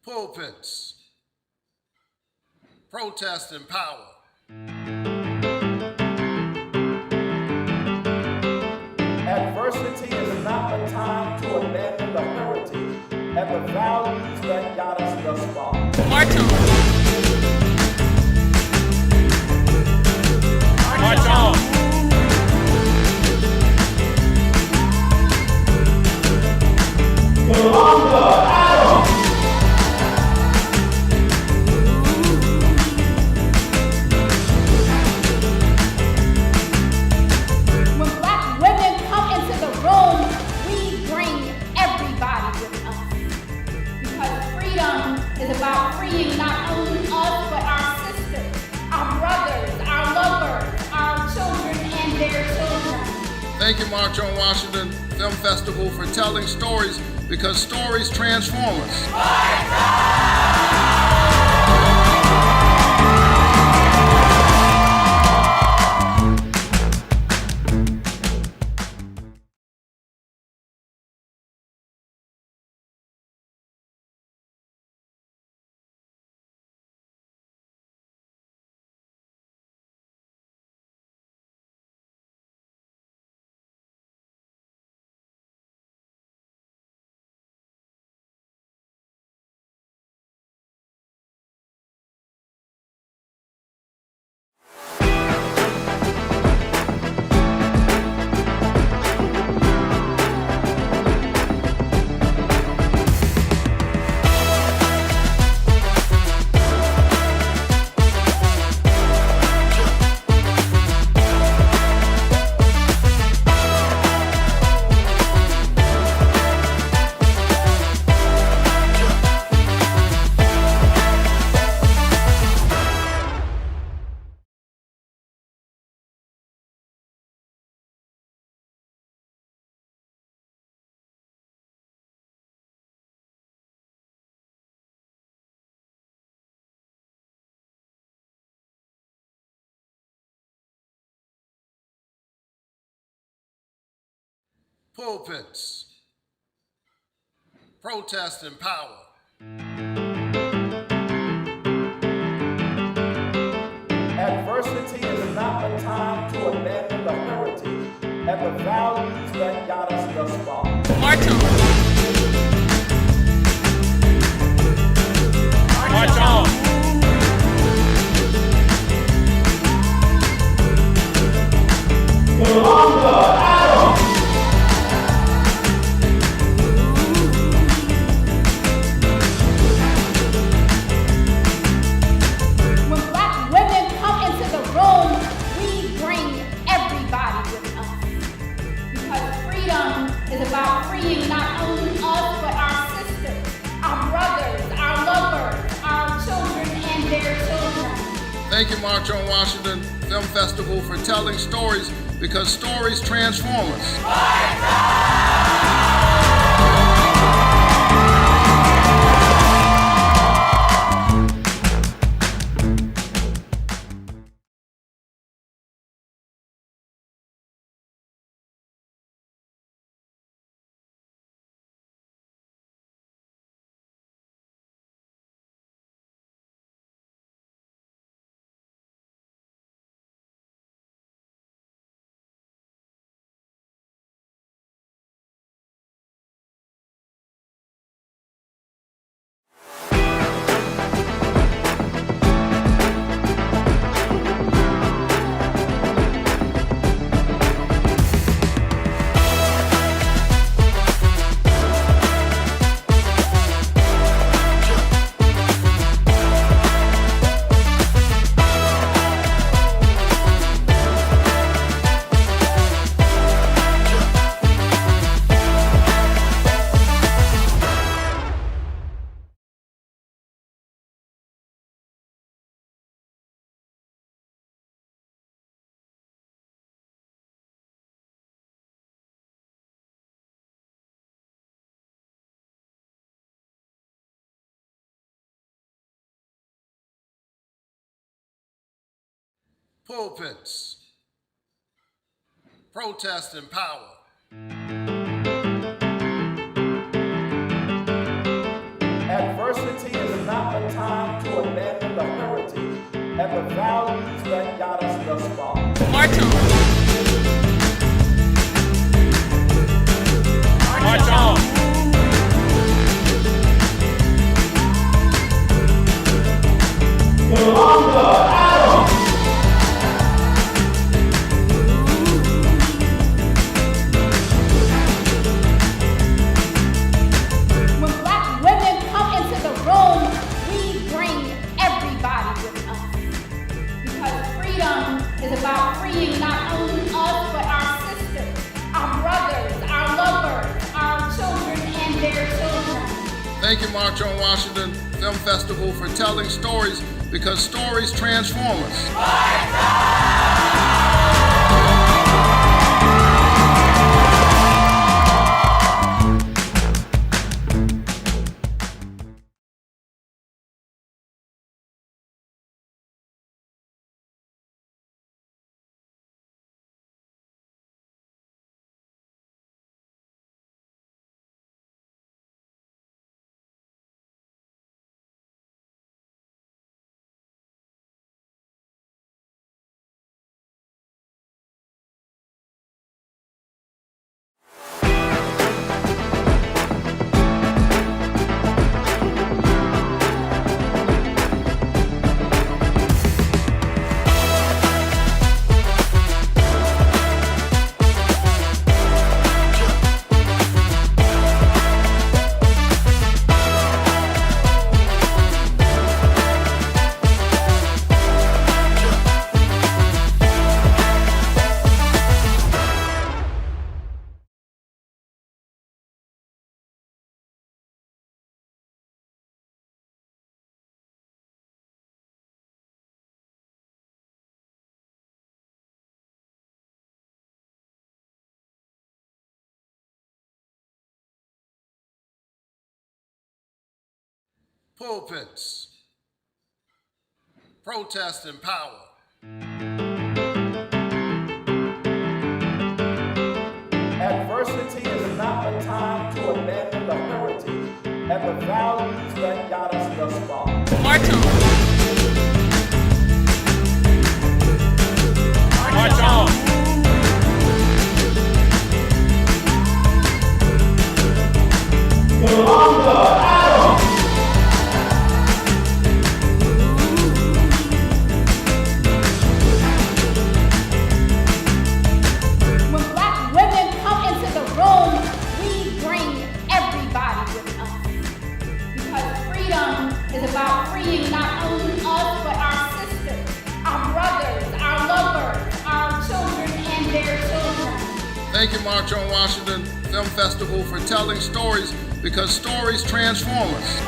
pulpits, protest and power. Adversity is not the time to abandon the heritage and the values that got us thus far. March on. March on. When Black women come into the room, we bring everybody with us. Because freedom is about freeing not only us, but our sisters, our brothers, our lovers, our children, and their children. Thank you, March on Washington Film Festival, for telling stories, because stories transform us. Pulpits, protest and power. Adversity is not the time to abandon the heritage and the values that got us thus far. March on. March on. When Black women come into the room, we bring everybody with us. Because freedom is about freeing not only us, but our sisters, our brothers, our lovers, our children, and their children. Thank you, March on Washington Film Festival, for telling stories, because stories transform us. Pulpits, protest and power. Adversity not the time to abandon the heritage and the values that got us thus far. March on. March on. When black women come into the room, we bring everybody with us. Because freedom is about freeing not only us, but our sisters, our brothers, our lovers, our children, and their children. Thank you, March on Washington Film Festival, for telling stories, because stories transform us. Pulpits, protest and power. Adversity is not the time to abandon the heritage and the values that got us thus far. March on. March on. When black women come into the room, we bring everybody with us. Because freedom is about freeing not only us, but our sisters, our brothers, our lovers, our children, and their children. Thank you, March on Washington Film Festival, for telling stories, because stories transform us.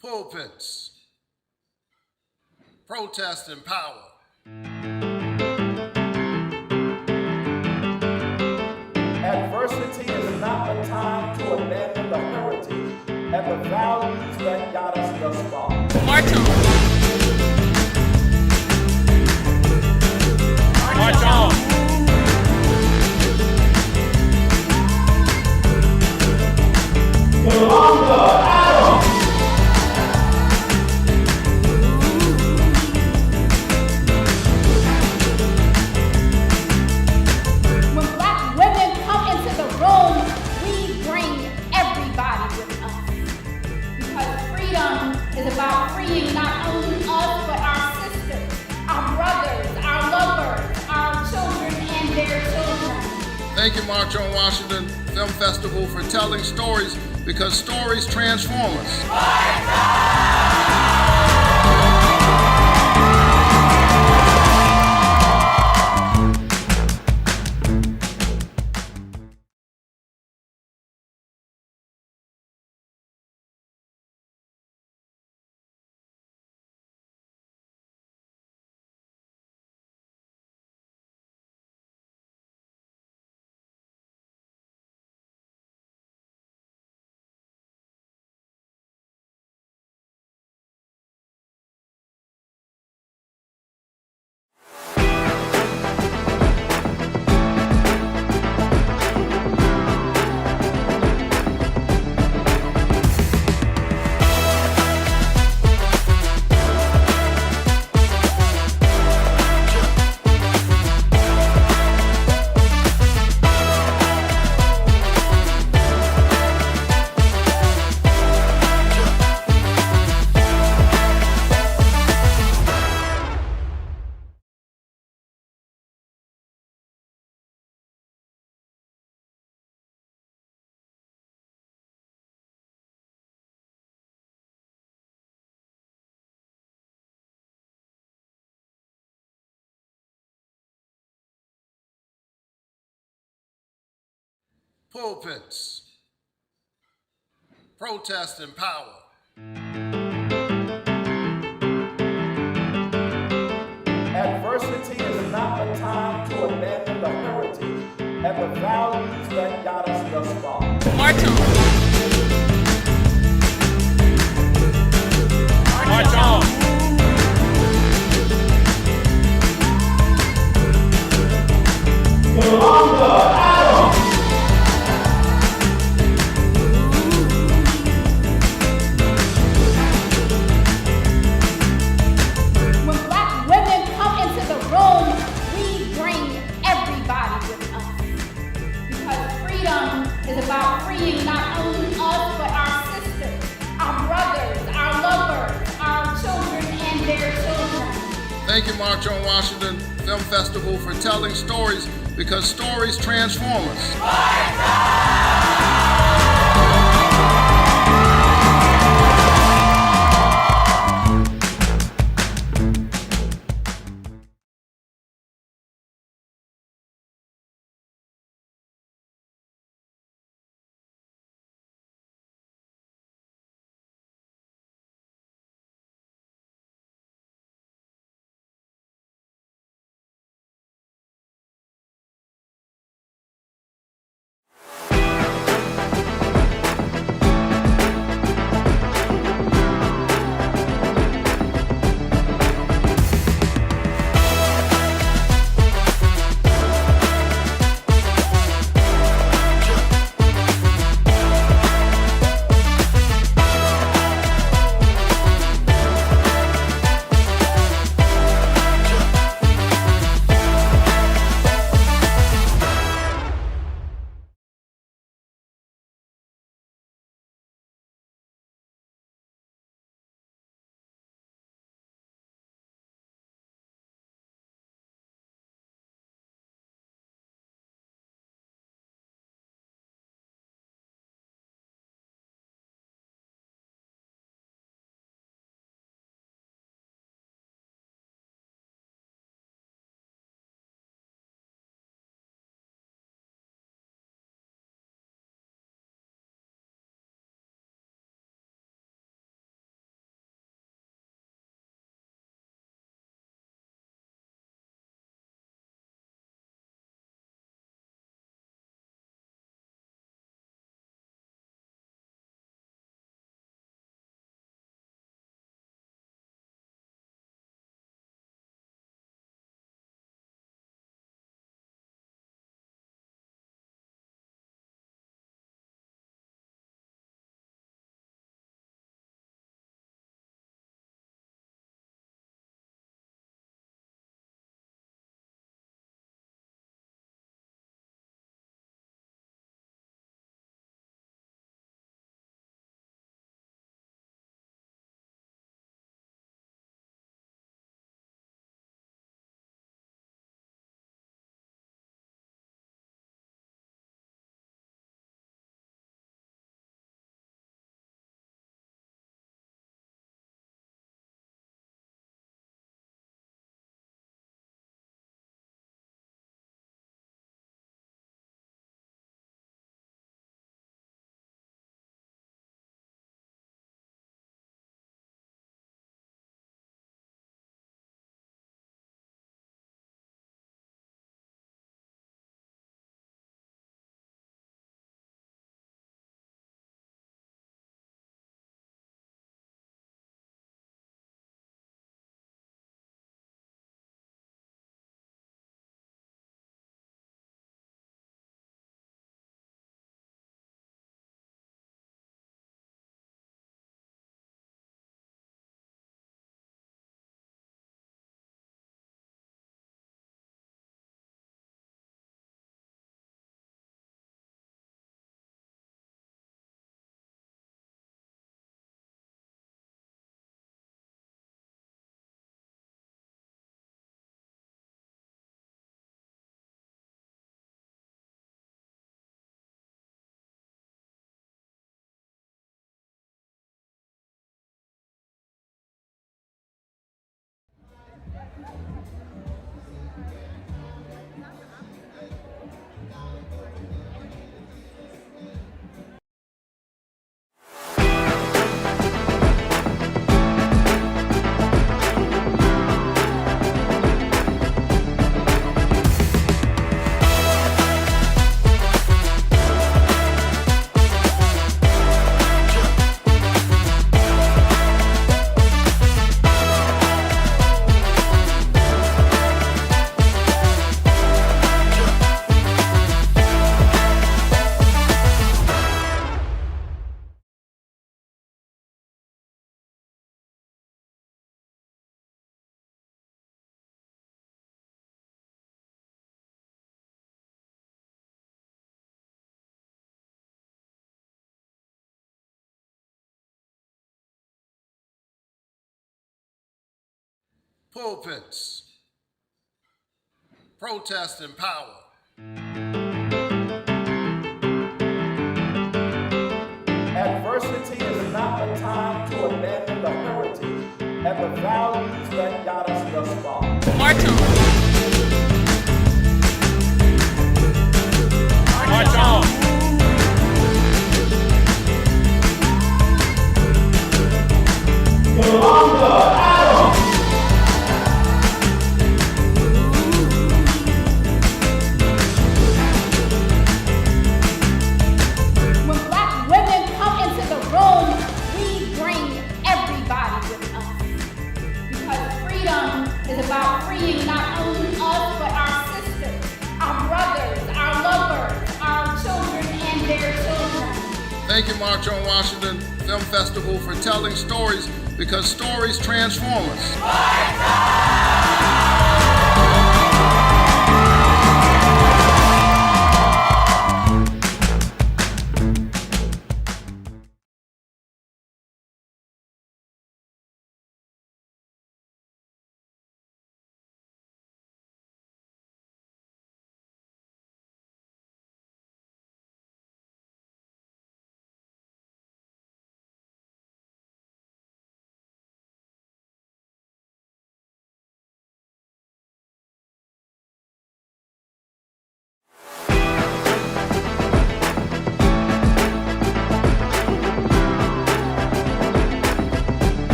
Pulpits, protest and power. Adversity is not the time to abandon the heritage and the values that got us thus far. March on. Thank you, March on Washington Film Festival, for telling stories because stories transform us. Pulpits, protest and power. Adversity is not the time to abandon the heritage and the values that got us thus far. March on. March on. When black women come into the room, we bring everybody with us. Because freedom is about freeing not only us, but our sisters, our brothers, our lovers, our children, and their children. Thank you, March on Washington Film Festival, for telling stories because stories transform us. Pulpits. Protest and power. Adversity is not the time to abandon the heritage and the values that got us thus far. March on. March on. When black women come into the room, we bring everybody with us. Because freedom is about freeing not only us, but our sisters, our brothers, our lovers, our children, and their children. Thank you, March on Washington Film Festival, for telling stories, because stories transform us.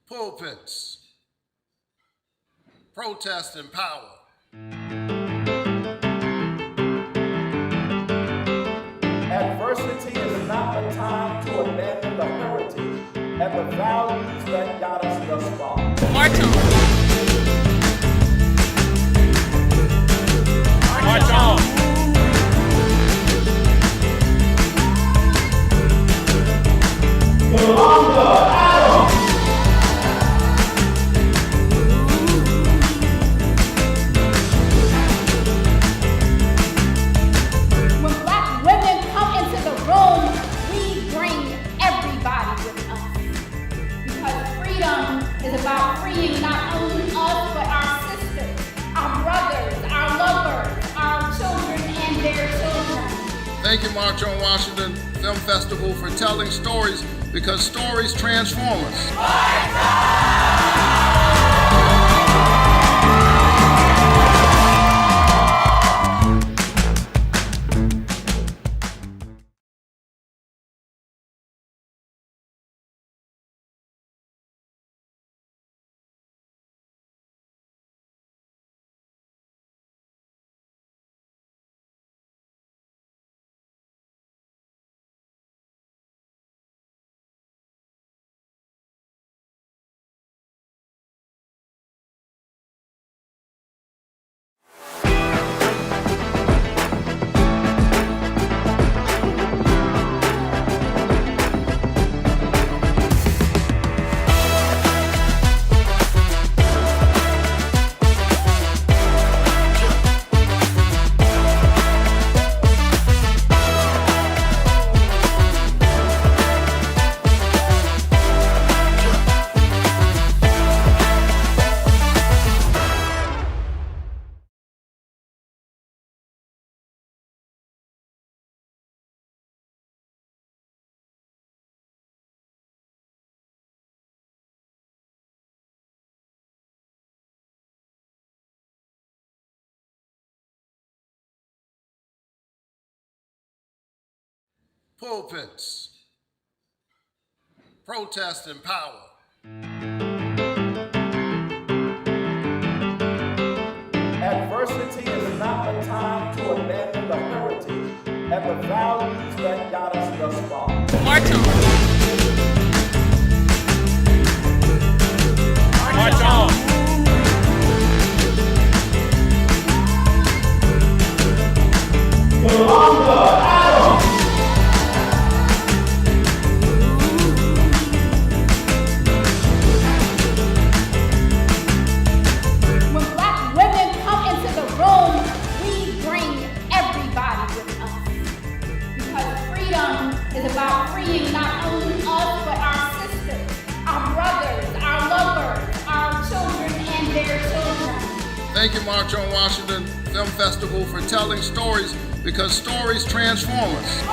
Pulpits. Protest and power. Adversity is not the time to abandon the heritage and the values that got us thus far. March on. March on. When black women come into the room, we bring everybody with us. Because freedom is about freeing not only us, but our sisters, our brothers, our lovers, our children, and their children. Thank you, March on Washington Film Festival, for telling stories, because stories transform us. Pulpits. Protest and power. Adversity and the values that got us thus far. March on. March on. When black women come into the room, we bring everybody with us. Because freedom is about freeing not only us, but our sisters, our brothers, our lovers, our children, and their children. Thank you, March on Washington Film Festival, for telling stories, because stories transform us.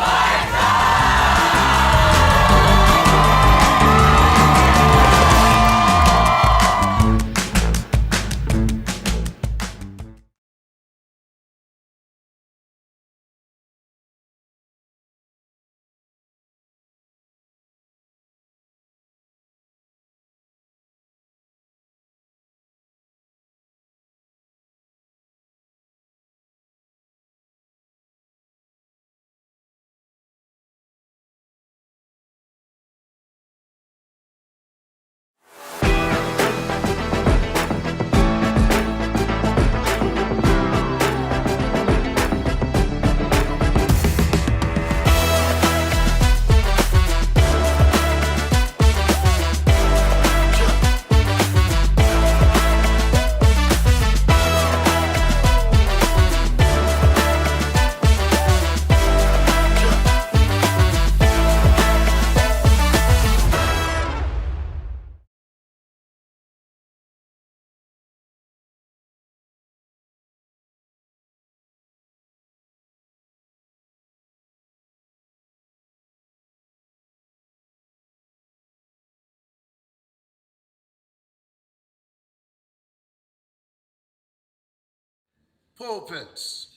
Pulpits,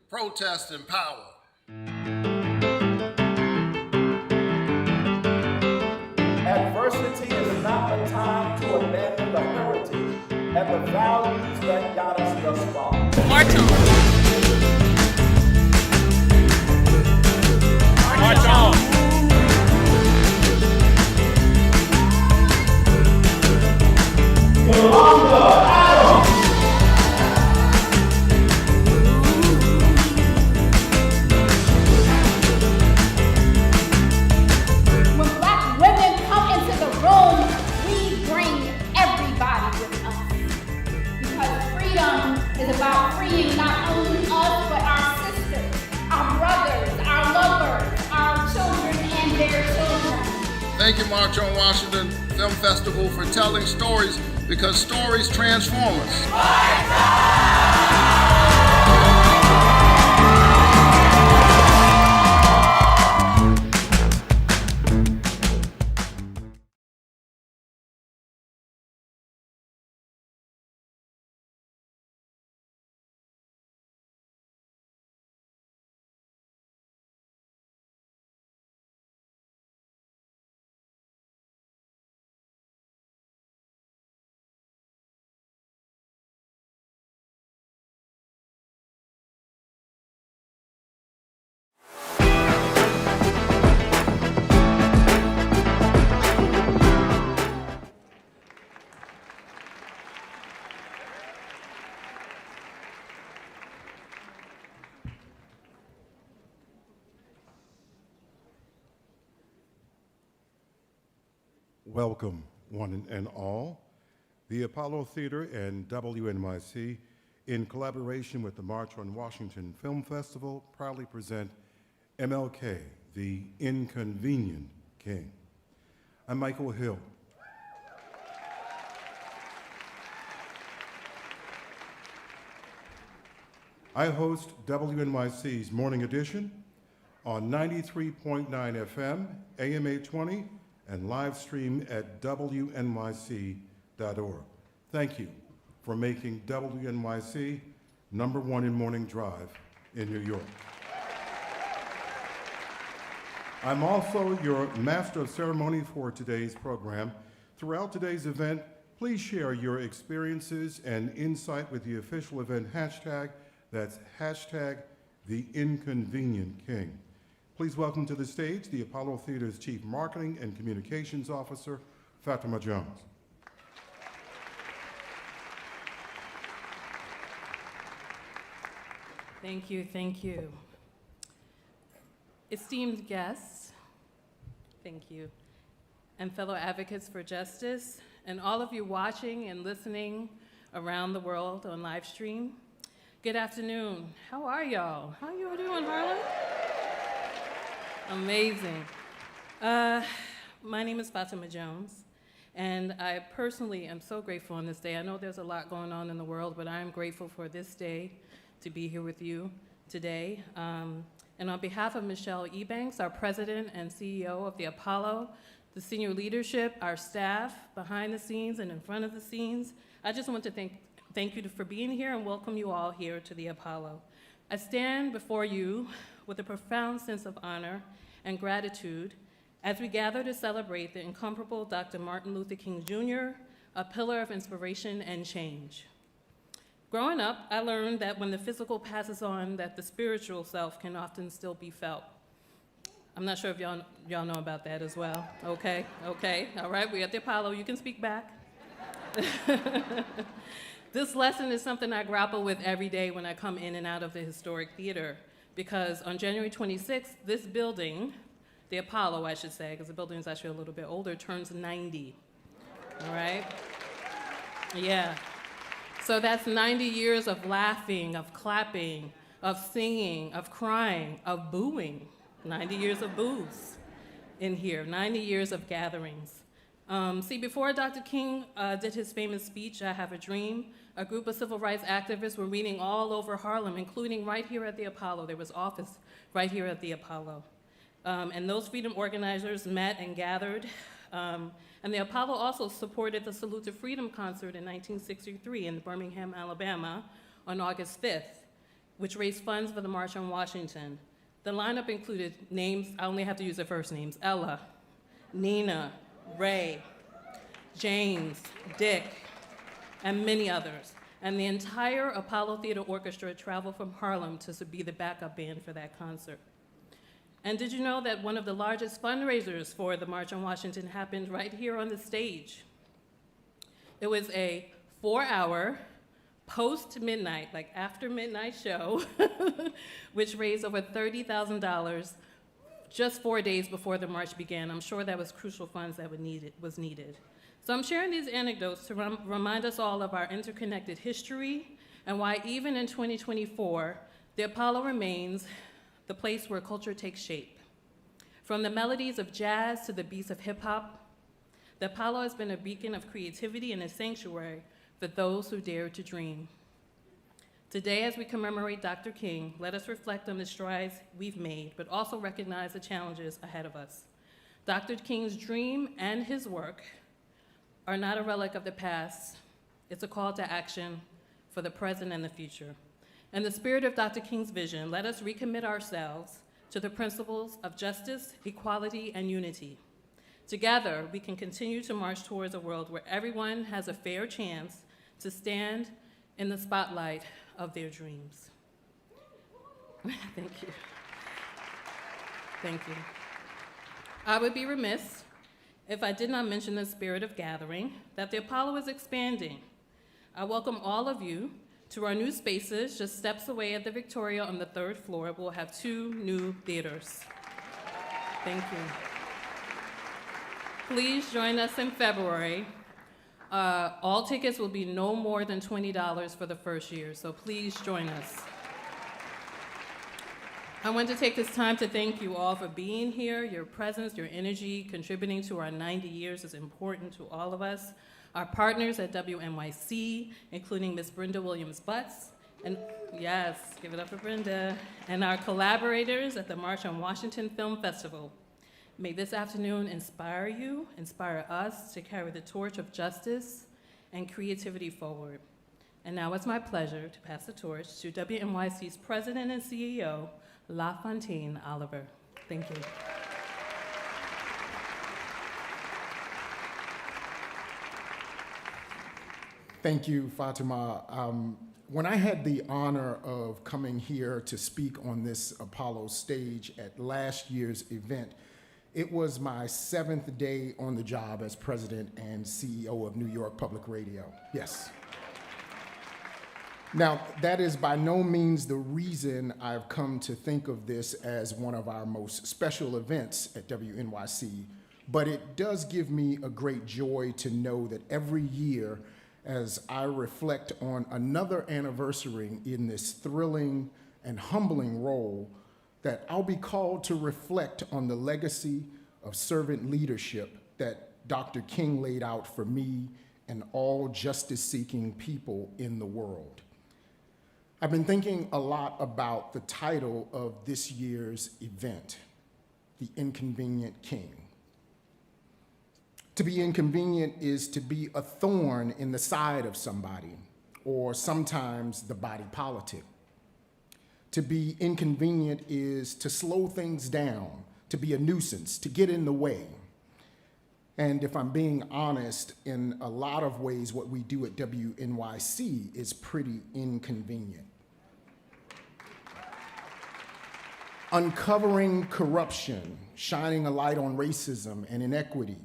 protest and power. Adversity is not the time to abandon the heritage and the values that got us thus far. March on. March on. When black women come into the room, we bring everybody with us. Because freedom is about freeing not only us, but our sisters, our brothers, our lovers, our children, and their children. Thank you, March on Washington Film Festival, for telling stories, because stories transform us. Welcome, one and all. The Apollo Theater and WNYC, in collaboration with the March on Washington Film Festival, proudly present MLK, the Inconvenient King. I'm Michael Hill. I host WNYC's Morning Edition on 93.9 FM, AM 820, and live stream at WNYC.org. Thank you for making WNYC #1 in morning drive in New York. I'm also your master of ceremony for today's program. Throughout today's event, please share your experiences and insight with the official event hashtag. That's hashtag the Inconvenient King. Please welcome to the stage the Apollo Theater's Chief Marketing and Communications Officer, Fatima Jones. Thank you, thank you. Esteemed guests, thank you, and fellow advocates for justice, and all of you watching and listening around the world on live stream, good afternoon. How are y'all? How you all doing, Harlem? Amazing. My name is Fatima Jones, and I personally am so grateful on this day. I know there's a lot going on in the world, but I am grateful for this day to be here with you today. And on behalf of Michelle Ebanks, our president and CEO of the Apollo, the senior leadership, our staff behind the scenes and in front of the scenes, I just want to thank you for being here and welcome you all here to the Apollo. I stand before you with a profound sense of honor and gratitude as we gather to celebrate the incomparable Dr. Martin Luther King Jr., a pillar of inspiration and change. Growing up, I learned that when the physical passes on, that the spiritual self can often still be felt. I'm not sure if y'all know about that as well. Okay, all right, we're at the Apollo, you can speak back. This lesson is something I grapple with every day when I come in and out of the historic theater, because on January 26th, this building, the Apollo I should say, because the building is actually a little bit older, turns 90, all right? Yeah. So that's 90 years of laughing, of clapping, of singing, of crying, of booing. 90 years of boos in here, 90 years of gatherings. See, before Dr. King did his famous speech, I Have a Dream, a group of civil rights activists were meeting all over Harlem, including right here at the Apollo. There was office right here at the Apollo. And those freedom organizers met and gathered. And the Apollo also supported the Salute to Freedom concert in 1963 in Birmingham, Alabama on August 5th, which raised funds for the March on Washington. The lineup included names, I only have to use their first names, Ella, Nina, Ray, James, Dick, and many others. And the entire Apollo Theater Orchestra traveled from Harlem to be the backup band for that concert. And did you know that one of the largest fundraisers for the March on Washington happened right here on the stage? It was a 4-hour post-midnight, like after midnight show, which raised over $30,000 just 4 days before the march began. I'm sure that was crucial funds that was needed. So I'm sharing these anecdotes to remind us all of our interconnected history and why even in 2024, the Apollo remains the place where culture takes shape. From the melodies of jazz to the beats of hip hop, the Apollo has been a beacon of creativity and a sanctuary for those who dare to dream. Today, as we commemorate Dr. King, let us reflect on the strides we've made, but also recognize the challenges ahead of us. Dr. King's dream and his work are not a relic of the past. It's a call to action for the present and the future. In the spirit of Dr. King's vision, let us recommit ourselves to the principles of justice, equality, and unity. Together, we can continue to march towards a world where everyone has a fair chance to stand in the spotlight of their dreams. Thank you. Thank you. I would be remiss if I did not mention the spirit of gathering, that the Apollo is expanding. I welcome all of you to our new spaces, just steps away at the Victoria on the 3rd floor. We'll have 2 new theaters. Thank you. Please join us in February. All tickets will be no more than $20 for the first year, so please join us. I want to take this time to thank you all for being here. Your presence, your energy, contributing to our 90 years is important to all of us. Our partners at WNYC, including Ms. Brenda Williams-Butts, and yes, give it up for Brenda, and our collaborators at the March on Washington Film Festival. May this afternoon inspire you, inspire us to carry the torch of justice and creativity forward. And now it's my pleasure to pass the torch to WNYC's President and CEO, LaFontaine Oliver. Thank you. Thank you, Fatima. When I had the honor of coming here to speak on this Apollo stage at last year's event, it was my 7th day on the job as president and CEO of New York Public Radio. Yes. Now, that is by no means the reason I've come to think of this as one of our most special events at WNYC, but it does give me a great joy to know that every year, as I reflect on another anniversary in this thrilling and humbling role, that I'll be called to reflect on the legacy of servant leadership that Dr. King laid out for me and all justice-seeking people in the world. I've been thinking a lot about the title of this year's event, The Inconvenient King. To be inconvenient is to be a thorn in the side of somebody, or sometimes the body politic. To be inconvenient is to slow things down, to be a nuisance, to get in the way. And if I'm being honest, in a lot of ways, what we do at WNYC is pretty inconvenient. Uncovering corruption, shining a light on racism and inequity,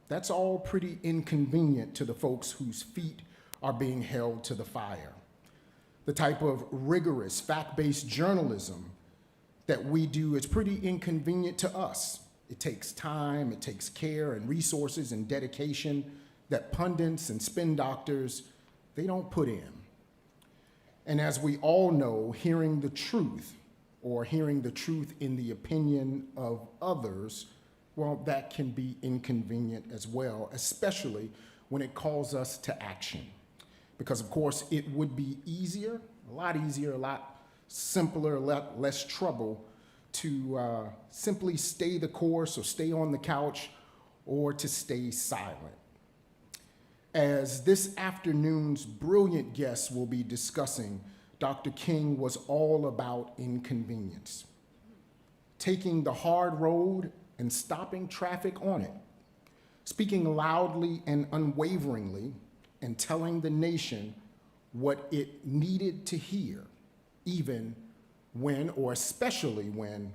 that's all pretty inconvenient to the folks whose feet are being held to the fire. The type of rigorous, fact-based journalism that we do is pretty inconvenient to us. It takes time, it takes care and resources and dedication that pundits and spin doctors, they don't put in. And as we all know, hearing the truth, or hearing the truth in the opinion of others, well, that can be inconvenient as well, especially when it calls us to action. Because of course, it would be easier, a lot simpler, a lot less trouble to simply stay the course or stay on the couch or to stay silent. As this afternoon's brilliant guests will be discussing, Dr. King was all about inconvenience, taking the hard road and stopping traffic on it, speaking loudly and unwaveringly, and telling the nation what it needed to hear, even when, or especially when,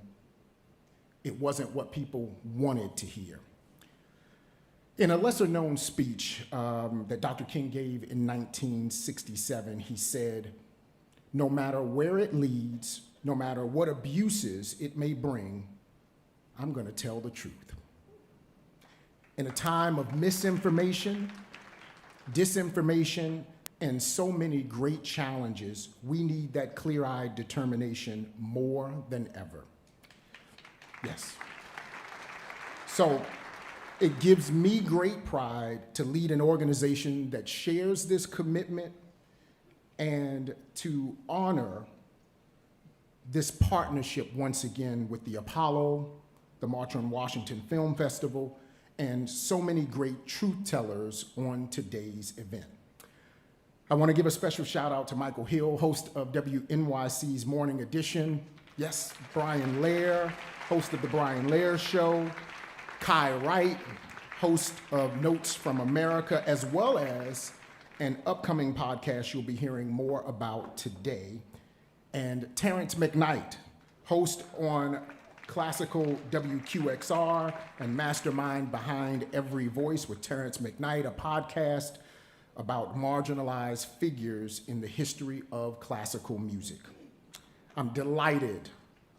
it wasn't what people wanted to hear. In a lesser-known speech that Dr. King gave in 1967, he said, "No matter where it leads, no matter what abuses it may bring, I'm going to tell the truth." In a time of misinformation, disinformation, and so many great challenges, we need that clear-eyed determination more than ever. Yes. So it gives me great pride to lead an organization that shares this commitment and to honor this partnership once again with the Apollo, the March on Washington Film Festival, and so many great truth tellers on today's event. I want to give a special shout out to Michael Hill, host of WNYC's Morning Edition. Yes, Brian Lair, host of the Brian Lair Show. Kai Wright, host of Notes from America, as well as an upcoming podcast you'll be hearing more about today. And Terrence McKnight, host on Classical WQXR and mastermind behind Every Voice with Terrence McKnight, a podcast about marginalized figures in the history of classical music. I'm delighted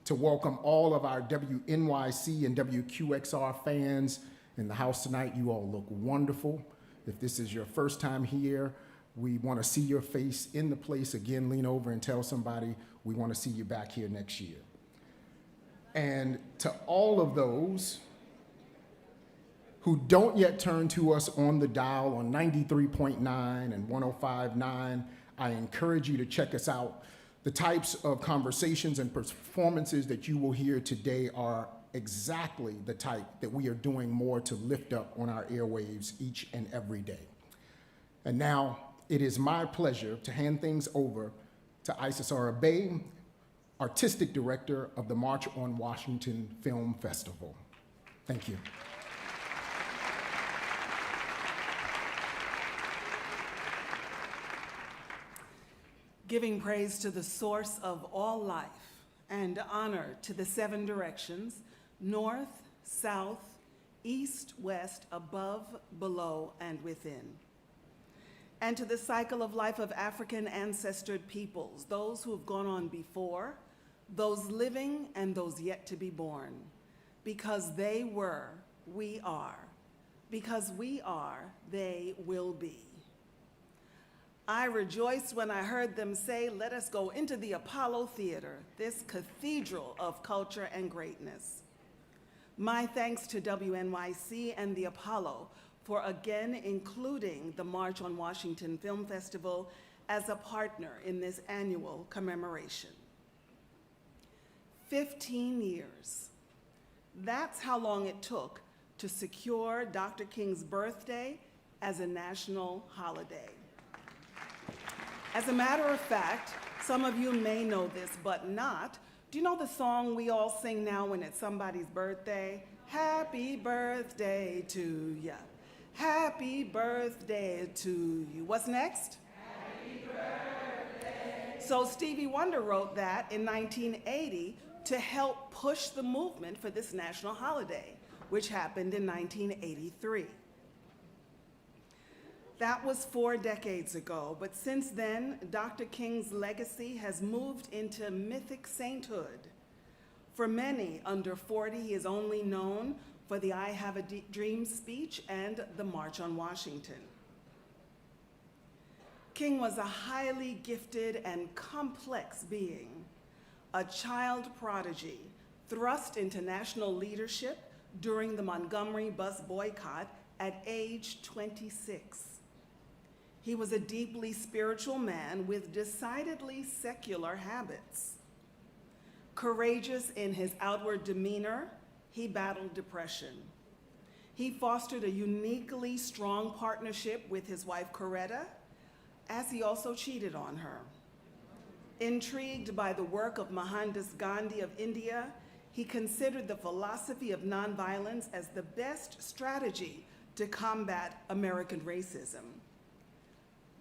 to welcome all of our WNYC and WQXR fans in the house tonight. You all look wonderful. If this is your first time here, we want to see your face in the place again. Lean over and tell somebody we want to see you back here next year. And to all of those who don't yet turn to us on the dial on 93.9 and 105.9, I encourage you to check us out. The types of conversations and performances that you will hear today are exactly the type that we are doing more to lift up on our airwaves each and every day. And now it is my pleasure to hand things over to Isis Arabay, Artistic Director of the March on Washington Film Festival. Thank you. Giving praise to the source of all life and honor to the 7 directions, north, south, east, west, above, below, and within. And to the cycle of life of African ancestored peoples, those who have gone on before, those living and those yet to be born. Because they were, we are. Because we are, they will be. I rejoiced when I heard them say, let us go into the Apollo Theater, this cathedral of culture and greatness. My thanks to WNYC and the Apollo for again including the March on Washington Film Festival as a partner in this annual commemoration. 15 years. That's how long it took to secure Dr. King's birthday as a national holiday. As a matter of fact, some of you may know this, but not. Do you know the song we all sing now when it's somebody's birthday? Happy birthday to ya. Happy birthday to you. What's next? Happy birthday. So Stevie Wonder wrote that in 1980 to help push the movement for this national holiday, which happened in 1983. That was 4 decades ago, but since then, Dr. King's legacy has moved into mythic sainthood. For many under 40, he is only known for the I Have a Dream speech and the March on Washington. King was a highly gifted and complex being, a child prodigy thrust into national leadership during the Montgomery bus boycott at age 26. He was a deeply spiritual man with decidedly secular habits. Courageous in his outward demeanor, he battled depression. He fostered a uniquely strong partnership with his wife Coretta, as he also cheated on her. Intrigued by the work of Mohandas Gandhi of India, he considered the philosophy of nonviolence as the best strategy to combat American racism.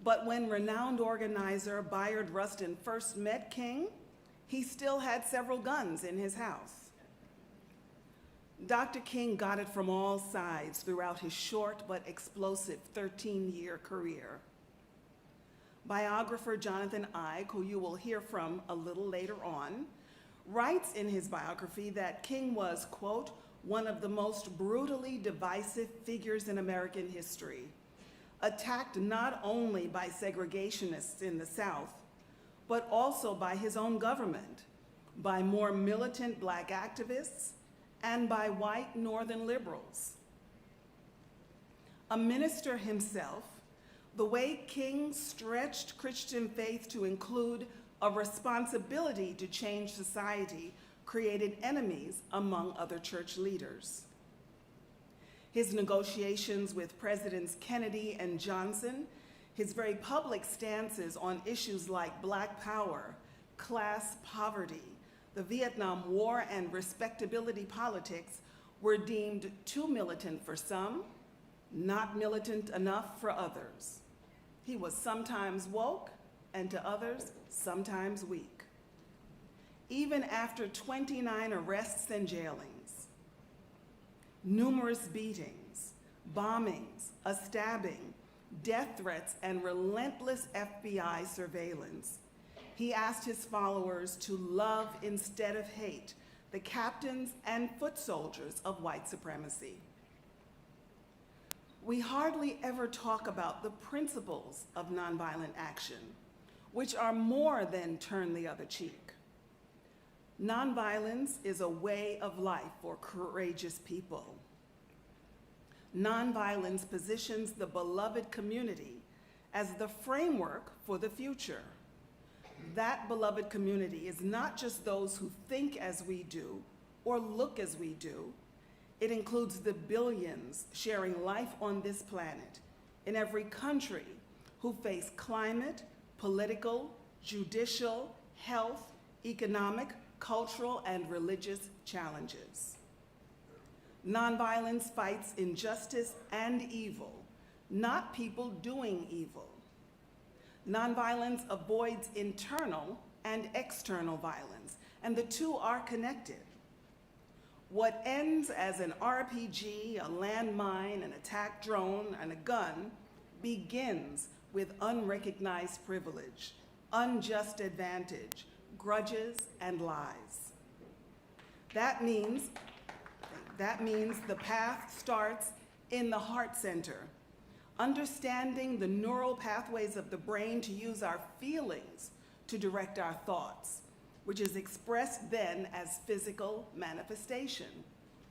But when renowned organizer Bayard Rustin first met King, he still had several guns in his house. Dr. King got it from all sides throughout his short but explosive 13-year career. Biographer Jonathan Ike, who you will hear from a little later on, writes in his biography that King was, quote, one of the most brutally divisive figures in American history, attacked not only by segregationists in the South, but also by his own government, by more militant Black activists, and by white Northern liberals. A minister himself, the way King stretched Christian faith to include a responsibility to change society created enemies among other church leaders. His negotiations with Presidents Kennedy and Johnson, his very public stances on issues like Black power, class poverty, the Vietnam War, and respectability politics were deemed too militant for some, not militant enough for others. He was sometimes woke, and to others, sometimes weak. Even after 29 arrests and jailings, numerous beatings, bombings, a stabbing, death threats, and relentless FBI surveillance, he asked his followers to love instead of hate the captains and foot soldiers of white supremacy. We hardly ever talk about the principles of nonviolent action, which are more than turn the other cheek. Nonviolence is a way of life for courageous people. Nonviolence positions the beloved community as the framework for the future. That beloved community is not just those who think as we do or look as we do. It includes the billions sharing life on this planet in every country who face climate, political, judicial, health, economic, cultural, and religious challenges. Nonviolence fights injustice and evil, not people doing evil. Nonviolence avoids internal and external violence, and the two are connected. What ends as an RPG, a landmine, an attack drone, and a gun begins with unrecognized privilege, unjust advantage, grudges, and lies. That means the path starts in the heart center, understanding the neural pathways of the brain to use our feelings to direct our thoughts, which is expressed then as physical manifestation.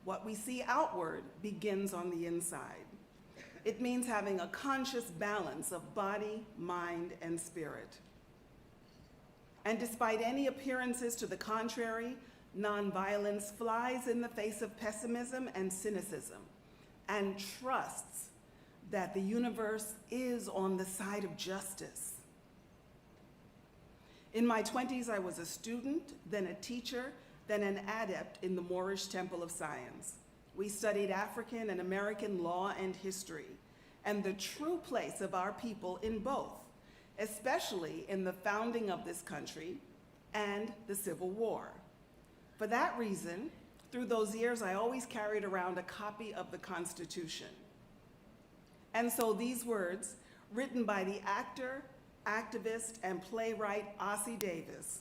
What we see outward begins on the inside. It means having a conscious balance of body, mind, and spirit. And despite any appearances to the contrary, nonviolence flies in the face of pessimism and cynicism and trusts that the universe is on the side of justice. In my 20s, I was a student, then a teacher, then an adept in the Moorish Temple of Science. We studied African and American law and history, and the true place of our people in both, especially in the founding of this country and the Civil War. For that reason, through those years, I always carried around a copy of the Constitution. And so these words, written by the actor, activist, and playwright Ossie Davis,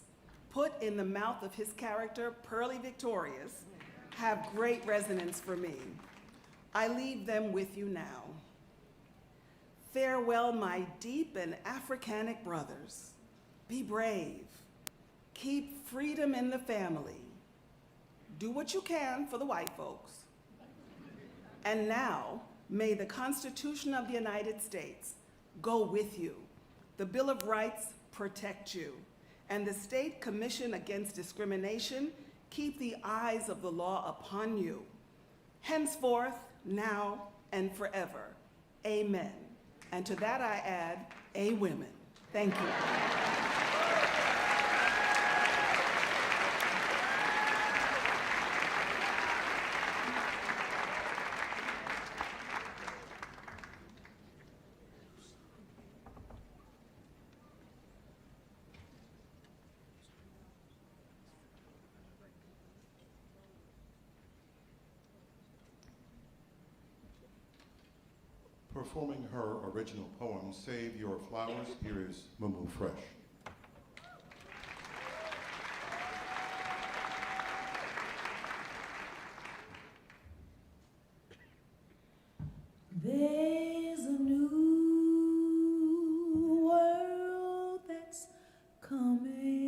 put in the mouth of his character, Pearlie Victorious, have great resonance for me. I leave them with you now. Farewell, my deep and Africanic brothers. Be brave. Keep freedom in the family. Do what you can for the white folks. And now, may the Constitution of the United States go with you. The Bill of Rights protect you. And the State Commission Against Discrimination keep the eyes of the law upon you. Henceforth, now, and forever. Amen. And to that I add, a women. Thank you. Performing her original poem, Save Your Flowers, here is Mumu Fresh. There's a new world that's coming,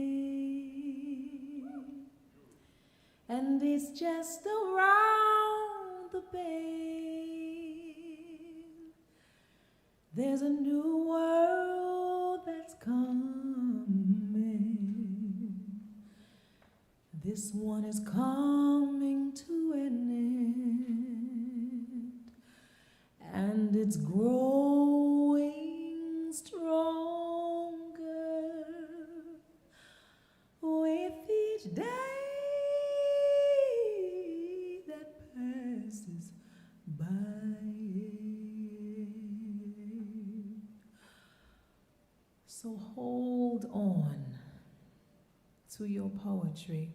and it's just around the bend. There's a new world that's coming. This one is coming to an end, and it's growing stronger with each day that passes by. So hold on to your poetry.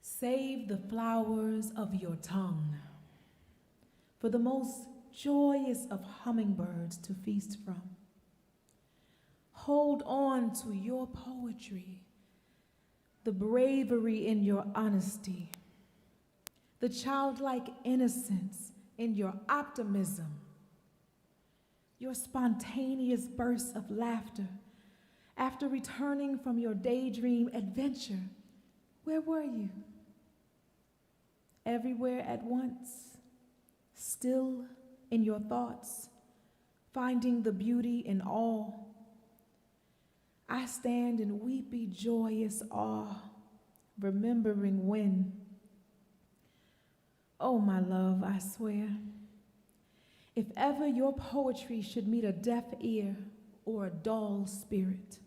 Save the flowers of your tongue for the most joyous of hummingbirds to feast from. Hold on to your poetry, the bravery in your honesty, the childlike innocence in your optimism, your spontaneous bursts of laughter after returning from your daydream adventure. Where were you? Everywhere at once, still in your thoughts, finding the beauty in all. I stand in weepy, joyous awe, remembering when. Oh, my love, I swear, if ever your poetry should meet a deaf ear or a dull spirit,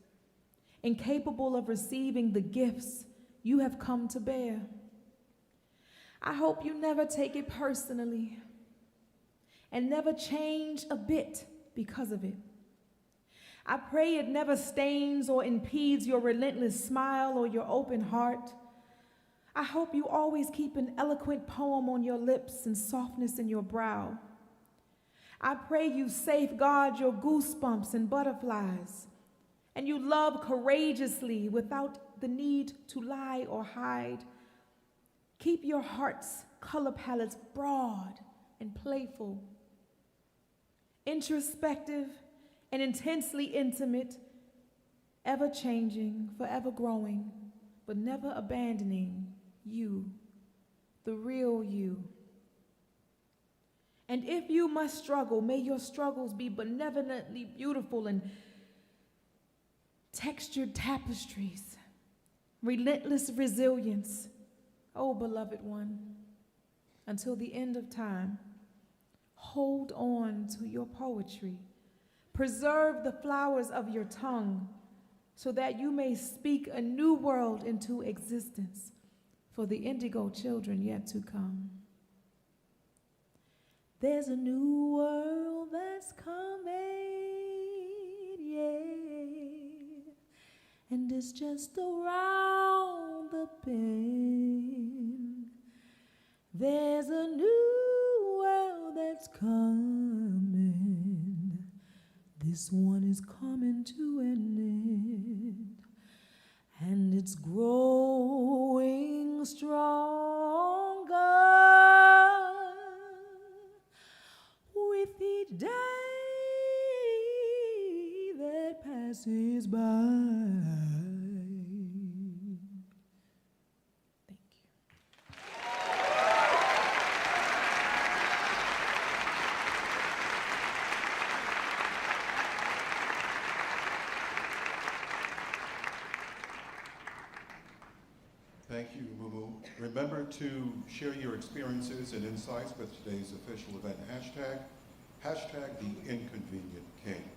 incapable of receiving the gifts you have come to bear, I hope you never take it personally and never change a bit because of it. I pray it never stains or impedes your relentless smile or your open heart. I hope you always keep an eloquent poem on your lips and softness in your brow. I pray you safeguard your goosebumps and butterflies, and you love courageously without the need to lie or hide. Keep your heart's color palettes broad and playful, introspective and intensely intimate, ever changing, forever growing, but never abandoning you, the real you. And if you must struggle, may your struggles be benevolently beautiful and textured tapestries, relentless resilience, oh beloved one, until the end of time. Hold on to your poetry. Preserve the flowers of your tongue so that you may speak a new world into existence for the indigo children yet to come. There's a new world that's coming, yeah, and it's just around the bend. There's a new world that's coming. This one is coming to an end, and it's growing stronger with each day that passes by. Thank you. Thank you, Mumu. Remember to share your experiences and insights with today's official event hashtag the Inconvenient King.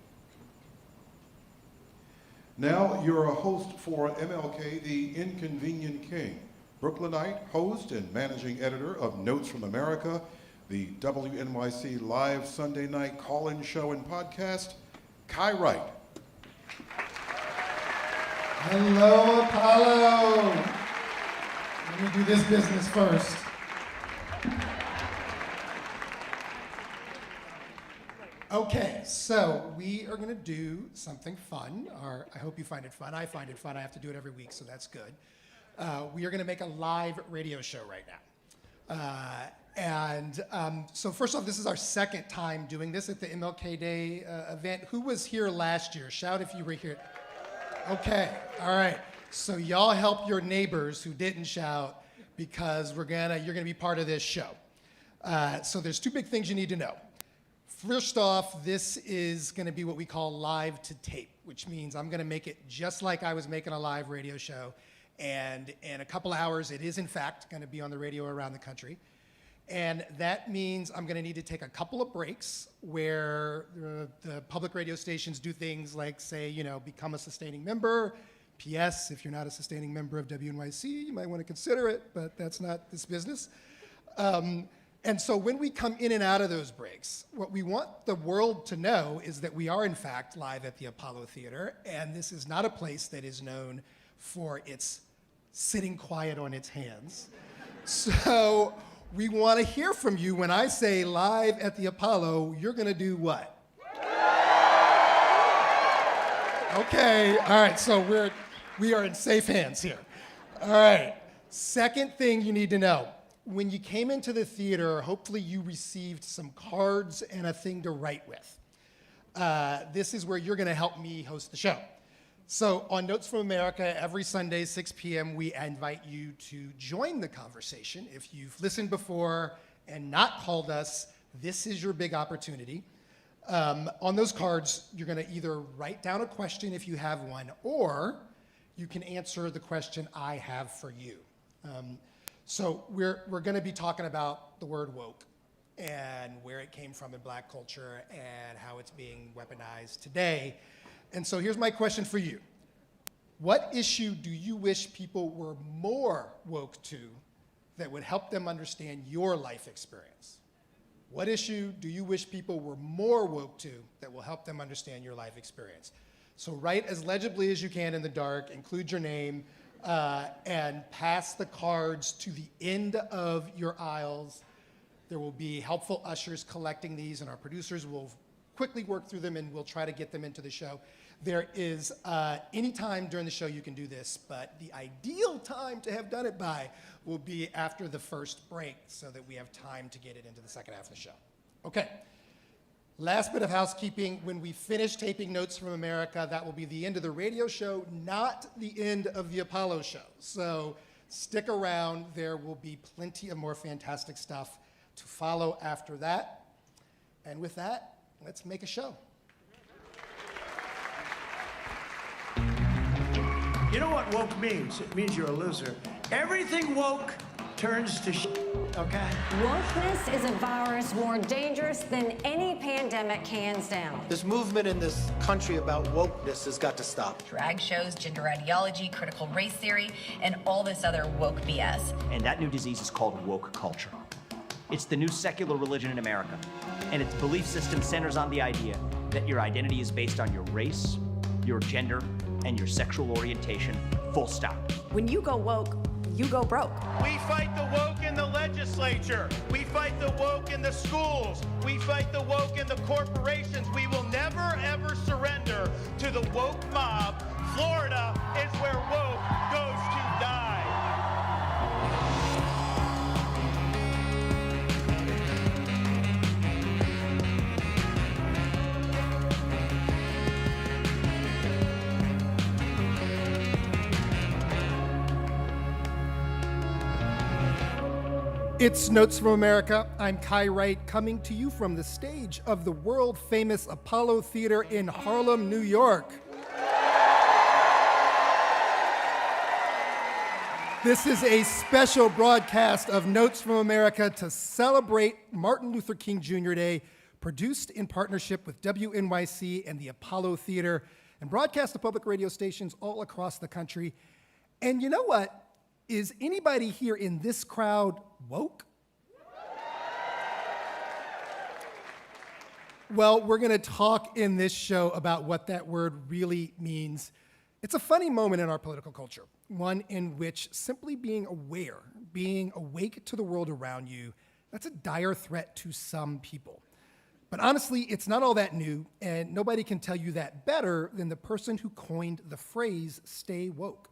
Now you're a host for MLK, the Inconvenient King, Brooklynite, host and managing editor of Notes from America, the WNYC live Sunday night call-in show and podcast, Wright. Hello, Apollo. Let me do this business first. Okay, so we are going to do something fun. I hope you find it fun. I find it fun. I have to do it every week, so that's good. We are going to make a live radio show right now. So first off, this is our second time doing this at the MLK Day event. Who was here last year? Shout if you were here. Okay, all right. So y'all help your neighbors who didn't shout because you're gonna be part of this show. So there's two big things you need to know. First off, this is gonna be what we call live to tape, which means I'm gonna make it just like I was making a live radio show. And in a couple hours, it is in fact gonna be on the radio around the country. And that means I'm gonna need to take a couple of breaks where the public radio stations do things like say, become a sustaining member. P.S. If you're not a sustaining member of WNYC, you might want to consider it, but that's not this business. And so when we come in and out of those breaks, what we want the world to know is that we are in fact live at the Apollo Theater, and this is not a place that is known for its sitting quiet on its hands. So we want to hear from you. When I say live at the Apollo, you're going to do what? Okay, all right, so we are in safe hands here. All right, second thing you need to know. When you came into the theater, hopefully you received some cards and a thing to write with. This is where you're gonna help me host the show. So on Notes from America, every Sunday, 6 p.m., we invite you to join the conversation. If you've listened before and not called us, this is your big opportunity. On those cards, you're gonna either write down a question if you have one, or you can answer the question I have for you. So we're gonna be talking about the word woke and where it came from in Black culture and how it's being weaponized today. And so here's my question for you. What issue do you wish people were more woke to that would help them understand your life experience? What issue do you wish people were more woke to that will help them understand your life experience? So write as legibly as you can in the dark, include your name, and pass the cards to the end of your aisles. There will be helpful ushers collecting these, and our producers will quickly work through them, and we'll try to get them into the show. There is any time during the show you can do this, but the ideal time to have done it by will be after the first break so that we have time to get it into the second half of the show. Okay, last bit of housekeeping. When we finish taping Notes from America, that will be the end of the radio show, not the end of the Apollo show. So stick around. There will be plenty of more fantastic stuff to follow after that. And with that, let's make a show. You know what woke means? It means you're a loser. Everything woke turns to okay? Wokeness is a virus more dangerous than any pandemic, hands down. This movement in this country about wokeness has got to stop. Drag shows, gender ideology, critical race theory, and all this other woke BS. And that new disease is called woke culture. It's the new secular religion in America, and its belief system centers on the idea that your identity is based on your race, your gender, and your sexual orientation, full stop. When you go woke, you go broke. We fight the woke in the legislature. We fight the woke in the schools. We fight the woke in the corporations. We will never, ever surrender to the woke mob. Florida is where woke goes to die. It's Notes from America. I'm Kai Wright, coming to you from the stage of the world-famous Apollo Theater in Harlem, New York. This is a special broadcast of Notes from America to celebrate Martin Luther King Jr. Day, produced in partnership with WNYC and the Apollo Theater, and broadcast to public radio stations all across the country. And you know what? Is anybody here in this crowd woke? Well, we're going to talk in this show about what that word really means. It's a funny moment in our political culture, one in which simply being aware, being awake to the world around you, that's a dire threat to some people. But honestly, it's not all that new, and nobody can tell you that better than the person who coined the phrase, stay woke.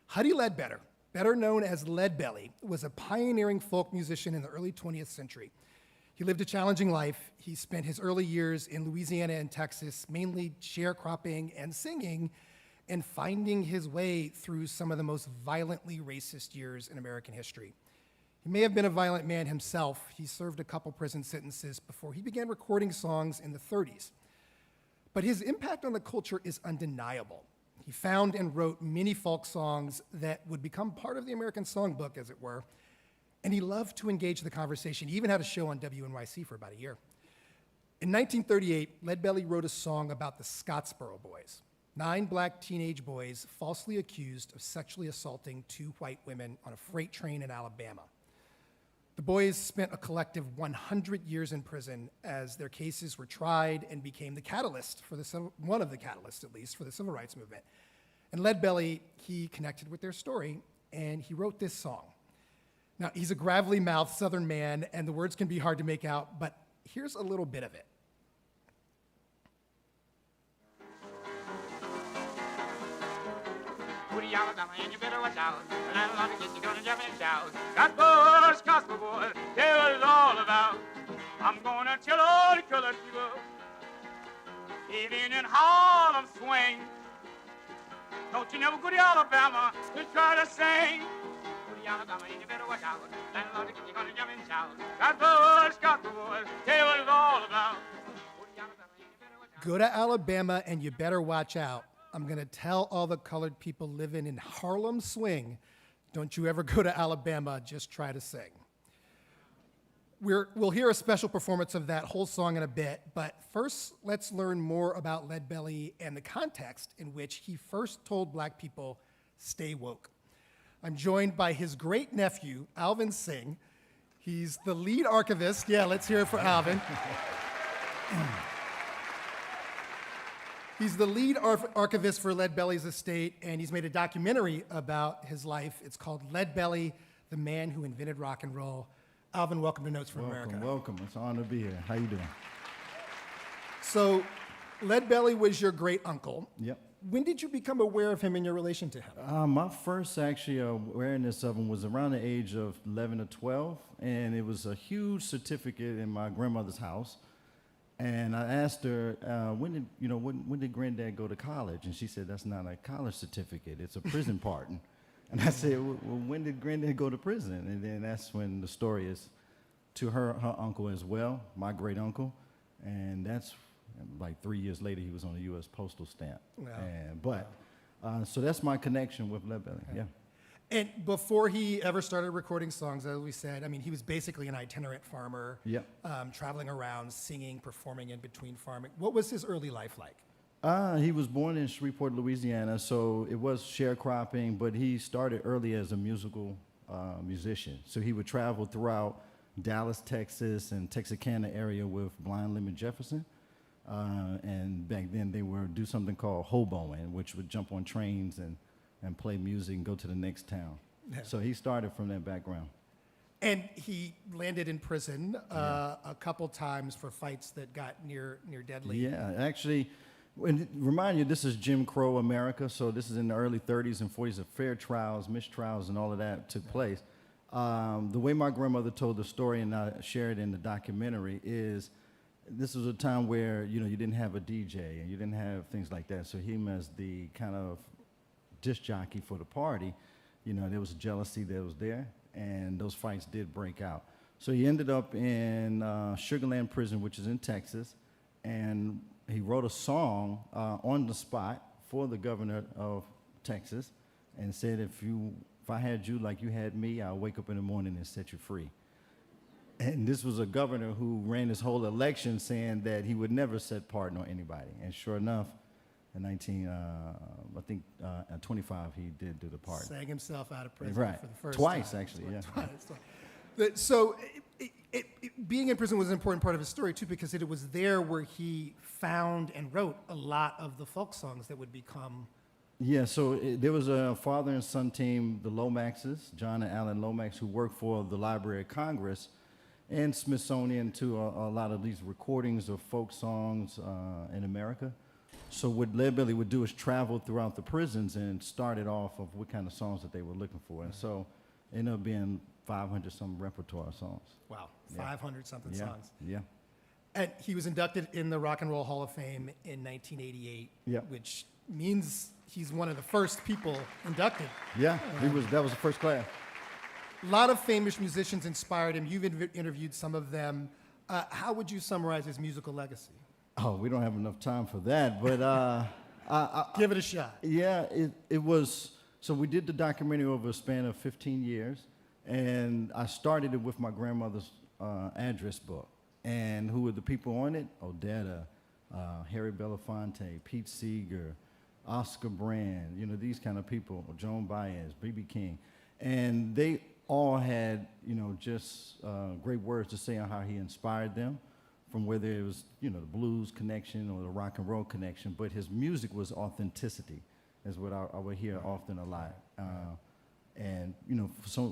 Huddie Ledbetter, better known as Leadbelly, was a pioneering folk musician in the early 20th century. He lived a challenging life. He spent his early years in Louisiana and Texas, mainly sharecropping and singing, and finding his way through some of the most violently racist years in American history. He may have been a violent man himself. He served a couple prison sentences before he began recording songs in the 30s. But his impact on the culture is undeniable. He found and wrote many folk songs that would become part of the American songbook, as it were, and he loved to engage the conversation. He even had a show on WNYC for about a year. In 1938, Leadbelly wrote a song about the Scottsboro Boys, 9 black teenage boys falsely accused of sexually assaulting 2 white women on a freight train in Alabama. The boys spent a collective 100 years in prison as their cases were tried and became the catalyst for one of the catalysts, at least, for the civil rights movement. And Leadbelly, he connected with their story, and he wrote this song. Now, he's a gravelly-mouthed Southern man, and the words can be hard to make out, but here's a little bit of it. And you better watch out. The landlord gets you gonna jump and shout. Scottsboro Boys, tell what it's all about. I'm gonna tell all the colored people, even in Harlem swing. Don't you never go to Alabama to try to sing. Go to Alabama and you better watch out. The landlord gets you gonna jump and shout. Scottsboro Boys, tell what it's all about. Go to Alabama and you better watch out. I'm going to tell all the colored people living in Harlem swing, don't you ever go to Alabama, just try to sing. We'll hear a special performance of that whole song in a bit, but first let's learn more about Leadbelly and the context in which he first told black people, stay woke. I'm joined by his great nephew, Alvin Singh. He's the lead archivist. Yeah, let's hear it for Alvin. He's the lead archivist for Lead Belly's estate, and he's made a documentary about his life. It's called Lead Belly, the Man Who Invented Rock and Roll. Alvin, welcome to Notes from America. Welcome. It's an honor to be here. How you doing? So, Lead Belly was your great uncle. Yep. When did you become aware of him and your relation to him? My first actually awareness of him was around the age of 11 or 12, and it was a huge certificate in my grandmother's house. And I asked her, when did Granddad go to college? And she said, that's not a college certificate, it's a prison pardon. And I said, well, when did Granddad go to prison? And then that's when the story is to her uncle as well, my great uncle. And that's like 3 years later, he was on a U.S. postal stamp. Wow. So that's my connection with Lead Belly, yeah. And before he ever started recording songs, as we said, I mean, he was basically an itinerant farmer, traveling around, singing, performing in between farming. What was his early life like? He was born in Shreveport, Louisiana, so it was sharecropping, but he started early as a musical musician. So he would travel throughout Dallas, Texas, and Texarkana area with Blind Lemon Jefferson. And back then they would do something called hoboing, which would jump on trains and play music and go to the next town. Yeah. So he started from that background. And he landed in prison a couple times for fights that got near deadly. Yeah, actually, remind you, this is Jim Crow America, so this is in the early 30s and 40s of fair trials, mistrials, and all of that took place. The way my grandmother told the story, and I shared it in the documentary, is this was a time where, you didn't have a DJ and you didn't have things like that. So him as the kind of disc jockey for the party, there was jealousy that was there, and those fights did break out. So he ended up in Sugarland Prison, which is in Texas, and he wrote a song on the spot for the governor of Texas and said, if I had you like you had me, I'll wake up in the morning and set you free. And this was a governor who ran his whole election saying that he would never set pardon on anybody. And sure enough, in 25, he did do the pardon. Sang himself out of prison for the first Twice, time. Actually, yeah. Twice. So being in prison was an important part of his story, too, because it was there where he found and wrote a lot of the folk songs that would become... Yeah, so there was a father and son team, the Lomaxes, John and Alan Lomax, who worked for the Library of Congress and Smithsonian to a lot of these recordings of folk songs in America. So what Lead Belly would do is travel throughout the prisons and started off of what kind of songs that they were looking for. And so it ended up being 500-some repertoire songs. Wow, 500-something songs. Yeah. And he was inducted in the Rock and Roll Hall of Fame in 1988, which means he's one of the first people inducted. Yeah, that was the first class. A lot of famous musicians inspired him. You've interviewed some of them. How would you summarize his musical legacy? Oh, we don't have enough time for that, but... Give it a shot. Yeah, it was... So we did the documentary over a span of 15 years, and I started it with my grandmother's address book. And who were the people on it? Odetta, Harry Belafonte, Pete Seeger, Oscar Brand, these kind of people, Joan Baez, B.B. King. And they all had, just great words to say on how he inspired them, from whether it was, the blues connection or the rock and roll connection, but his music was authenticity, is what I would hear often a lot. And,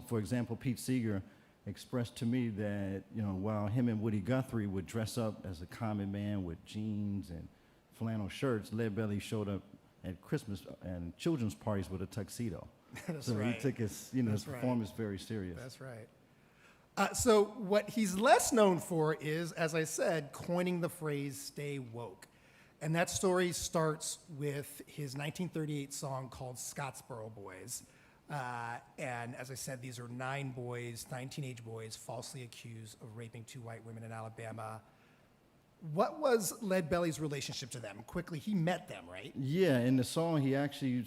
for example, Pete Seeger expressed to me that, while him and Woody Guthrie would dress up as a common man with jeans and flannel shirts, Lead Belly showed up at Christmas and children's parties with a tuxedo. That's so right. He took his, his performance very serious. That's right. So what he's less known for is, as I said, coining the phrase "stay woke," and that story starts with his 1938 song called "Scottsboro Boys." And as I said, these are 9 teenage boys, falsely accused of raping 2 white women in Alabama. What was Lead Belly's relationship to them? Quickly, he met them, right? Yeah, in the song, he actually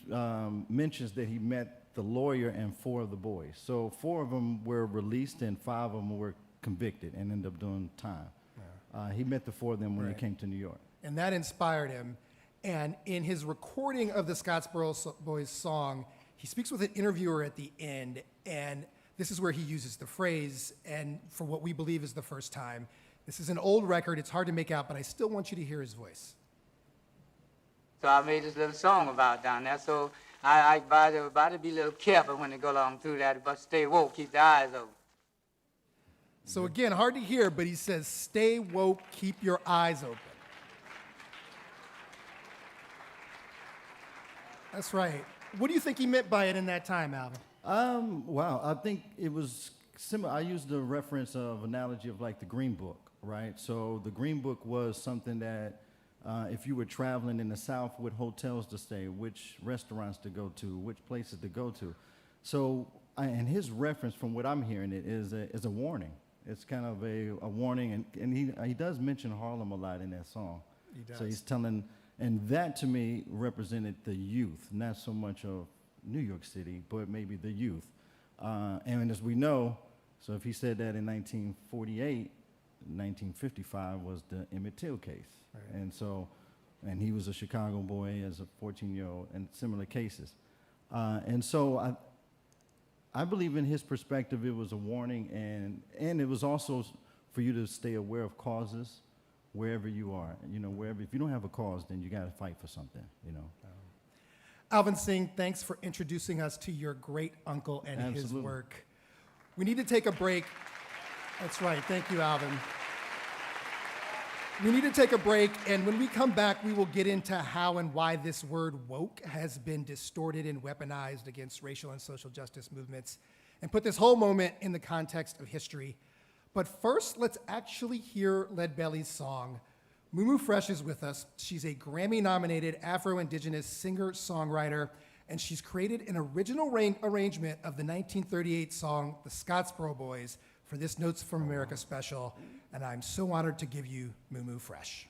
mentions that he met the lawyer and 4 of the boys. So 4 of them were released and 5 of them were convicted and ended up doing time. Yeah. He met the 4 of them when they came to New York. And that inspired him. And in his recording of the Scottsboro Boys song, he speaks with an interviewer at the end, and this is where he uses the phrase, and for what we believe is the first time. This is an old record, it's hard to make out, but I still want you to hear his voice. So I made this little song about down there. So I advise everybody to be a little careful when they go along through that, but stay woke, keep their eyes open. So again, hard to hear, but he says, stay woke, keep your eyes open. That's right. What do you think he meant by it in that time, Alvin? Wow, I think it was similar. I used the reference of analogy of like the Green Book, right? So the Green Book was something that if you were traveling in the South, what hotels to stay, which restaurants to go to, which places to go to. So, and his reference from what I'm hearing it is a warning. It's kind of a warning, and he does mention Harlem a lot in that song. He does. So he's telling, and that to me represented the youth, not so much of New York City, but maybe the youth. And as we know, so if he said that in 1948, 1955 was the Emmett Till case. Right. And so, and he was a Chicago boy as a 14-year-old, and similar cases. And so I believe in his perspective it was a warning, and it was also for you to stay aware of causes wherever you are. You know, wherever, if you don't have a cause, then you got to fight for something, you know. Alvin Singh, thanks for introducing us to your great uncle and his work. We need to take a break. That's right. Thank you, Alvin. We need to take a break, and when we come back, we will get into how and why this word woke has been distorted and weaponized against racial and social justice movements, and put this whole moment in the context of history. But first, let's actually hear Leadbelly's song. Mumu Fresh is with us. She's a Grammy-nominated Afro-Indigenous singer-songwriter, and she's created an original arrangement of the 1938 song, The Scottsboro Boys, for this Notes from America special, and I'm so honored to give you Mumu Fresh.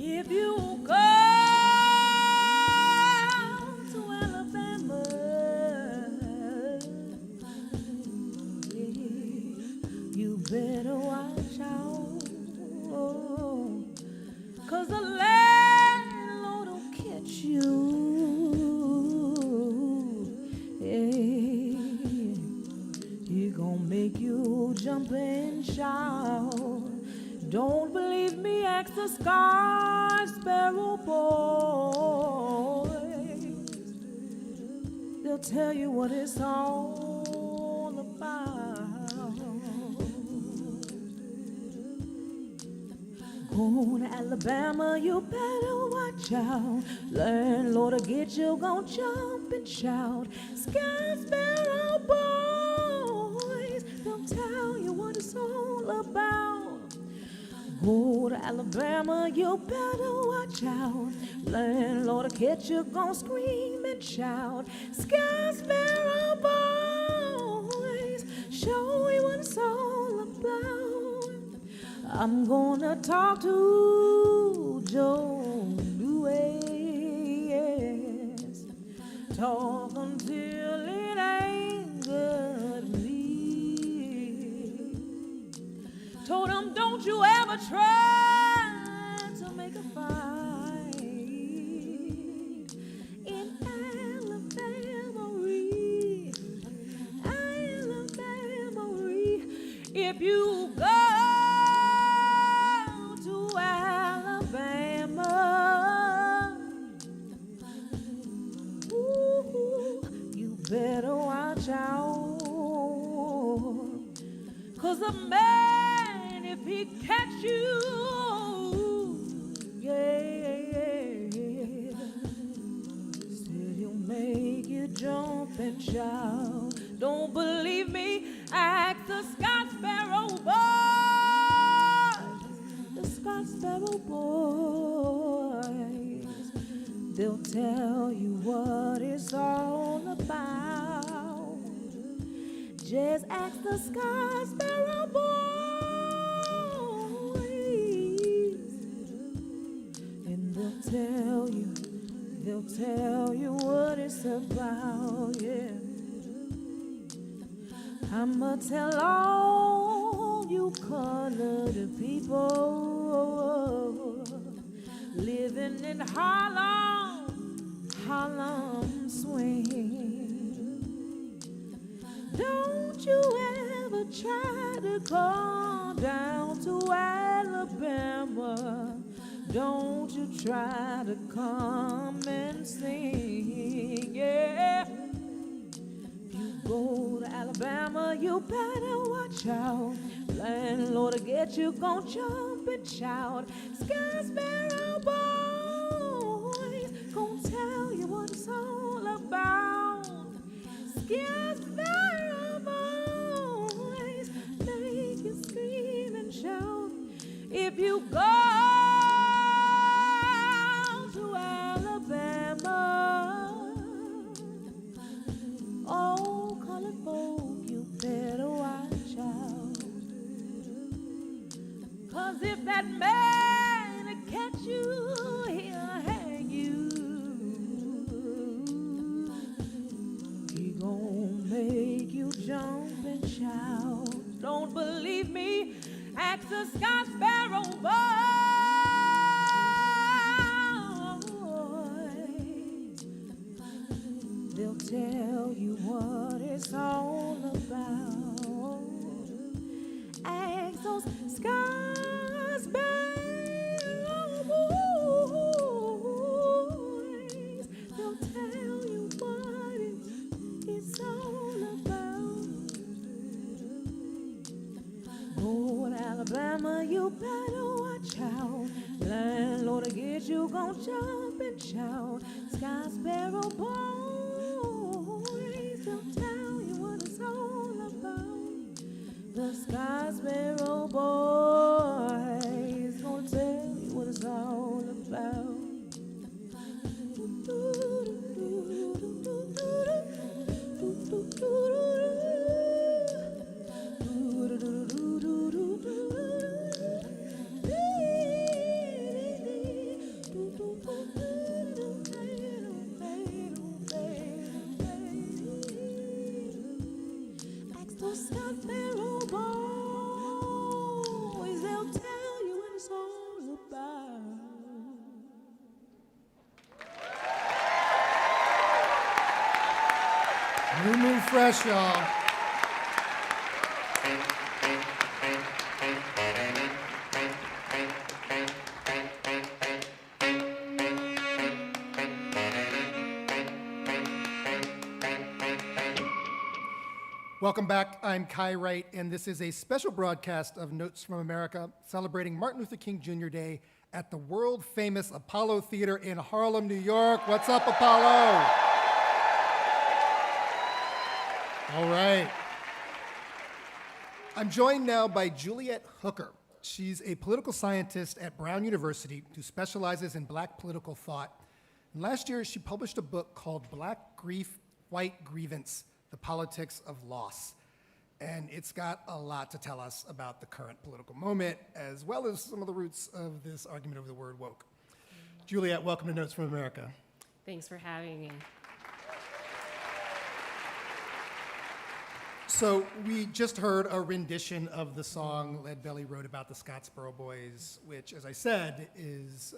If you go to Alabama, you better watch out, 'cause the landlord will catch you. Hey, he gonna make you jump and shout. Don't believe me, ask the Scottsboro Boys. They'll tell you what it's all about. Going to Alabama, you better watch out. Landlord will get you, gon' jump and shout. Scottsboro Boys, they'll tell you what it's all about. Go to Alabama, you better watch out. Landlord will catch you, gon' scream and shout. Scottsboro Boys, show me what it's all about. I'm gonna talk to Joe Lewis, talk until it angered me. Told him, don't you ever try to make a fight in Alabama. If you go to Alabama, ooh, you better watch out, 'cause a man, if he catch you, yeah, still he'll make you jump and shout. Don't believe me? Ask the Scottsboro Boys. The Scottsboro Boys. They'll tell you what it's all about. Just ask the Scottsboro Boys, and they'll tell you what it's about, yeah. I'ma tell all you colored people living in Harlem swing. Don't you ever try to come down to Alabama. Don't you try to come and sing, yeah. Go to Alabama, you better watch out. Landlord will get you, gon' jump and shout. Scottsboro Boys, gon' tell you what it's all about. Scottsboro Boys, make you scream and shout. If you go to Alabama, oh, colored folk, you better watch out. 'Cause if that man catch you, he'll hang you. He gon' make you jump and shout. Don't believe me? Ask the Scottsboro Boys. They'll tell you what it's all about. Ask those Scottsboro Boys. They'll tell you what it's all about. Go to Alabama, you better watch out. Landlord will get you, gon' jump and shout. Scottsboro Boys, they'll tell you what it's all about. The Scottsboro Boys gonna tell you what it's all about. Scottsboro Boys, they'll tell you what it's all about. Mumu Fresh, y'all. Welcome back. I'm Kai Wright, and this is a special broadcast of Notes from America celebrating Martin Luther King Jr. Day at the world-famous Apollo Theater in Harlem, New York. What's up, Apollo? All right. I'm joined now by Juliet Hooker. She's a political scientist at Brown University who specializes in black political thought. And last year, she published a book called Black Grief, White Grievance, The Politics of Loss. And it's got a lot to tell us about the current political moment, as well as some of the roots of this argument over the word woke. Juliet, welcome to Notes from America. Thanks for having me. So we just heard a rendition of the song Lead Belly wrote about the Scottsboro Boys, which, as I said, is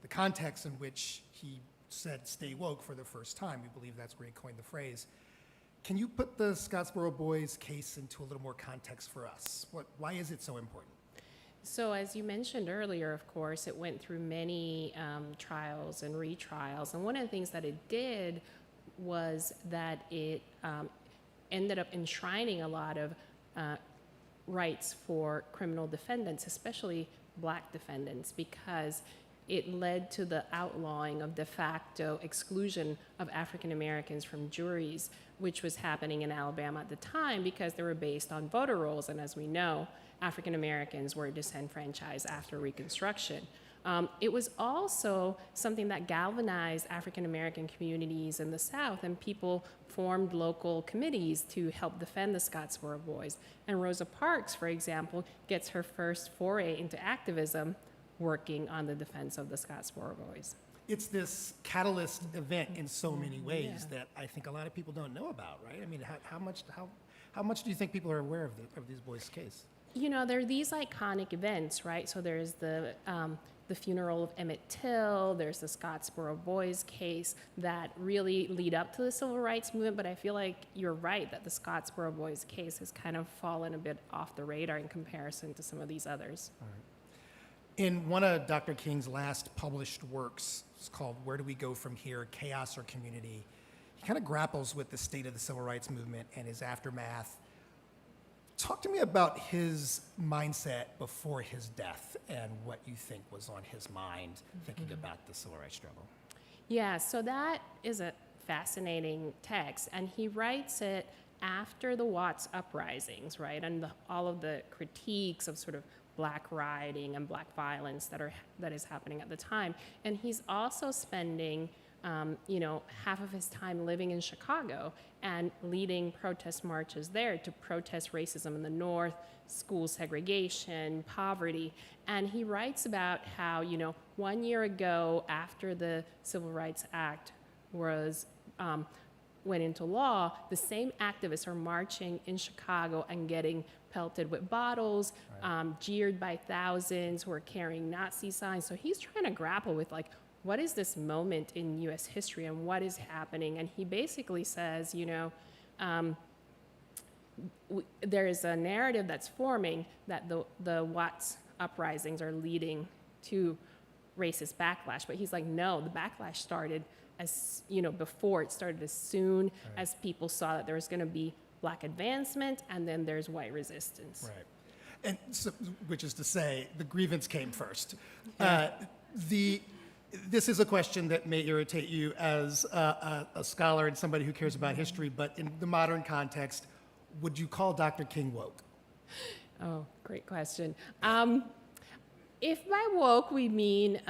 the context in which he said stay woke for the first time. We believe that's where he coined the phrase. Can you put the Scottsboro Boys case into a little more context for us? Why is it so important? So as you mentioned earlier, of course, it went through many trials and retrials. And one of the things that it did was that it ended up enshrining a lot of rights for criminal defendants, especially black defendants, because it led to the outlawing of de facto exclusion of African Americans from juries, which was happening in Alabama at the time because they were based on voter rolls. And as we know, African Americans were disenfranchised after Reconstruction. It was also something that galvanized African American communities in the South, and people formed local committees to help defend the Scottsboro Boys. And Rosa Parks, for example, gets her first foray into activism working on the defense of the Scottsboro Boys. It's this catalyst event in so many ways that I think a lot of people don't know about, right? I mean, how much do you think people are aware of these boys' case? You know, there are these iconic events, right? So there's the funeral of Emmett Till, there's the Scottsboro Boys case that really lead up to the civil rights movement, but I feel like you're right that the Scottsboro Boys case has kind of fallen a bit off the radar in comparison to some of these others. All right. In one of Dr. King's last published works, it's called Where Do We Go From Here, Chaos or Community, he kind of grapples with the state of the civil rights movement and his aftermath. Talk to me about his mindset before his death and what you think was on his mind thinking about the civil rights struggle. Yeah, so that is a fascinating text, and he writes it after the Watts uprisings, right, and all of the critiques of sort of black rioting and black violence that is happening at the time. And he's also spending half of his time living in Chicago and leading protest marches there to protest racism in the North, school segregation, poverty. And he writes about how, 1 year ago, after the Civil Rights Act went into law, the same activists are marching in Chicago and getting pelted with bottles, jeered by thousands who are carrying Nazi signs. So he's trying to grapple with, what is this moment in U.S. history and what is happening? And he basically says, there is a narrative that's forming that the Watts uprisings are leading to racist backlash. But he's like, no, the backlash started before. It started as soon as people saw that there was going to be black advancement, and then there's white resistance. Right. And so, which is to say, the grievance came first. This is a question that may irritate you as a scholar and somebody who cares about history, but in the modern context, would you call Dr. King woke? Oh, great question. If by woke we mean,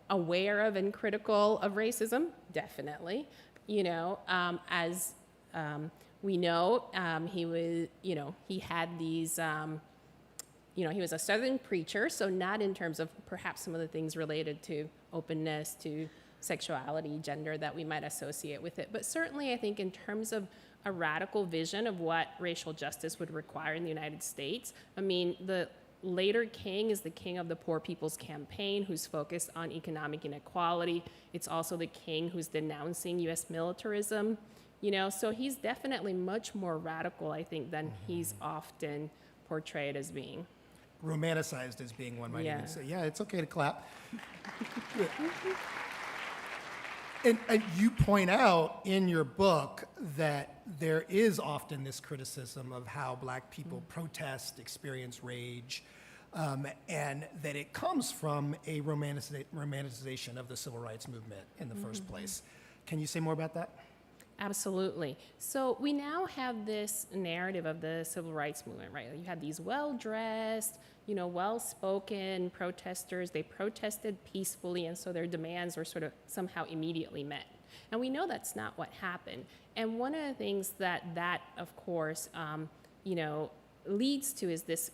aware of and critical of racism, definitely. As we know, he was, he had these, he was a Southern preacher, so not in terms of perhaps some of the things related to openness, to sexuality, gender that we might associate with it. But certainly I think in terms of a radical vision of what racial justice would require in the United States, I mean, the later king is the king of the Poor People's Campaign, who's focused on economic inequality. It's also the king who's denouncing U.S. militarism, so he's definitely much more radical, I think, than he's often portrayed as being. Romanticized as being, one might even say. Yeah, it's okay to clap. And you point out in your book that there is often this criticism of how black people protest, experience rage, and that it comes from a romanticization of the civil rights movement in the first place. Can you say more about that? Absolutely. So we now have this narrative of the civil rights movement, right? You have these well-dressed, well-spoken protesters. They protested peacefully, and so their demands were sort of somehow immediately met. And we know that's not what happened. And one of the things that of course, leads to is this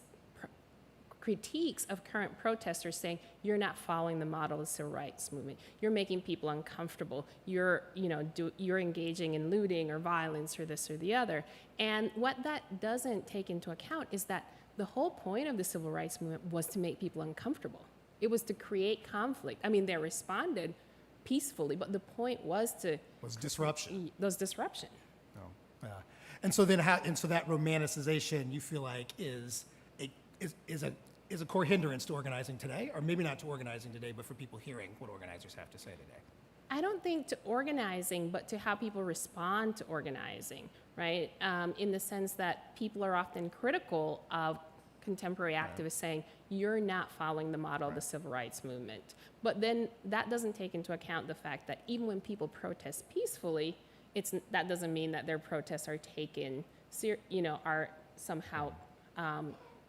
critiques of current protesters saying, you're not following the model of the civil rights movement. You're making people uncomfortable. You're engaging in looting or violence or this or the other. And what that doesn't take into account is that the whole point of the civil rights movement was to make people uncomfortable. It was to create conflict. I mean, they responded peacefully, but the point was disruption. Those disruption. And so that romanticization you feel like is a core hindrance to organizing today, or maybe not to organizing today, but for people hearing what organizers have to say today. I don't think to organizing, but to how people respond to organizing, right? In the sense that people are often critical of contemporary activists saying, you're not following the model of the civil rights movement. But then that doesn't take into account the fact that even when people protest peacefully, that doesn't mean that their protests are taken, are somehow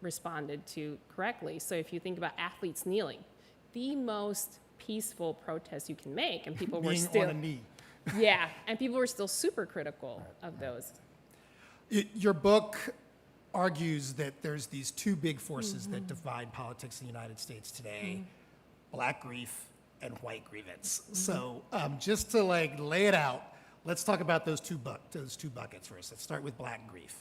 responded to correctly. So if you think about athletes kneeling, the most peaceful protest you can make, and people were still on a knee. Yeah, and people were still super critical of those. Your book argues that there's these two big forces that divide politics in the United States today, black grief and white grievance. So just to lay it out, let's talk about those two buckets first. Let's start with black grief.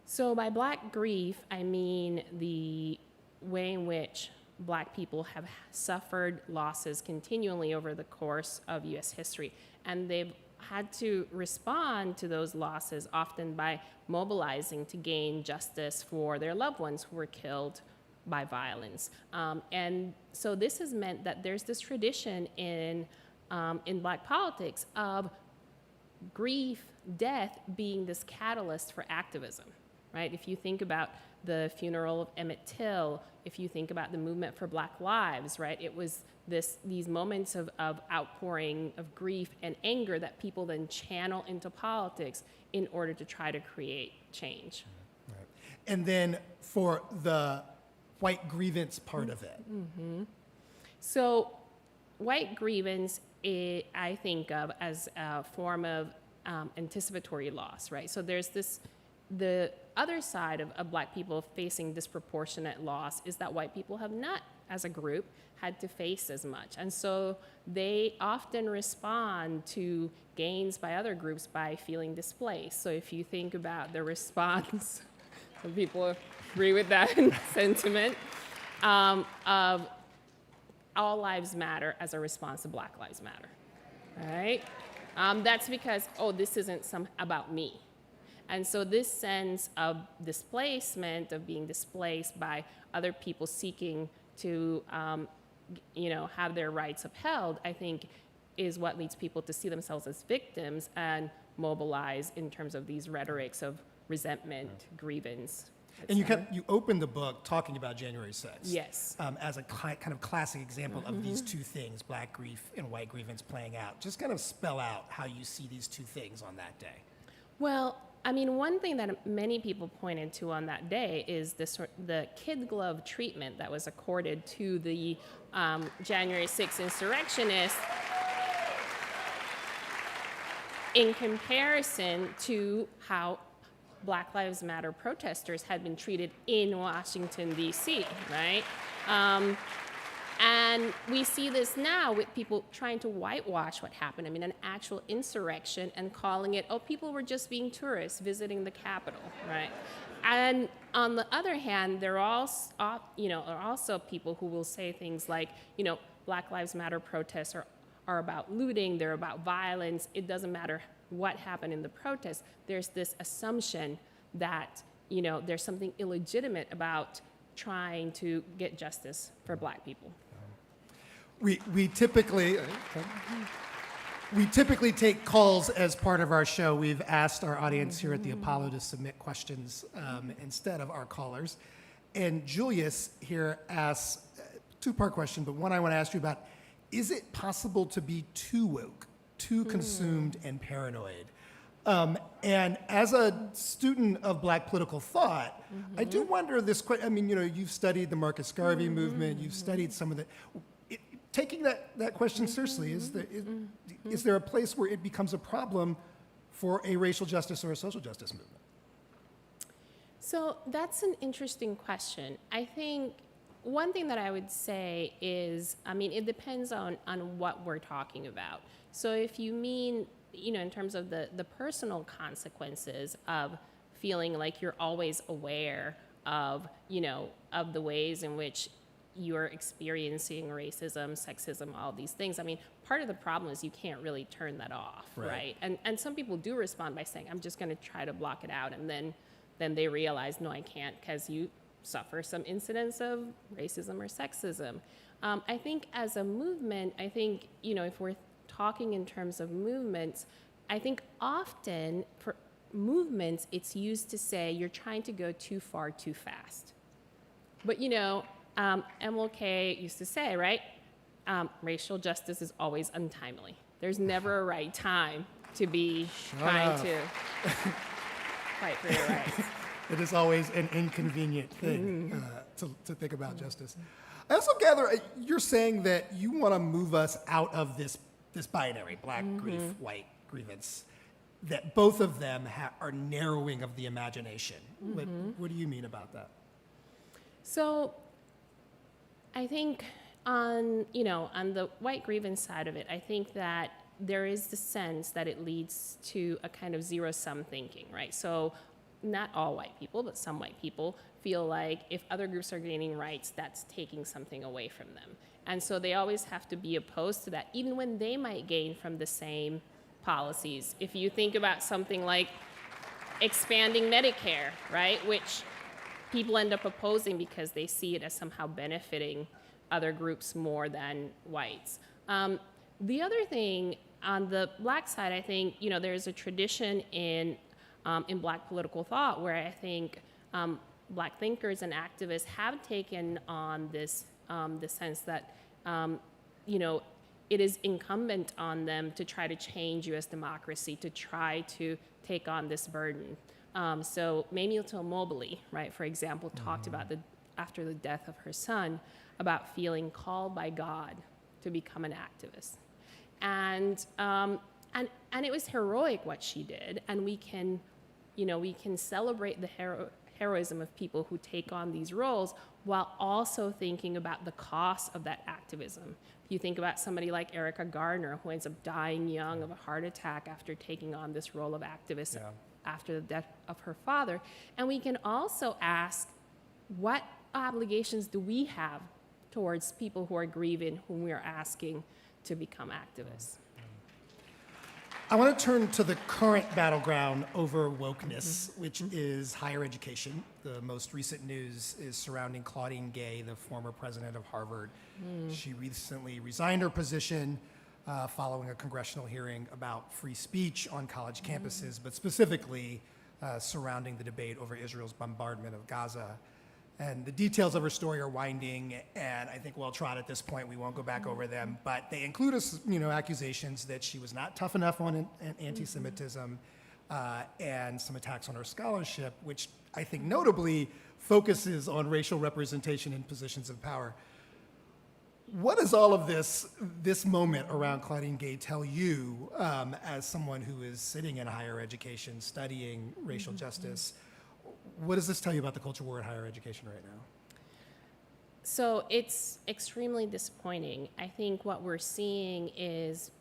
So by black grief, I mean the way in which black people have suffered losses continually over the course of U.S. history. And they've had to respond to those losses often by mobilizing to gain justice for their loved ones who were killed by violence. And so this has meant that there's this tradition in black politics of grief, death being this catalyst for activism, right? If you think about the funeral of Emmett Till, if you think about the movement for Black Lives, right? It was these moments of outpouring of grief and anger that people then channel into politics in order to try to create change. Right. And then for the white grievance part of it. So white grievance, I think of as a form of anticipatory loss, right? So there's the other side of black people facing disproportionate loss is that white people have not, as a group, had to face as much. And so they often respond to gains by other groups by feeling displaced. So if you think about the response, some people agree with that sentiment, of all lives matter as a response to Black Lives Matter, right? That's because, this isn't about me. And so this sense of displacement, of being displaced by other people seeking to, have their rights upheld, I think is what leads people to see themselves as victims and mobilize in terms of these rhetorics of resentment, grievance. And you opened the book talking about January 6th. Yes. As a kind of classic example of these two things, black grief and white grievance playing out. Just kind of spell out how you see these two things on that day. Well, I mean, one thing that many people pointed to on that day is the kid glove treatment that was accorded to the January 6th insurrectionists in comparison to how Black Lives Matter protesters had been treated in Washington, D.C., right? And we see this now with people trying to whitewash what happened. I mean, an actual insurrection and calling it, people were just being tourists visiting the Capitol, right? And on the other hand, there are also people who will say things like, Black Lives Matter protests are about looting, they're about violence. It doesn't matter what happened in the protest. There's this assumption that, there's something illegitimate about trying to get justice for black people. We typically take calls as part of our show. We've asked our audience here at the Apollo to submit questions instead of our callers. And Julius here asks a two-part question, but one I want to ask you about, is it possible to be too woke, too consumed and paranoid? And as a student of Black political thought, I do wonder this question. I mean, you've studied the Marcus Garvey movement, you've studied some of the, taking that question seriously, is there a place where it becomes a problem for a racial justice or a social justice movement? So that's an interesting question. I think one thing that I would say is, it depends on what we're talking about. So if you mean, in terms of the personal consequences of feeling like you're always aware of, of the ways in which you're experiencing racism, sexism, all these things. Part of the problem is you can't really turn that off, right? And some people do respond by saying, I'm just going to try to block it out, and then they realize, no, I can't, because you suffer some incidents of racism or sexism. I think as a movement, if we're talking in terms of movements, I think often for movements, it's used to say you're trying to go too far too fast. But MLK used to say, right, racial justice is always untimely. There's never a right time to be trying to fight for your rights. It is always an inconvenient thing to think about justice. I also gather you're saying that you want to move us out of this binary, Black grief, white grievance, that both of them are narrowing of the imagination. What do you mean about that? So I think on the white grievance side of it, I think that there is the sense that it leads to a kind of zero-sum thinking, right? So not all white people, but some white people feel like if other groups are gaining rights, that's taking something away from them. And so they always have to be opposed to that, even when they might gain from the same policies. If you think about something like expanding Medicare, right, which people end up opposing because they see it as somehow benefiting other groups more than whites. The other thing on the Black side, I think, there's a tradition in Black political thought where I think Black thinkers and activists have taken on this the sense that it is incumbent on them to try to change U.S. democracy, to try to take on this burden. So Mamie Mobley, right, for example, talked about after the death of her son, about feeling called by God to become an activist. And it was heroic what she did, and we can celebrate the heroism of people who take on these roles while also thinking about the cost of that activism. You think about somebody like Erica Gardner, who ends up dying young of a heart attack after taking on this role of activist after the death of her father. And we can also ask, what obligations do we have towards people who are grieving, whom we are asking to become activists? I want to turn to the current battleground over wokeness, which is higher education. The most recent news is surrounding Claudine Gay, the former president of Harvard. She recently resigned her position following a congressional hearing about free speech on college campuses, but specifically surrounding the debate over Israel's bombardment of Gaza. And the details of her story are winding, and I think well trod at this point. We won't go back over them, but they include accusations that she was not tough enough on anti-Semitism and some attacks on her scholarship, which I think notably focuses on racial representation in positions of power. What does all of this moment around Claudine Gay tell you as someone who is sitting in higher education, studying racial justice? What does this tell you about the culture war in higher education right now? So it's extremely disappointing. I think what we're seeing is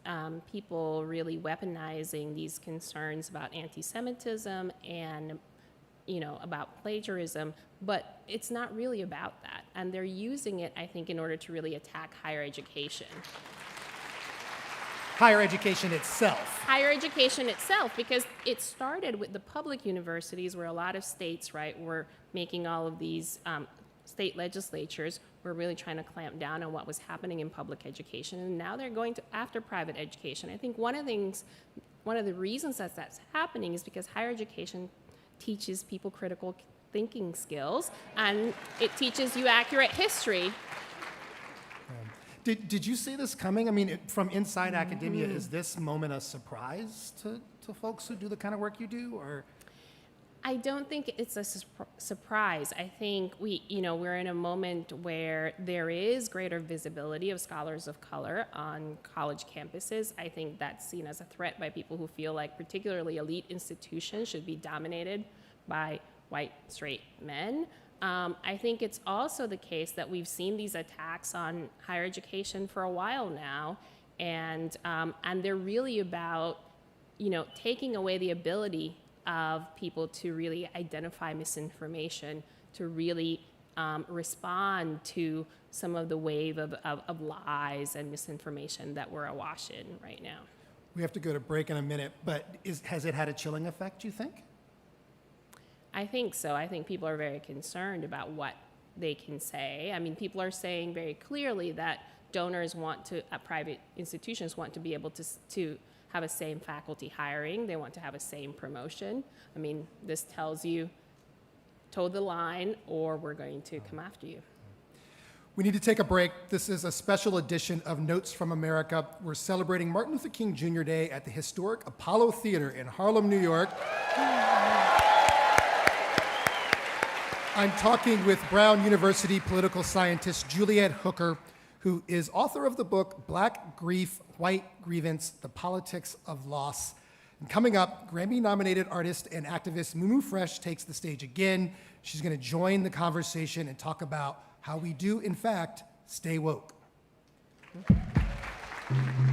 people really weaponizing these concerns about anti-Semitism and about plagiarism, but it's not really about that. And they're using it, I think, in order to really attack higher education. Higher education itself. Higher education itself, because it started with the public universities where a lot of states, right, were making all of these state legislatures were really trying to clamp down on what was happening in public education, and now they're going after private education. I think one of the reasons that's happening is because higher education teaches people critical thinking skills, and it teaches you accurate history. Did you see this coming? I mean, from inside academia, is this moment a surprise to to folks who do the kind of work you do, or? I don't think it's a surprise. I think we're in a moment where there is greater visibility of scholars of color on college campuses. I think that's seen as a threat by people who feel like particularly elite institutions should be dominated by white, straight men. I think it's also the case that we've seen these attacks on higher education for a while now, and they're really about, taking away the ability of people to really identify misinformation, to really respond to some of the wave of lies and misinformation that we're awash in right now. We have to go to break in a minute, but has it had a chilling effect, you think? I think so. I think people are very concerned about what they can say. I mean, people are saying very clearly that donors private institutions want to be able to have a same faculty hiring. They want to have a same promotion. I mean, this tells you, toe the line, or we're going to come after you. We need to take a break. This is a special edition of Notes from America. We're celebrating Martin Luther King Jr. Day at the historic Apollo Theater in Harlem, New York. I'm talking with Brown University political scientist Juliet Hooker, who is author of the book Black Grief, White Grievance, The Politics of Loss. And coming up, Grammy-nominated artist and activist Mumu Fresh takes the stage again. She's going to join the conversation and talk about how we do, in fact, stay woke.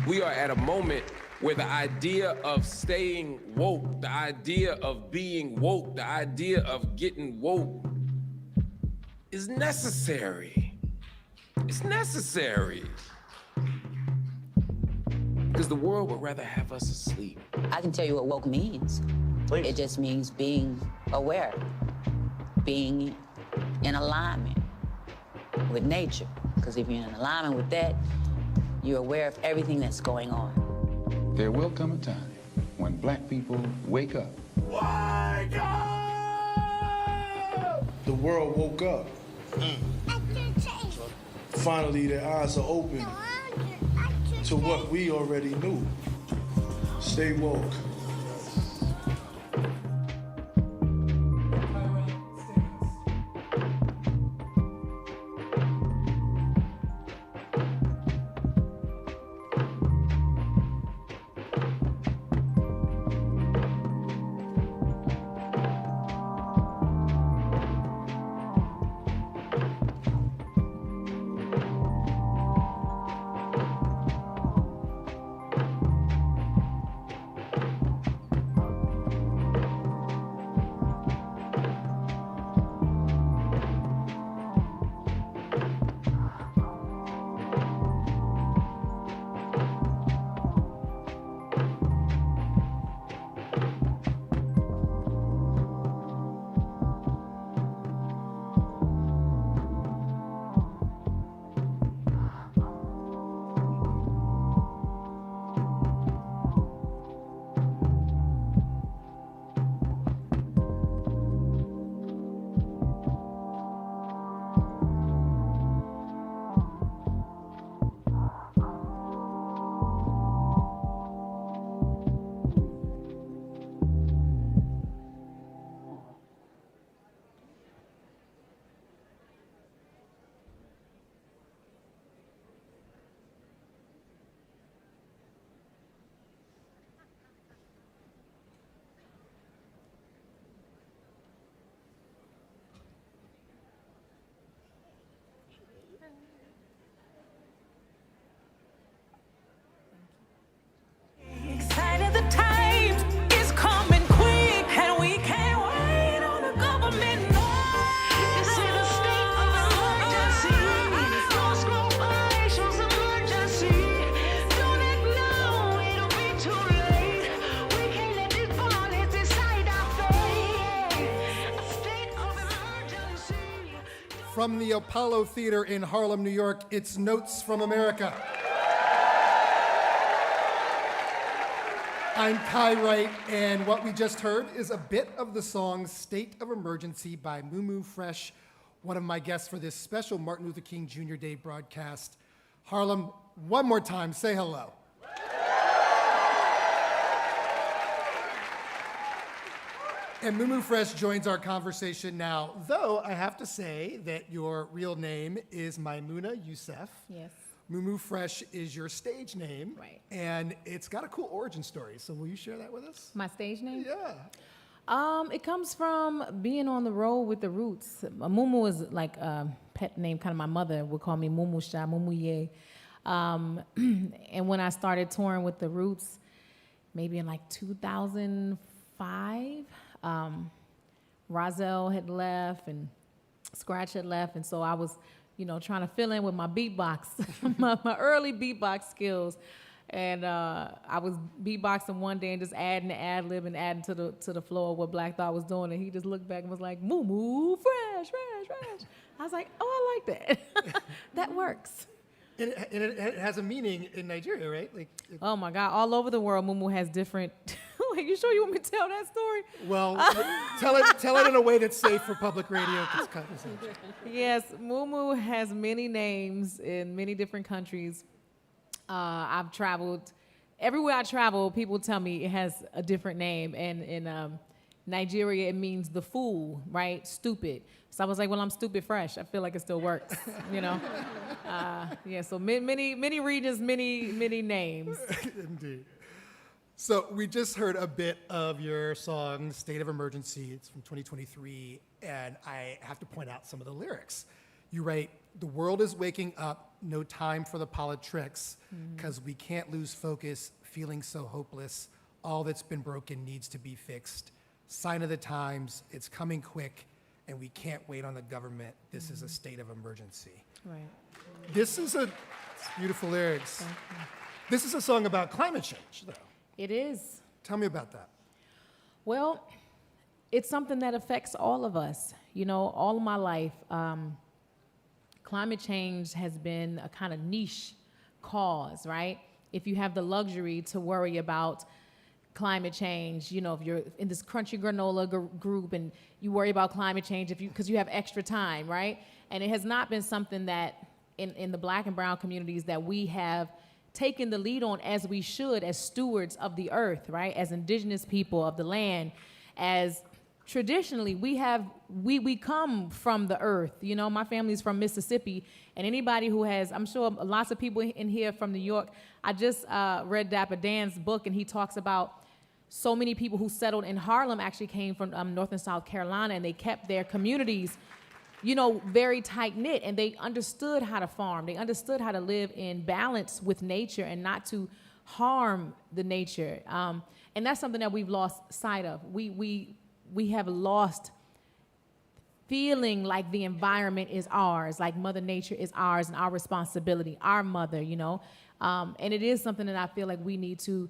We are at a moment where the idea of staying woke, the idea of being woke, the idea of getting woke is necessary. It's necessary. Because the world would rather have us asleep. I can tell you what woke means. Please. It just means being aware, being in alignment with nature. Because if you're in alignment with that, you're aware of everything that's going on. There will come a time when black people wake up. Wake up! The world woke up. Finally, their eyes are open to what we already knew. Stay woke. From the Apollo Theater in Harlem, New York, it's Notes from America. I'm Kai Wright, and what we just heard is a bit of the song State of Emergency by Mumu Fresh, one of my guests for this special Martin Luther King Jr. Day broadcast. Harlem, one more time, say hello. And Mumu Fresh joins our conversation now, though I have to say that your real name is Maimuna Youssef. Yes. Mumu Fresh is your stage name. Right. And it's got a cool origin story. So will you share that with us? My stage name? Yeah. It comes from being on the road with the Roots. Mumu is like a pet name, kind of my mother would call me Mumu Sha, Mumu Ye. And when I started touring with the Roots, maybe in like 2005, Rozelle had left and Scratch had left, and so I was, trying to fill in with my beatbox, my early beatbox skills. And I was beatboxing one day and just adding the ad lib and adding to the floor of what Black Thought was doing, and he just looked back and was like, Mumu Fresh, fresh, fresh. I was like, oh, I like that. That works. And it has a meaning in Nigeria, right? Oh my God! All over the world, Mumu has different. Like, you sure you want me to tell that story? Well, tell it in a way that's safe for public radio conversation. Yes, Mumu has many names in many different countries. I've traveled. Everywhere I travel, people tell me it has a different name. And in Nigeria, it means the fool, right? Stupid. So I was like, well, I'm stupid fresh. I feel like it still works, Yeah, so many regions, many names. Indeed. So we just heard a bit of your song, State of Emergency. It's from 2023, and I have to point out some of the lyrics. You write, the world is waking up, no time for the politics, because we can't lose focus, feeling so hopeless. All that's been broken needs to be fixed. Sign of the times, it's coming quick, and we can't wait on the government. This is a state of emergency. Right. This is beautiful lyrics. This is a song about climate change, though. It is. Tell me about that. Well, it's something that affects all of us. All of my life, climate change has been a kind of niche cause, right? If you have the luxury to worry about climate change, if you're in this crunchy granola group and you worry about climate change because you have extra time, right? And it has not been something that in the Black and brown communities that we have taken the lead on as we should, as stewards of the earth, right? As indigenous people of the land, as traditionally we come from the earth. My family's from Mississippi, and anybody who has, I'm sure lots of people in here from New York. I just read Dapper Dan's book, and he talks about so many people who settled in Harlem actually came from North and South Carolina, and they kept their communities very tight-knit, and they understood how to farm. They understood how to live in balance with nature and not to harm the nature. And that's something that we've lost sight of. We have lost feeling like the environment is ours, like Mother Nature is ours and our responsibility, our mother, And it is something that I feel like we need to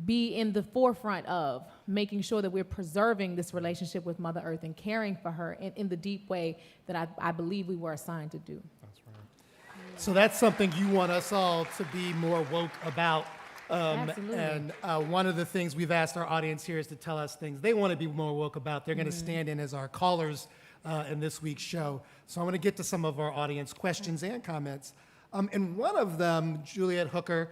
be in the forefront of, making sure that we're preserving this relationship with Mother Earth and caring for her in the deep way that I believe we were assigned to do. That's right. So that's something you want us all to be more woke about. Absolutely. And one of the things we've asked our audience here is to tell us things they want to be more woke about. They're going to stand in as our callers in this week's show. So I'm going to get to some of our audience questions and comments. And one of them, Juliet Hooker,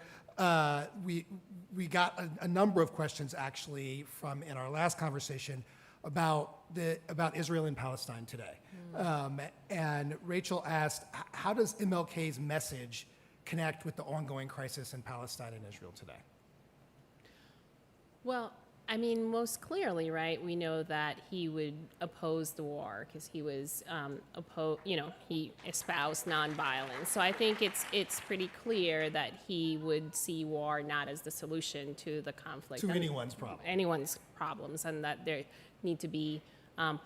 we got a number of questions actually from in our last conversation about Israel and Palestine today. And Rachel asked, how does MLK's message connect with the ongoing crisis in Palestine and Israel today? Well, I mean, most clearly, right, we know that he would oppose the war because he was, he espoused nonviolence. So I think it's pretty clear that he would see war not as the solution to the conflict. To anyone's problem. Anyone's problems, and that there need to be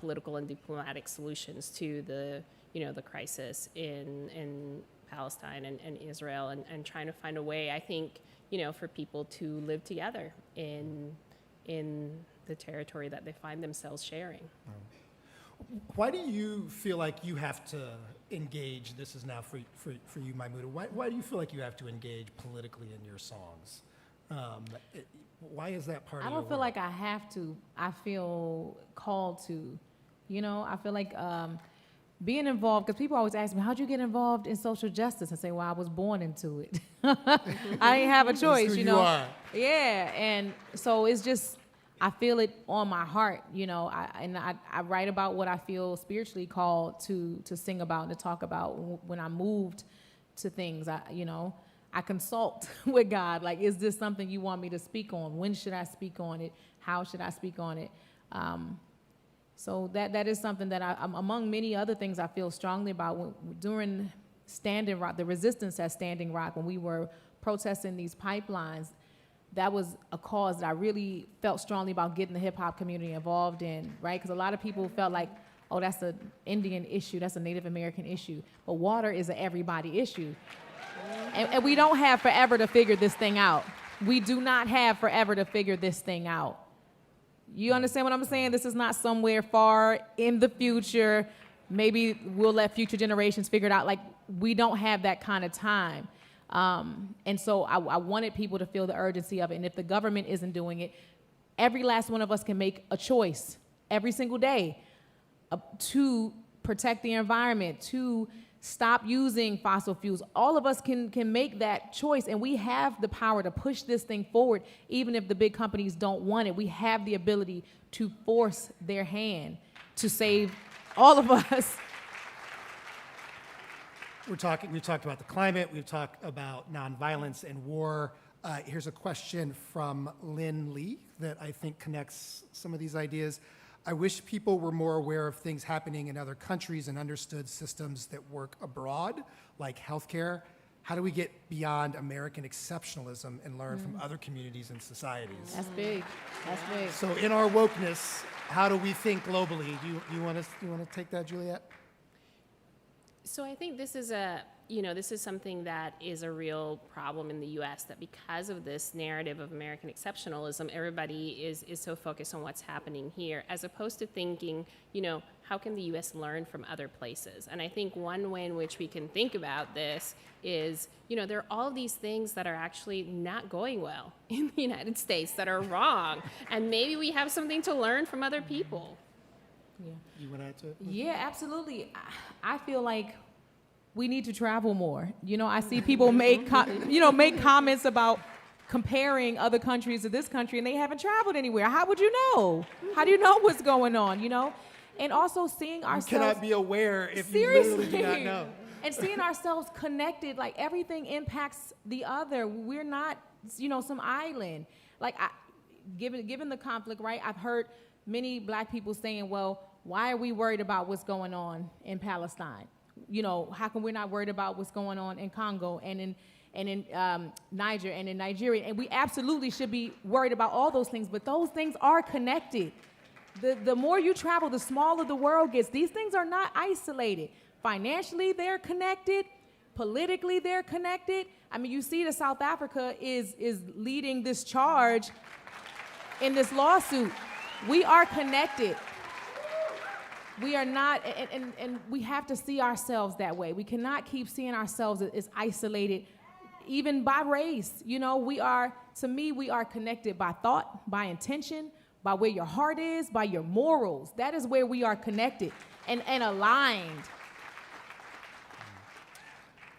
political and diplomatic solutions to the crisis in Palestine and Israel, and trying to find a way, I think, for people to live together in the territory that they find themselves sharing. Why do you feel like you have to engage? This is now for you, Maimuna. Why do you feel like you have to engage politically in your songs? Why is that part of your I don't feel like I have to. I feel called to. I feel like being involved, because people always ask me, how'd you get involved in social justice? I say, well, I was born into it. I didn't have a choice, That's who you are. Yeah, and so it's just, I feel it on my heart, you know, I write about what I feel spiritually called to sing about and to talk about. When I moved to things, I consult with God, like, is this something you want me to speak on? When should I speak on it? How should I speak on it? So that is something that among many other things I feel strongly about. During Standing Rock, the resistance at Standing Rock, when we were protesting these pipelines, that was a cause that I really felt strongly about getting the hip hop community involved in, right? Because a lot of people felt like, oh, that's an Indian issue, that's a Native American issue. But water is an everybody issue. And we don't have forever to figure this thing out. We do not have forever to figure this thing out. You understand what I'm saying? This is not somewhere far in the future. Maybe we'll let future generations figure it out. Like, we don't have that kind of time. And so I wanted people to feel the urgency of it. And if the government isn't doing it, every last one of us can make a choice every single day to protect the environment, to stop using fossil fuels. All of us can make that choice, and we have the power to push this thing forward, even if the big companies don't want it. We have the ability to force their hand to save all of us. We've talked about the climate, we've talked about nonviolence and war. Here's a question from Lynn Lee that I think connects some of these ideas. I wish people were more aware of things happening in other countries and understood systems that work abroad, like healthcare. How do we get beyond American exceptionalism and learn from other communities and societies? That's big. That's big. So in our wokeness, how do we think globally? Do you want to take that, Juliet? So I think this is something that is a real problem in the U.S., that because of this narrative of American exceptionalism, everybody is so focused on what's happening here, as opposed to thinking, how can the U.S. learn from other places? And I think one way in which we can think about this is, there are all these things that are actually not going well in the United States that are wrong, and maybe we have something to learn from other people. Yeah. You want to add to it? Yeah, absolutely. I feel like we need to travel more. I see people make comments about comparing other countries to this country, and they haven't traveled anywhere. How would you know? How do you know what's going on, And also seeing ourselves... You cannot be aware if seriously, you literally do not know. And seeing ourselves connected, like everything impacts the other. We're not, some island. Like, given the conflict, right, I've heard many black people saying, well, why are we worried about what's going on in Palestine? How come we're not worried about what's going on in Congo and in Niger and in Nigeria? And we absolutely should be worried about all those things, but those things are connected. The more you travel, the smaller the world gets. These things are not isolated. Financially, they're connected. Politically, they're connected. I mean, you see that South Africa is leading this charge in this lawsuit. We are connected. We are not, and we have to see ourselves that way. We cannot keep seeing ourselves as isolated, even by race. We are connected by thought, by intention, by where your heart is, by your morals. That is where we are connected and aligned.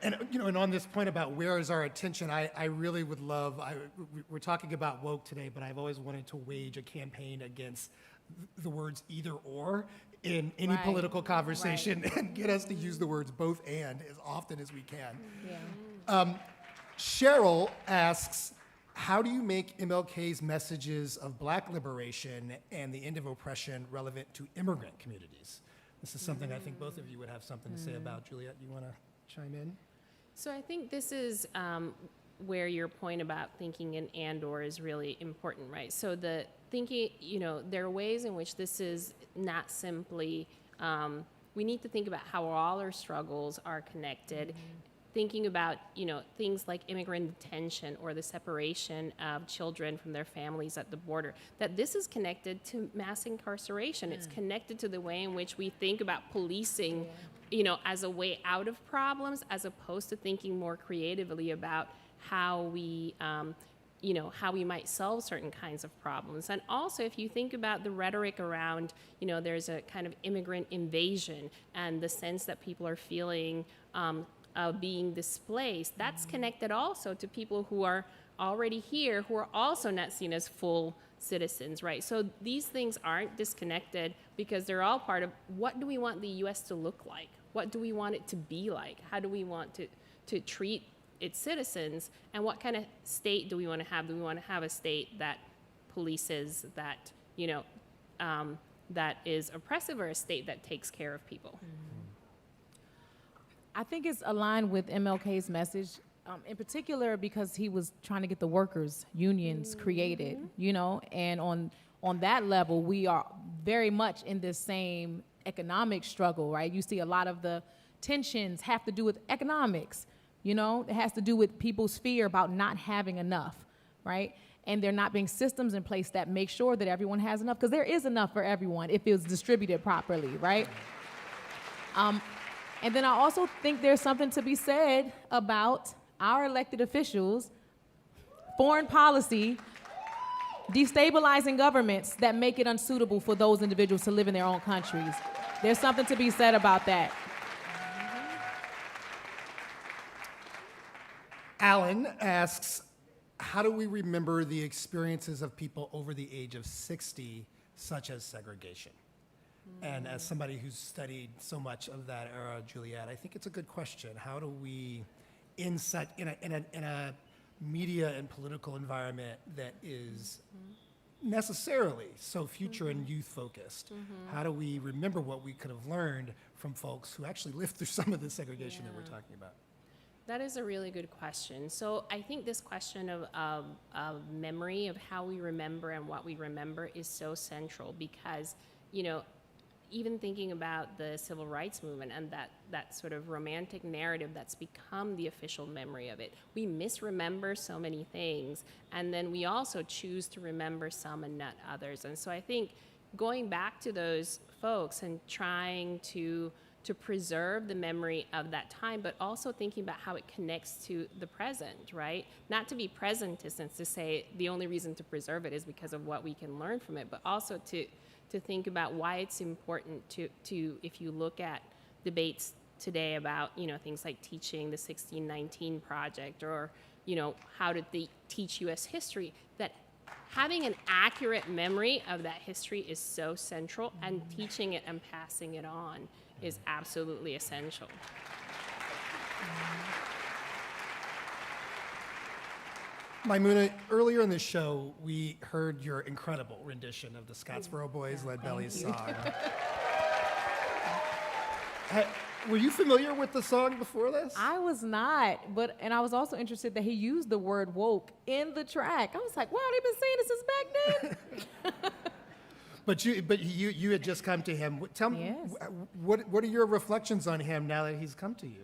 And, and on this point about where is our attention, I really would love, we're talking about woke today, but I've always wanted to wage a campaign against the words either or in any political conversation, and get us to use the words both and as often as we can. Yeah. Cheryl asks, how do you make MLK's messages of Black liberation and the end of oppression relevant to immigrant communities? This is something I think both of you would have something to say about. Juliet, you want to chime in? So I think this is where your point about thinking in and/or is really important, right? So the thinking, there are ways in which this is not simply, we need to think about how all our struggles are connected. Thinking about, things like immigrant detention or the separation of children from their families at the border, that this is connected to mass incarceration. It's connected to the way in which we think about policing, as a way out of problems, as opposed to thinking more creatively about how we, how we might solve certain kinds of problems. And also, if you think about the rhetoric around, there's a kind of immigrant invasion and the sense that people are feeling being displaced, that's connected also to people who are already here, who are also not seen as full citizens, right? So these things aren't disconnected because they're all part of what do we want the U.S. to look like? What do we want it to be like? How do we want to treat its citizens? And what kind of state do we want to have? Do we want to have a state that polices, that, that is oppressive, or a state that takes care of people? I think it's aligned with MLK's message, in particular because he was trying to get the workers' unions created, and on that level, we are very much in this same economic struggle, right? You see a lot of the tensions have to do with economics, it has to do with people's fear about not having enough, right? And there not being systems in place that make sure that everyone has enough, because there is enough for everyone if it's distributed properly, right? And then I also think there's something to be said about our elected officials, foreign policy, destabilizing governments that make it unsuitable for those individuals to live in their own countries. There's something to be said about that. Alan asks, how do we remember the experiences of people over the age of 60, such as segregation? And as somebody who's studied so much of that era, Juliet, I think it's a good question. How do we, in a media and political environment that is necessarily so future and youth focused, how do we remember what we could have learned from folks who actually lived through some of the segregation that we're talking about? That is a really good question. So I think this question of memory, of how we remember and what we remember, is so central because, even thinking about the civil rights movement and that sort of romantic narrative that's become the official memory of it, we misremember so many things, and then we also choose to remember some and not others. And so I think going back to those folks and trying to preserve the memory of that time, but also thinking about how it connects to the present, right? Not to be presentist and to say the only reason to preserve it is because of what we can learn from it, but also to think about why it's important to if you look at debates today about, things like teaching the 1619 Project or, how to teach U.S. history, that having an accurate memory of that history is so central, and teaching it and passing it on is absolutely essential. Maimouna, earlier in the show, we heard your incredible rendition of the Scottsboro Boys, Lead Belly's song. Were you familiar with the song before this? I was not, and I was also interested that he used the word woke in the track. I was like, wow, they've been saying this since back then. But you had just come to him. Tell me, what are your reflections on him now that he's come to you?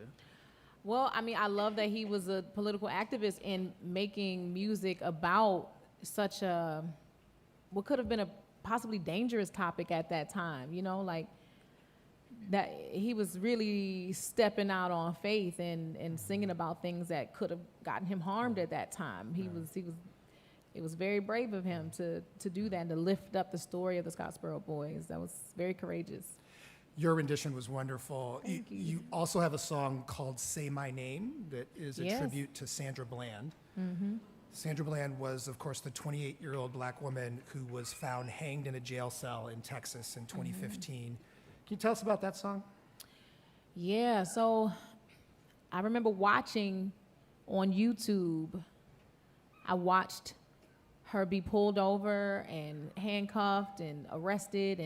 Well, I love that he was a political activist in making music about such what could have been a possibly dangerous topic at that time, like that he was really stepping out on faith and singing about things that could have gotten him harmed at that time. It was very brave of him to do that and to lift up the story of the Scottsboro Boys. That was very courageous. Your rendition was wonderful. You also have a song called Say My Name that is a tribute to Sandra Bland. Mm-hmm. Sandra Bland was, of course, the 28-year-old black woman who was found hanged in a jail cell in Texas in 2015. Can you tell us about that song? Yeah, so I remember watching on YouTube, I watched her be pulled over and handcuffed and arrested,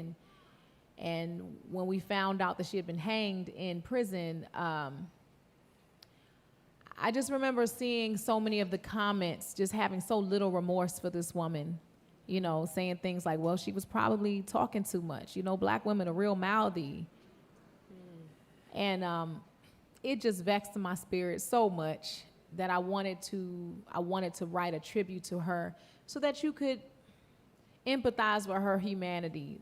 and when we found out that she had been hanged in prison, I just remember seeing so many of the comments just having so little remorse for this woman, saying things like, well, she was probably talking too much. Black women are real mouthy. And it just vexed my spirit so much that I wanted to write a tribute to her so that you could empathize with her humanity,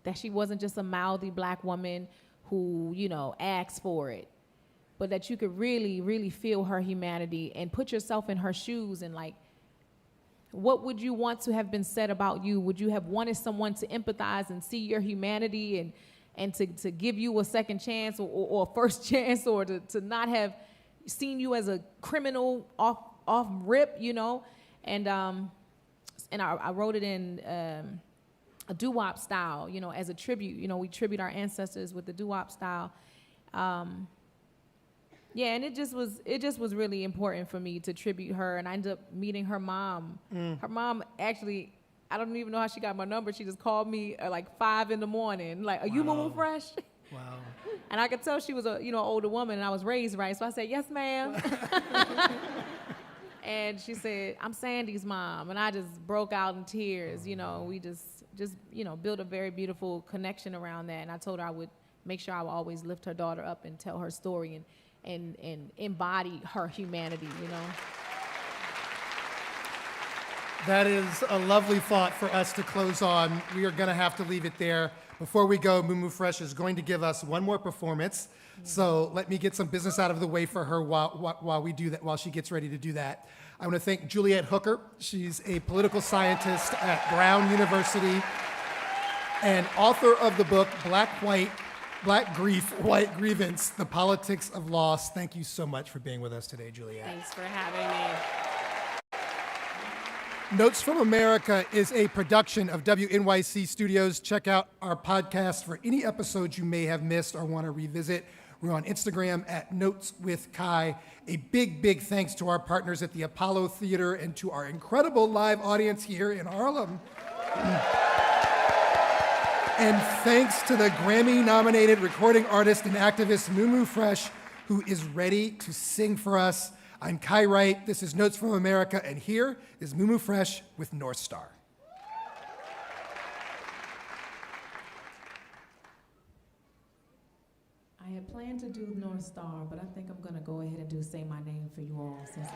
that she wasn't just a mouthy black woman who, asked for it, but that you could really, really feel her humanity and put yourself in her shoes and what would you want to have been said about you? Would you have wanted someone to empathize and see your humanity and to give you a second chance or a first chance, or to not have seen you as a criminal off rip, And and I wrote it in a doo-wop style, you know, as a tribute. You know, we tribute our ancestors with the doo-wop style. Yeah, and it just was really important for me to tribute her, and I ended up meeting her mom. Her mom actually, I don't even know how she got my number. She just called me at like 5 in the morning, like, "Are you Mumu Fresh?" Wow. And I could tell she was a older woman, and I was raised right, so I said, "Yes, ma'am." And she said, "I'm Sandy's mom," and I just broke out in tears. You know, we just built a very beautiful connection around that, and I told her I would make sure I would always lift her daughter up and tell her story and embody her humanity, you know. That is a lovely thought for us to close on. We are going to have to leave it there. Before we go, Mumu Fresh is going to give us one more performance. So let me get some business out of the way for her while we do that, while she gets ready to do that. I want to thank Juliet Hooker. She's a political scientist at Brown University and author of the book Black Grief, White Grievance, The Politics of Loss. Thank you so much for being with us today, Juliet. Thanks for having me. Notes from America is a production of WNYC Studios. Check out our podcast for any episodes you may have missed or want to revisit. We're on Instagram at Notes with Kai. A big, big thanks to our partners at the Apollo Theater and to our incredible live audience here in Harlem. And thanks to the Grammy-nominated recording artist and activist Mumu Fresh, who is ready to sing for us. I'm Kai Wright, this is Notes from America, and here is Mumu Fresh with North Star. I had planned to do North Star, but I think I'm gonna go ahead and do Say My Name for you all since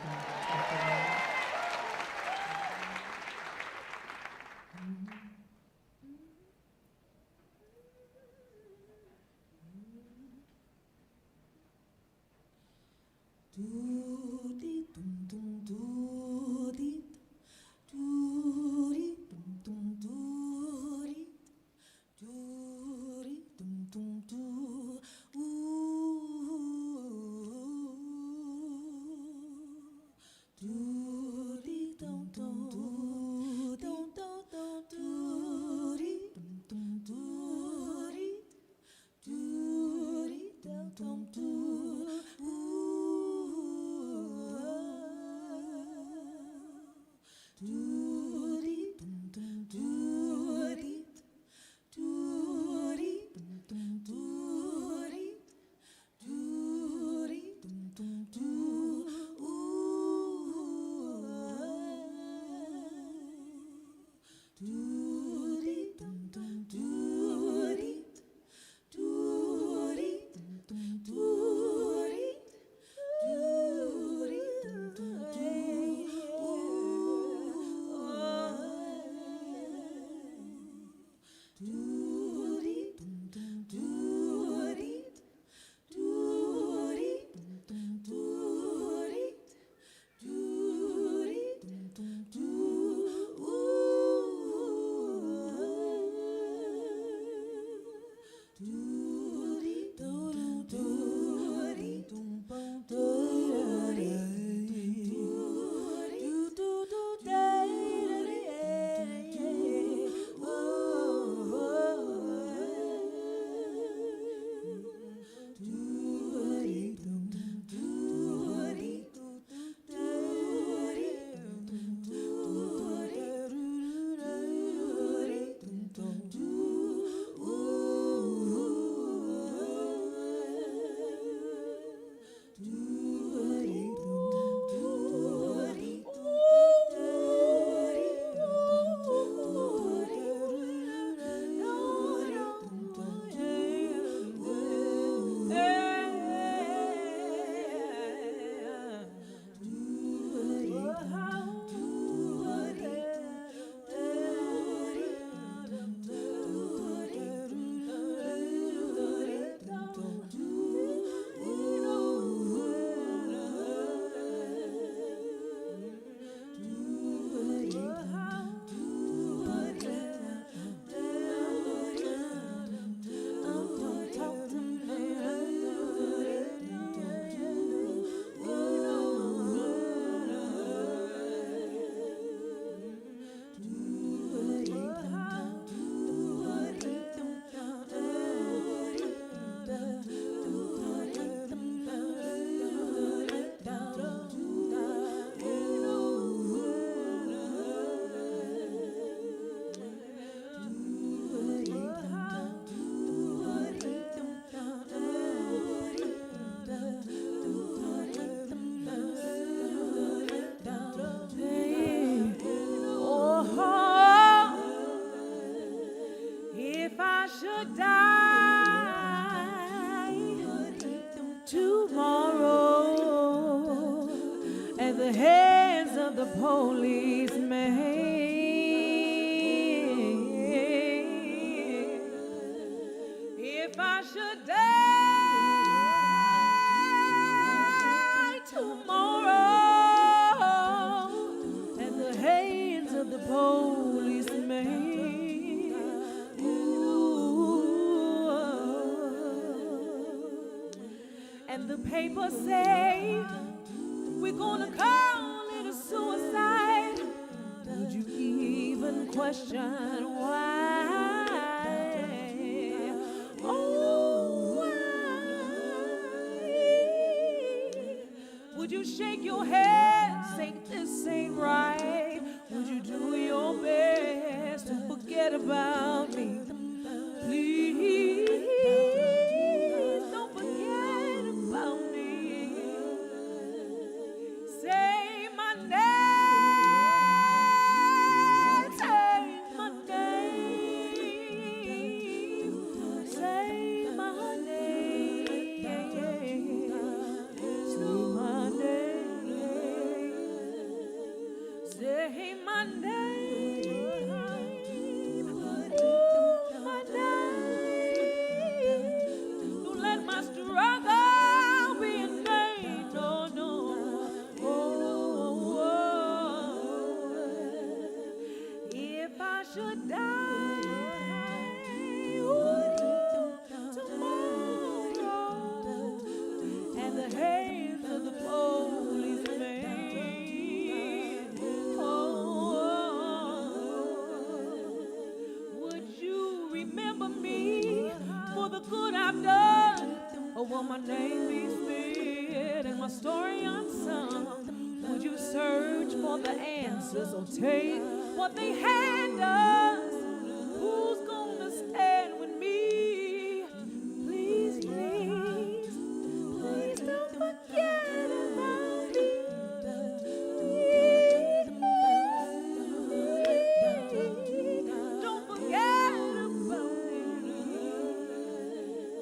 the hands of the policeman. If I should die tomorrow at the hands of the policeman, and the papers say we're gonna call it a suicide, would you even question why? Oh, why? Would you shake your head, say this ain't right? Would you do your best to forget about me? Please don't forget about me. Say my name, say my name, say my name, say my name, say my name, ooh, my name. Don't let my struggle be in vain, no, no. If I should die tomorrow at the hands of the policeman, would you remember me for the good I've done? Or will my name be spared and my story unsung? Would you search for the answers or take what they hand us? Who's gonna stand with me? Please, please, please don't forget about me. Don't forget about me.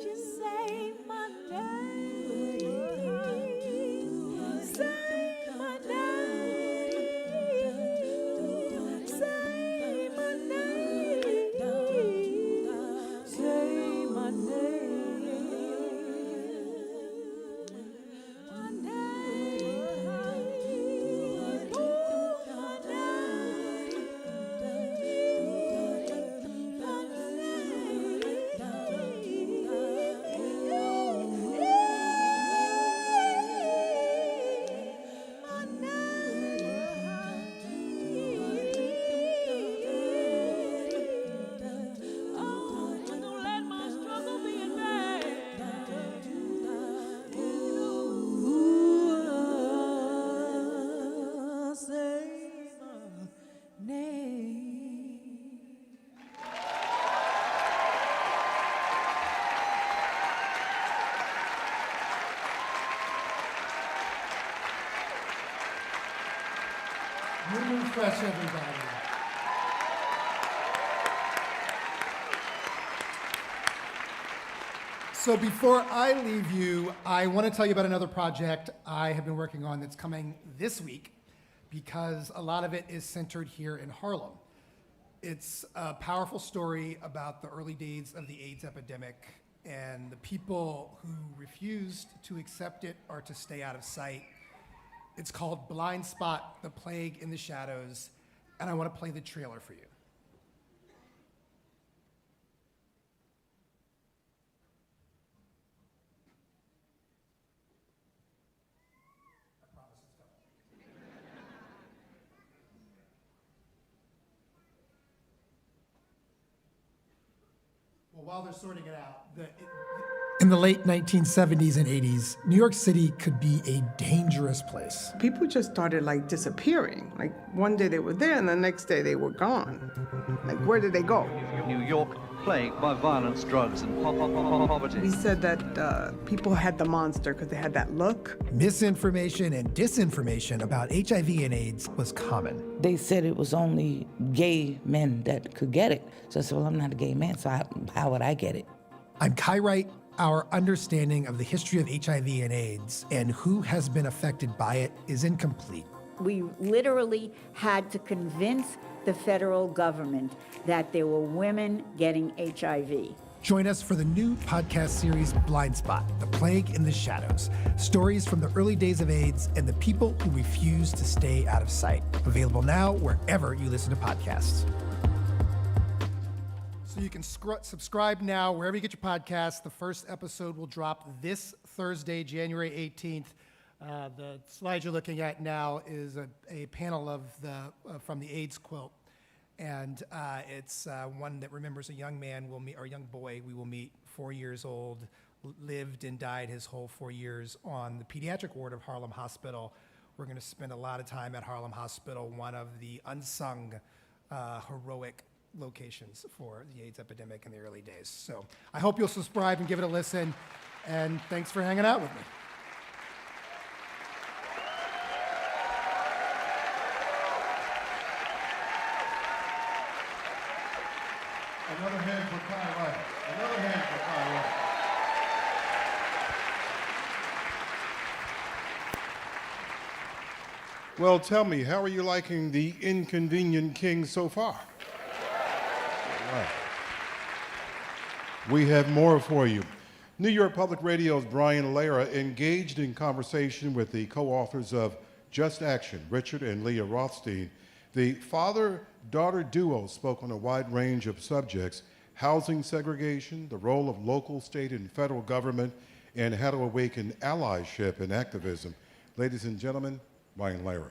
Just say my name. Say my name. Say my name. Say my name. My name. Ooh, my name. Mumu Fresh, everybody. So before I leave you, I want to tell you about another project I have been working on that's coming this week, because a lot of it is centered here in Harlem. It's a powerful story about the early days of the AIDS epidemic and the people who refused to accept it or to stay out of sight. It's called Blind Spot, The Plague in the Shadows, and I want to play the trailer for you. Well, while they're sorting it out, in the late 1970s and 80s, New York City could be a dangerous place. People just started like disappearing. Like one day they were there and the next day they were gone. Like where did they go? New York plagued by violence, drugs, and poverty. We said that people had the monster because they had that look. Misinformation and disinformation about HIV and AIDS was common. They said it was only gay men that could get it. So I said, well, I'm not a gay man, so how would I get it? I'm Wright. Our understanding of the history of HIV and AIDS and who has been affected by it is incomplete. We literally had to convince the federal government that there were women getting HIV. Join us for the new podcast series Blind Spot, The Plague in the Shadows. Stories from the early days of AIDS and the people who refused to stay out of sight. Available now wherever you listen to podcasts. So you can subscribe now wherever you get your podcasts. The first episode will drop this Thursday, January 18th. The slide you're looking at now is a panel of from the AIDS quilt. And it's one that remembers a young man or young boy we will meet, 4 years old, lived and died his whole 4 years on the pediatric ward of Harlem Hospital. We're going to spend a lot of time at Harlem Hospital, one of the unsung, heroic locations for the AIDS epidemic in the early days. So I hope you'll subscribe and give it a listen. And thanks for hanging out with me. Another hand for Kai Wright. Another hand for Kai Wright. Well, tell me, how are you liking the Inconvenient King so far? All right. We have more for you. New York Public Radio's Brian Lara engaged in conversation with the co-authors of Just Action, Richard and Leah Rothstein. The father-daughter duo spoke on a wide range of subjects: housing segregation, the role of local, state, and federal government, and how to awaken allyship and activism. Ladies and gentlemen, Brian Lara.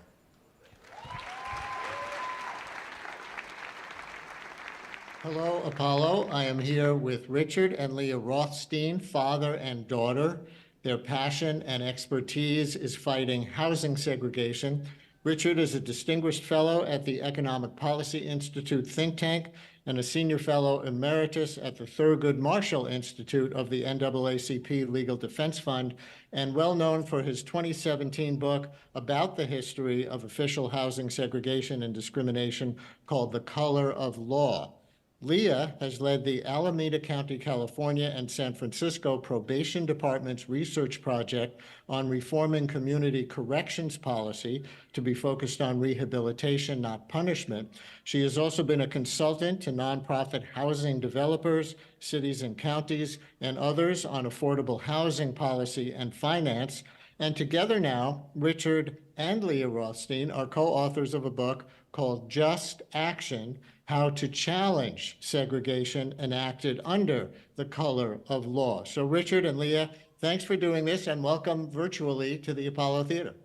Hello, Apollo. I am here with Richard and Leah Rothstein, father and daughter. Their passion and expertise is fighting housing segregation. Richard is a distinguished fellow at the Economic Policy Institute think tank and a senior fellow emeritus at the Thurgood Marshall Institute of the NAACP Legal Defense Fund, and well known for his 2017 book about the history of official housing segregation and discrimination called The Color of Law. Leah has led the Alameda County, California, and San Francisco Probation Department's research project on reforming community corrections policy to be focused on rehabilitation, not punishment. She has also been a consultant to nonprofit housing developers, cities and counties, and others on affordable housing policy and finance. And together now, Richard and Leah Rothstein are co-authors of a book called Just Action: How to Challenge Segregation Enacted Under the Color of Law. So Richard and Leah, thanks for doing this, and welcome virtually to the Apollo Theater.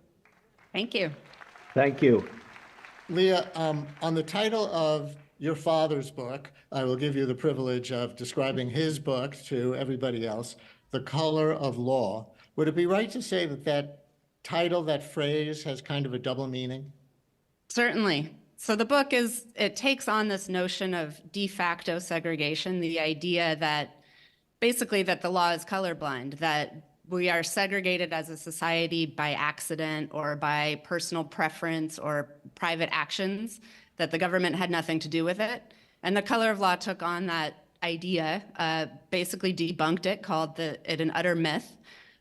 Thank you. Thank you. Leah, on the title of your father's book, I will give you the privilege of describing his book to everybody else, The Color of Law. Would it be right to say that that title, that phrase, has kind of a double meaning? Certainly. So the book it takes on this notion of de facto segregation, the idea that basically that the law is colorblind, that we are segregated as a society by accident or by personal preference or private actions, that the government had nothing to do with it. And the Color of Law took on that idea, basically debunked it, called it an utter myth,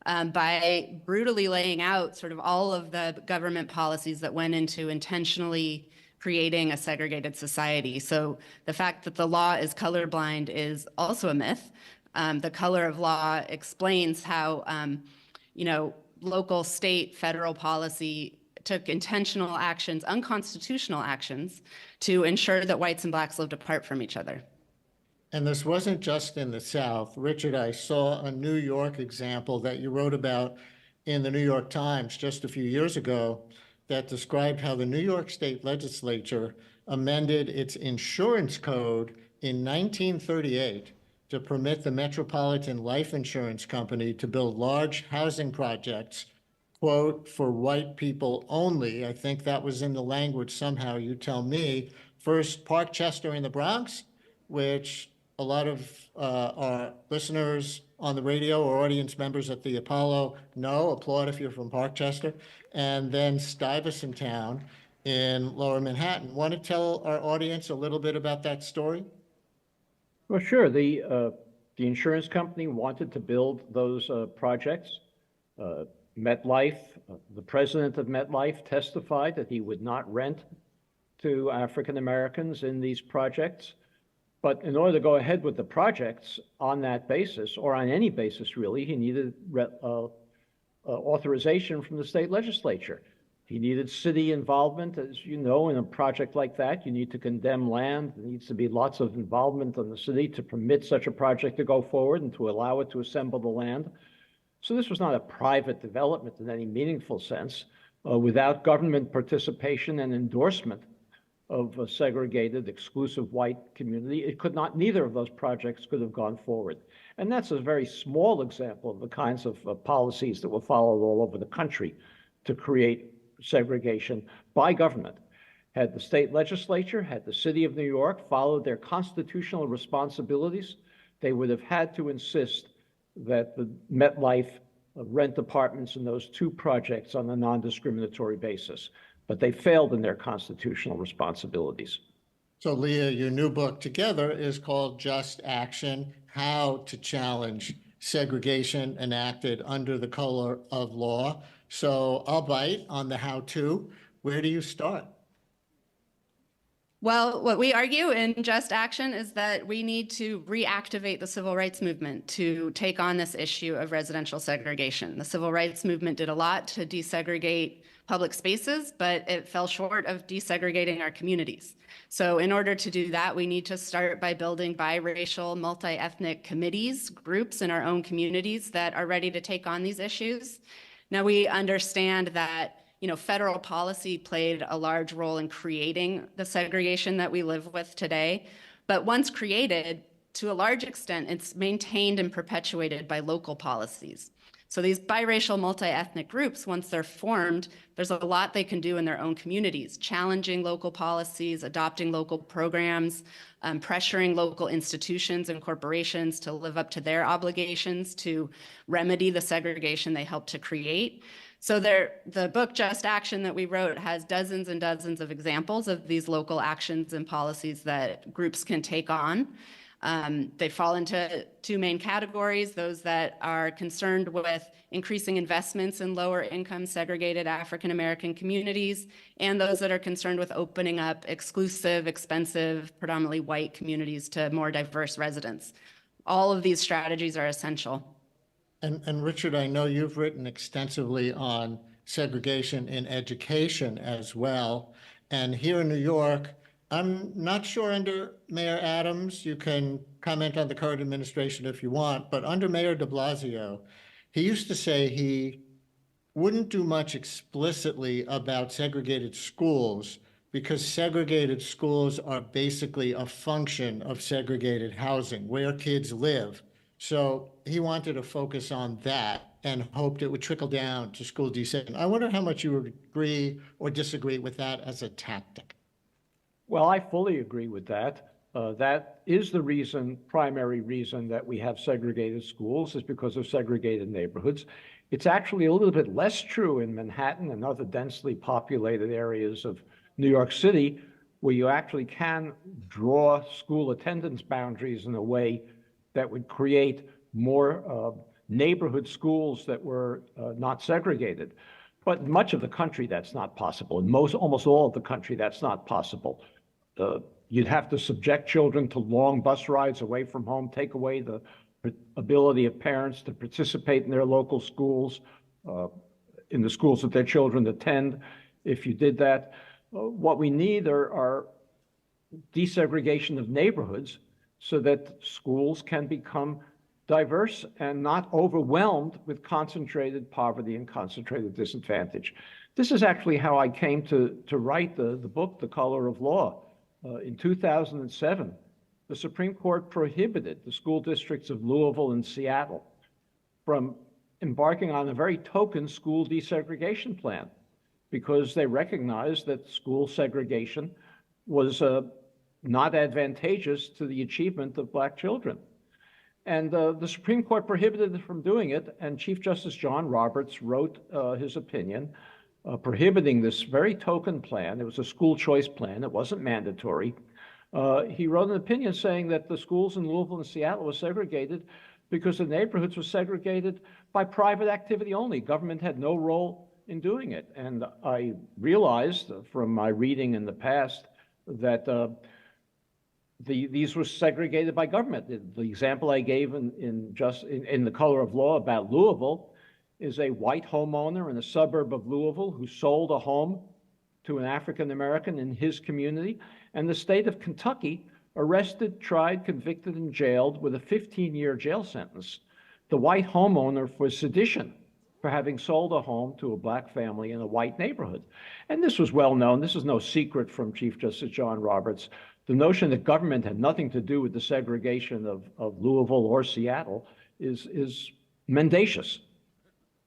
by brutally laying out sort of all of the government policies that went into intentionally creating a segregated society. So the fact that the law is colorblind is also a myth. The Color of Law explains how, local, state, federal policy took intentional actions, unconstitutional actions, to ensure that whites and blacks lived apart from each other. And this wasn't just in the South. Richard, I saw a New York example that you wrote about in the New York Times just a few years ago that described how the New York State Legislature amended its insurance code in 1938 to permit the Metropolitan Life Insurance Company to build large housing projects, quote, for white people only. I think that was in the language somehow, you tell me. First, Park Chester in the Bronx, which a lot of our listeners on the radio or audience members at the Apollo know, applaud if you're from Park Chester, and then Stuyvesant Town in Lower Manhattan. Want to tell our audience a little bit about that story? Well, sure. The insurance company wanted to build those projects. MetLife, the president of MetLife testified that he would not rent to African Americans in these projects. But in order to go ahead with the projects on that basis, or on any basis really, he needed authorization from the state legislature. He needed city involvement. As you know, in a project like that, you need to condemn land. There needs to be lots of involvement on the city to permit such a project to go forward and to allow it to assemble the land. So this was not a private development in any meaningful sense. Without government participation and endorsement of a segregated, exclusive white community, it could not, neither of those projects could have gone forward. And that's a very small example of the kinds of policies that were followed all over the country to create segregation by government. Had the state legislature, had the city of New York followed their constitutional responsibilities, they would have had to insist that the MetLife rent apartments in those two projects on a non-discriminatory basis. But they failed in their constitutional responsibilities. So Leah, your new book together is called Just Action: How to Challenge Segregation Enacted Under the Color of Law. So I'll bite on the how-to. Where do you start? Well, what we argue in Just Action is that we need to reactivate the civil rights movement to take on this issue of residential segregation. The civil rights movement did a lot to desegregate public spaces, but it fell short of desegregating our communities. So in order to do that, we need to start by building biracial, multi-ethnic committees, groups in our own communities that are ready to take on these issues. Now, we understand that federal policy played a large role in creating the segregation that we live with today. But once created, to a large extent, it's maintained and perpetuated by local policies. So these biracial multi-ethnic groups, once they're formed, there's a lot they can do in their own communities, challenging local policies, adopting local programs, pressuring local institutions and corporations to live up to their obligations to remedy the segregation they helped to create. So the book Just Action that we wrote has dozens and dozens of examples of these local actions and policies that groups can take on. They fall into two main categories: those that are concerned with increasing investments in lower income segregated African American communities, and those that are concerned with opening up exclusive, expensive, predominantly white communities to more diverse residents. All of these strategies are essential. And Richard, I know you've written extensively on segregation in education as well. And here in New York, I'm not sure under Mayor Adams, you can comment on the current administration if you want, but under Mayor de Blasio, he used to say he wouldn't do much explicitly about segregated schools because segregated schools are basically a function of segregated housing, where kids live. So he wanted to focus on that and hoped it would trickle down to school desegregation. I wonder how much you would agree or disagree with that as a tactic. Well, I fully agree with that. That is the primary reason that we have segregated schools, is because of segregated neighborhoods. It's actually a little bit less true in Manhattan and other densely populated areas of New York City, where you actually can draw school attendance boundaries in a way that would create more neighborhood schools that were not segregated. But in much of the country, that's not possible. In almost all of the country, that's not possible. You'd have to subject children to long bus rides away from home, take away the ability of parents to participate in their local schools, in the schools that their children attend. If you did that, what we need are desegregation of neighborhoods so that schools can become diverse and not overwhelmed with concentrated poverty and concentrated disadvantage. This is actually how I came to write the book, The Color of Law. In 2007, the Supreme Court prohibited the school districts of Louisville and Seattle from embarking on a very token school desegregation plan because they recognized that school segregation was not advantageous to the achievement of Black children. And the Supreme Court prohibited them from doing it, and Chief Justice John Roberts wrote his opinion prohibiting this very token plan. It was a school choice plan. It wasn't mandatory. He wrote an opinion saying that the schools in Louisville and Seattle were segregated because the neighborhoods were segregated by private activity only. Government had no role in doing it. And I realized from my reading in the past that these were segregated by government. The example I gave in The Color of Law about Louisville is a white homeowner in a suburb of Louisville who sold a home to an African American in his community, and the state of Kentucky arrested, tried, convicted, and jailed with a 15-year jail sentence the white homeowner for sedition, for having sold a home to a black family in a white neighborhood. And this was well known. This is no secret from Chief Justice John Roberts. The notion that government had nothing to do with the segregation of Louisville or Seattle is mendacious.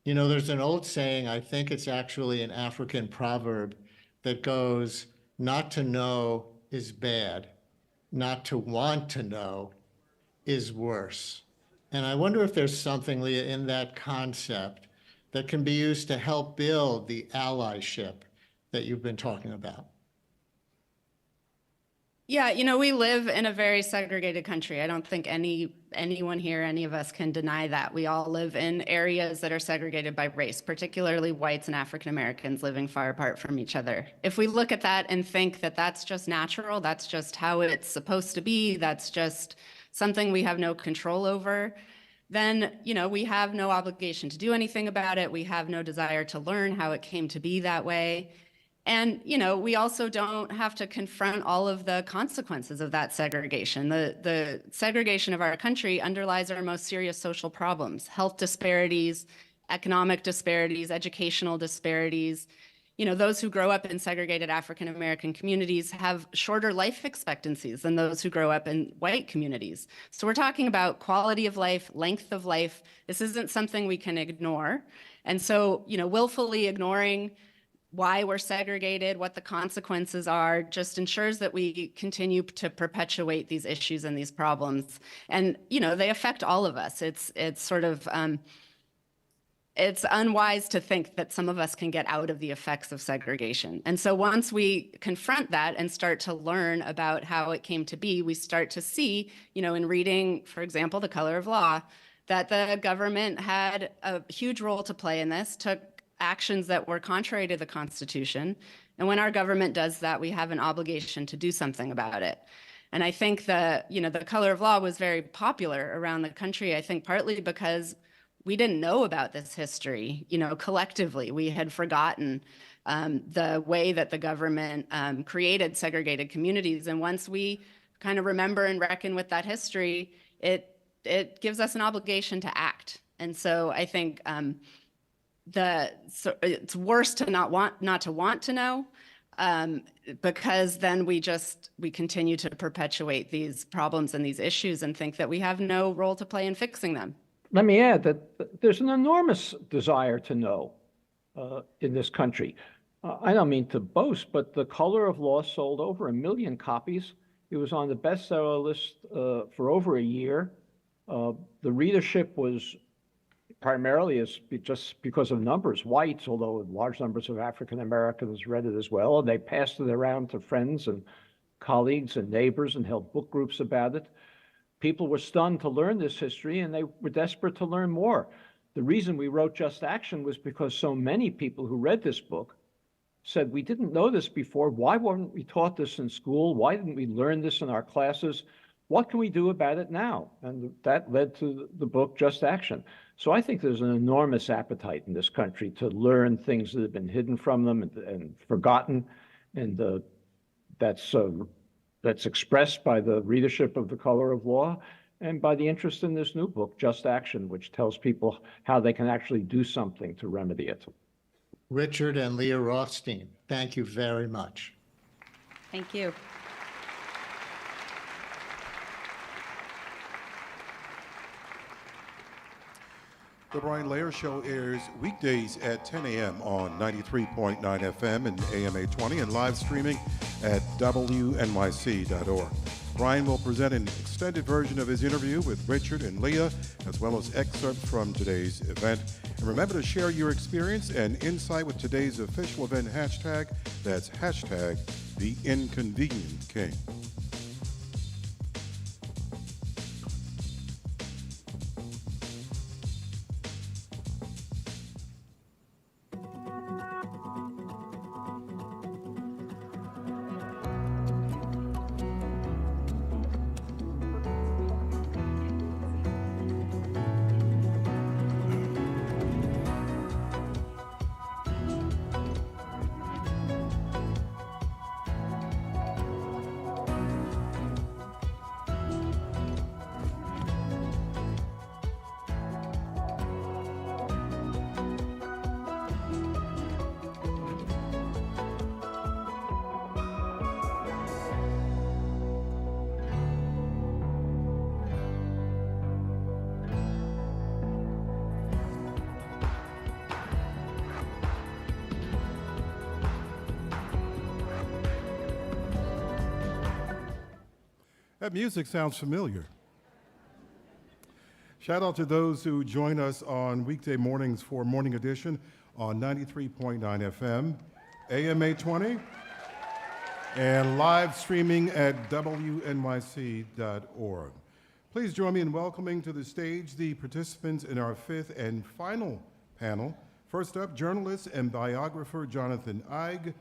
You know, there's an old saying, I think it's actually an African proverb, that goes, not to know is bad, not to want to know is worse. And I wonder if there's something, Leah, in that concept that can be used to help build the allyship that you've been talking about. Yeah, you know, we live in a very segregated country. I don't think anyone here, any of us can deny that. We all live in areas that are segregated by race, particularly whites and African Americans living far apart from each other. If we look at that and think that that's just natural, that's just how it's supposed to be, that's just something we have no control over, then, you know, we have no obligation to do anything about it. We have no desire to learn how it came to be that way. And, you know, we also don't have to confront all of the consequences of that segregation. The segregation of our country underlies our most serious social problems: health disparities, economic disparities, educational disparities. You know, those who grow up in segregated African American communities have shorter life expectancies than those who grow up in white communities. So we're talking about quality of life, length of life. This isn't something we can ignore. And so, you know, willfully ignoring why we're segregated, what the consequences are, just ensures that we continue to perpetuate these issues and these problems. And, you know, they affect all of us. It's sort of, it's unwise to think that some of us can get out of the effects of segregation. And so once we confront that and start to learn about how it came to be, we start to see, you know, in reading, for example, The Color of Law, that the government had a huge role to play in this, took actions that were contrary to the Constitution. And when our government does that, we have an obligation to do something about it. And I think that, you know, The Color of Law was very popular around the country, I think partly because we didn't know about this history, you know, collectively. We had forgotten the way that the government created segregated communities. And once we kind of remember and reckon with that history, it gives us an obligation to act. And so I think it's worse to not want to know, because then we continue to perpetuate these problems and these issues and think that we have no role to play in fixing them. Let me add that there's an enormous desire to know in this country. I don't mean to boast, but The Color of Law sold over 1 million copies. It was on the bestseller list for over a year. The readership was primarily just because of numbers, whites, although large numbers of African Americans read it as well. And they passed it around to friends and colleagues and neighbors and held book groups about it. People were stunned to learn this history, and they were desperate to learn more. The reason we wrote Just Action was because so many people who read this book said, we didn't know this before. Why weren't we taught this in school? Why didn't we learn this in our classes? What can we do about it now? And that led to the book Just Action. So I think there's an enormous appetite in this country to learn things that have been hidden from them and forgotten. And that's expressed by the readership of The Color of Law and by the interest in this new book, Just Action, which tells people how they can actually do something to remedy it. Richard and Leah Rothstein, thank you very much. Thank you. The Brian Lair Show airs weekdays at 10 a.m. on 93.9 FM and AM 820 and live streaming at WNYC.org. Brian will present an extended version of his interview with Richard and Leah, as well as excerpts from today's event. And remember to share your experience and insight with today's official event hashtag. That's hashtag the Inconvenient King. That music sounds familiar. Shout out to those who join us on weekday mornings for Morning Edition on 93.9 FM, AM 820, and live streaming at WNYC.org. Please join me in welcoming to the stage the participants in our fifth and final panel. First up, journalist and biographer Jonathan Eig.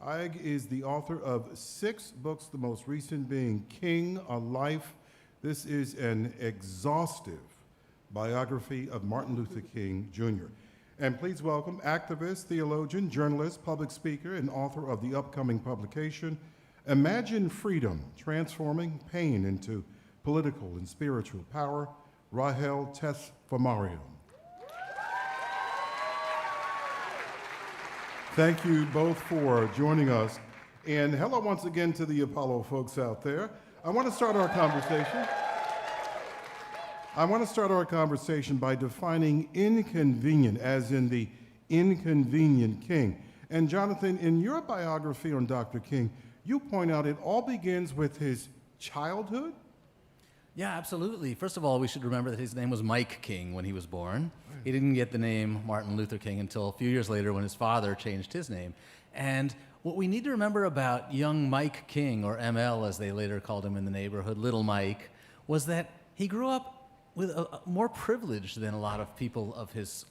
Eig is the author of 6 books, the most recent being King, A Life. This is an exhaustive biography of Martin Luther King, Jr. And please welcome activist, theologian, journalist, public speaker, and author of the upcoming publication, Imagine Freedom, Transforming Pain into Political and Spiritual Power, Rahel Tesfamariam. Thank you both for joining us. And hello once again to the Apollo folks out there. I want to start our conversation by defining inconvenient, as in the Inconvenient King. And Jonathan, in your biography on Dr. King, you point out it all begins with his childhood? Yeah, absolutely. First of all, we should remember that his name was Mike King when he was born. He didn't get the name Martin Luther King until a few years later when his father changed his name. And what we need to remember about young Mike King, or ML as they later called him in the neighborhood, Little Mike, was that he grew up with more privilege than a lot of people of his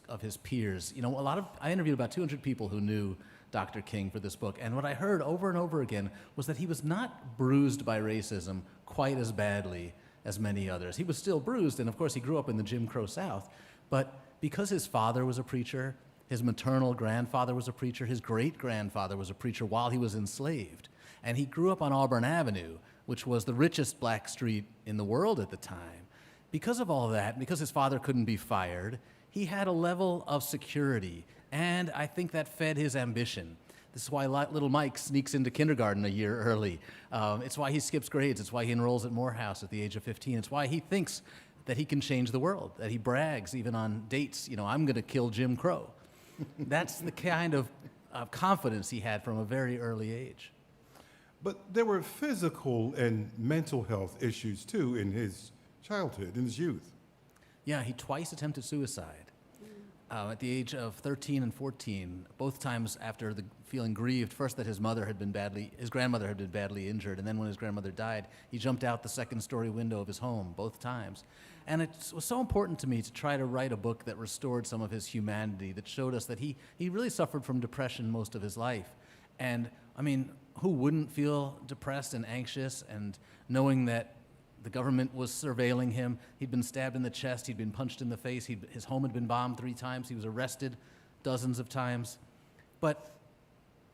peers. You know, I interviewed about 200 people who knew Dr. King for this book, and what I heard over and over again was that he was not bruised by racism quite as badly as many others. He was still bruised, and of course he grew up in the Jim Crow South, but because his father was a preacher, his maternal grandfather was a preacher, his great-grandfather was a preacher while he was enslaved, and he grew up on Auburn Avenue, which was the richest black street in the world at the time. Because of all that, because his father couldn't be fired, he had a level of security, and I think that fed his ambition. This is why little Mike sneaks into kindergarten a year early. It's why he skips grades. It's why he enrolls at Morehouse at the age of 15. It's why he thinks that he can change the world, that he brags even on dates, you know, I'm going to kill Jim Crow. That's the kind of confidence he had from a very early age. But there were physical and mental health issues, too, in his childhood, in his youth. Yeah, he twice attempted suicide. At the age of 13 and 14, both times after feeling grieved, first that his grandmother had been badly injured, and then when his grandmother died, he jumped out the second-story window of his home, both times. And it was so important to me to try to write a book that restored some of his humanity, that showed us that he really suffered from depression most of his life. And, I mean, who wouldn't feel depressed and anxious and knowing that the government was surveilling him? He'd been stabbed in the chest, he'd been punched in the face, his home had been bombed 3 times, he was arrested dozens of times. But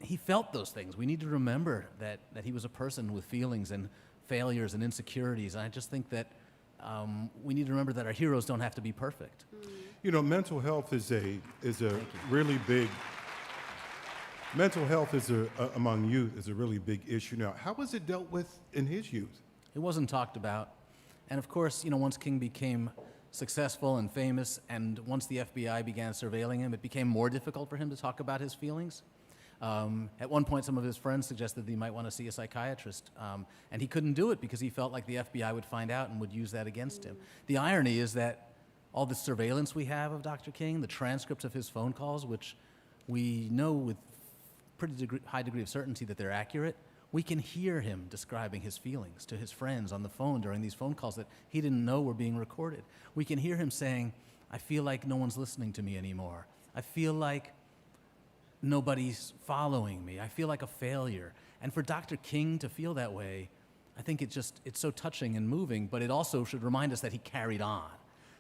he felt those things. We need to remember that he was a person with feelings and failures and insecurities. And I just think that we need to remember that our heroes don't have to be perfect. You know, mental health is a really big, mental health among youth is a really big issue now. How was it dealt with in his youth? It wasn't talked about. And of course, you know, once King became successful and famous, and once the FBI began surveilling him, it became more difficult for him to talk about his feelings. At one point, some of his friends suggested that he might want to see a psychiatrist, and he couldn't do it because he felt like the FBI would find out and would use that against him. The irony is that all the surveillance we have of Dr. King, the transcripts of his phone calls, which we know with pretty high degree of certainty that they're accurate, we can hear him describing his feelings to his friends on the phone during these phone calls that he didn't know were being recorded. We can hear him saying, I feel like no one's listening to me anymore. I feel like nobody's following me. I feel like a failure. And for Dr. King to feel that way, I think it's so touching and moving, but it also should remind us that he carried on,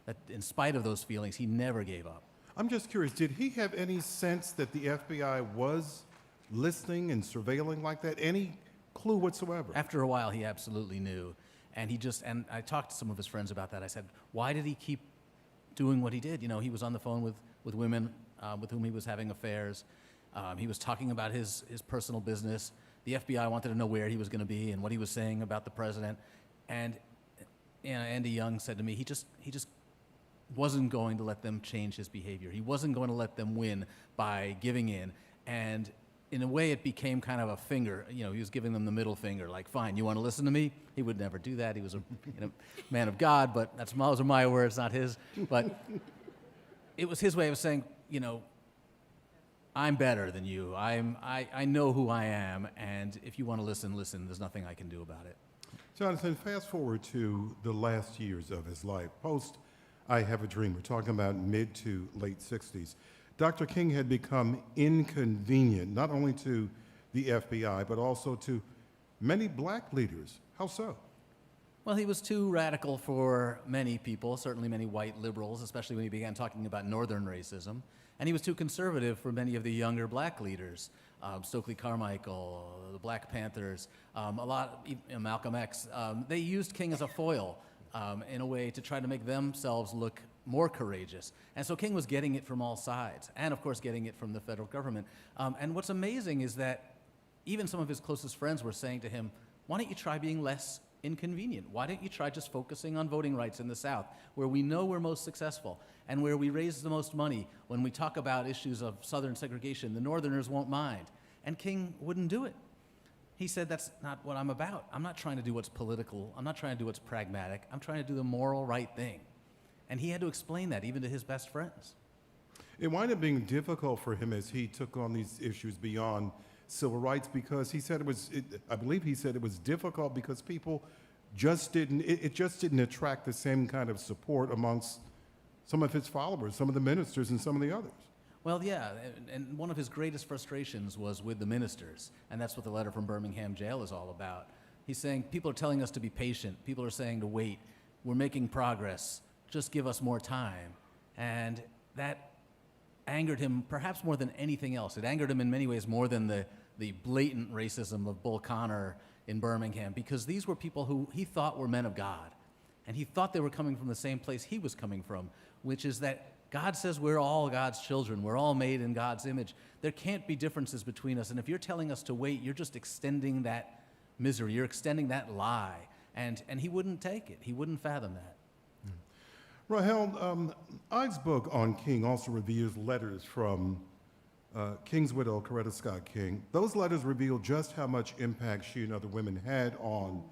that in spite of those feelings, he never gave up. I'm just curious, did he have any sense that the FBI was listening and surveilling like that? Any clue whatsoever? After a while, he absolutely knew. And and I talked to some of his friends about that. I said, why did he keep doing what he did? You know, he was on the phone with women with whom he was having affairs. He was talking about his personal business. The FBI wanted to know where he was going to be and what he was saying about the president. And you know, Andy Young said to me, he just wasn't going to let them change his behavior. He wasn't going to let them win by giving in. And in a way, it became kind of a finger. He was giving them the middle finger, like, fine, you want to listen to me? He would never do that. He was a man of God, but those are my words, not his. But it was his way of saying, I'm better than you. I know who I am, and if you want to listen, listen. There's nothing I can do about it. Jonathan, fast forward to the last years of his life, post I Have a Dream. We're talking about mid to late 60s. Dr. King had become inconvenient, not only to the FBI, but also to many black leaders. How so? Well, he was too radical for many people, certainly many white liberals, especially when he began talking about Northern racism. And he was too conservative for many of the younger black leaders, Stokely Carmichael, the Black Panthers, Malcolm X. They used King as a foil in a way to try to make themselves look more courageous. And so King was getting it from all sides, and of course getting it from the federal government. And what's amazing is that even some of his closest friends were saying to him, why don't you try being less inconvenient? Why don't you try just focusing on voting rights in the South, where we know we're most successful and where we raise the most money? When we talk about issues of Southern segregation, the Northerners won't mind. And King wouldn't do it. He said, that's not what I'm about. I'm not trying to do what's political. I'm not trying to do what's pragmatic. I'm trying to do the moral right thing. And he had to explain that even to his best friends. It wound up being difficult for him as he took on these issues beyond civil rights, because he said I believe he said it was difficult because people just didn't attract the same kind of support amongst some of his followers, some of the ministers and some of the others. Well, yeah, and one of his greatest frustrations was with the ministers, and that's what the letter from Birmingham jail is all about. He's saying, people are telling us to be patient. People are saying to wait. We're making progress. Just give us more time. And that angered him perhaps more than anything else. It angered him in many ways more than the blatant racism of Bull Connor in Birmingham, because these were people who he thought were men of God. And he thought they were coming from the same place he was coming from, which is that God says we're all God's children. We're all made in God's image. There can't be differences between us. And if you're telling us to wait, you're just extending that misery. You're extending that lie. And he wouldn't take it. He wouldn't fathom that. Rahel, I's book on King also reveals letters from King's widow, Coretta Scott King. Those letters reveal just how much impact she and other women had on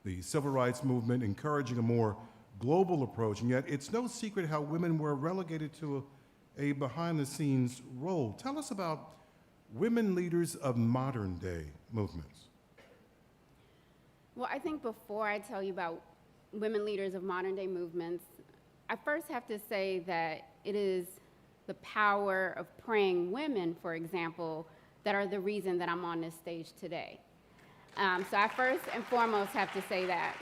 the civil rights movement, encouraging a more global approach. And yet it's no secret how women were relegated to a behind-the-scenes role. Tell us about women leaders of modern-day movements. Well, I think before I tell you about women leaders of modern-day movements, I first have to say that it is the power of praying women, for example, that are the reason that I'm on this stage today. So I first and foremost have to say that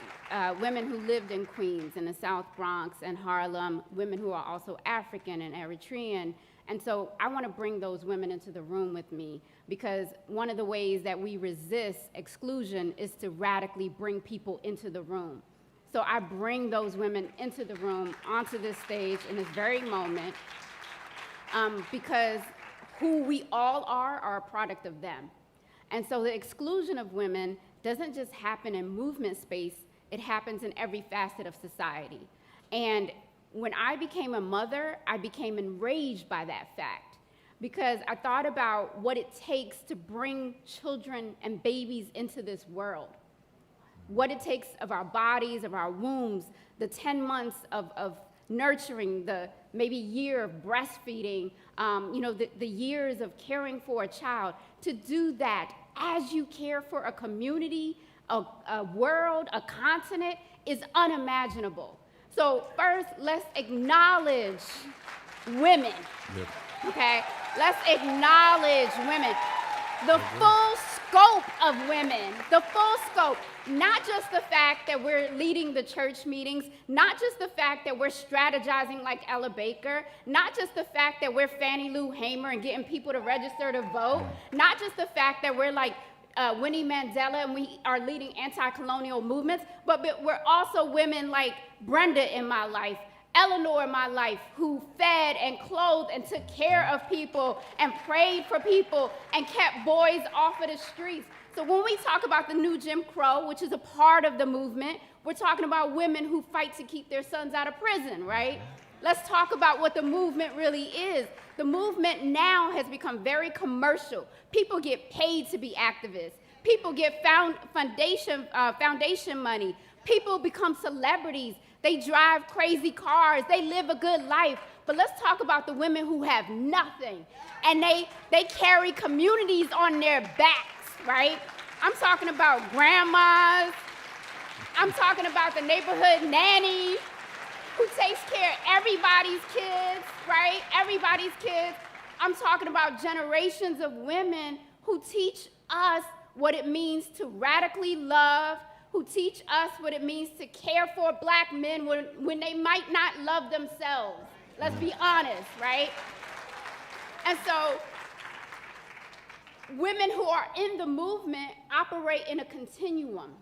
women who lived in Queens, in the South Bronx and Harlem, women who are also African and Eritrean. And so I want to bring those women into the room with me, because one of the ways that we resist exclusion is to radically bring people into the room. So I bring those women into the room, onto this stage in this very moment, because who we all are a product of them. And so the exclusion of women doesn't just happen in movement space, it happens in every facet of society. And when I became a mother, I became enraged by that fact, because I thought about what it takes to bring children and babies into this world. What it takes of our bodies, of our wombs, the 10 months of nurturing, the maybe year of breastfeeding, the years of caring for a child. To do that as you care for a community, a world, a continent, is unimaginable. So first, let's acknowledge women, okay? Let's acknowledge women. The full scope of women, the full scope, not just the fact that we're leading the church meetings, not just the fact that we're strategizing like Ella Baker, not just the fact that we're Fannie Lou Hamer and getting people to register to vote, not just the fact that we're like Winnie Mandela and we are leading anti-colonial movements, but we're also women like Brenda in my life, Eleanor in my life, who fed and clothed and took care of people and prayed for people and kept boys off of the streets. So when we talk about the new Jim Crow, which is a part of the movement, we're talking about women who fight to keep their sons out of prison, right? Let's talk about what the movement really is. The movement now has become very commercial. People get paid to be activists. People get foundation money. People become celebrities. They drive crazy cars. They live a good life. But let's talk about the women who have nothing. And they carry communities on their backs, right? I'm talking about grandmas. I'm talking about the neighborhood nanny who takes care of everybody's kids, right? Everybody's kids. I'm talking about generations of women who teach us what it means to radically love, who teach us what it means to care for black men when they might not love themselves. Let's be honest, right? And so women who are in the movement operate in a continuum.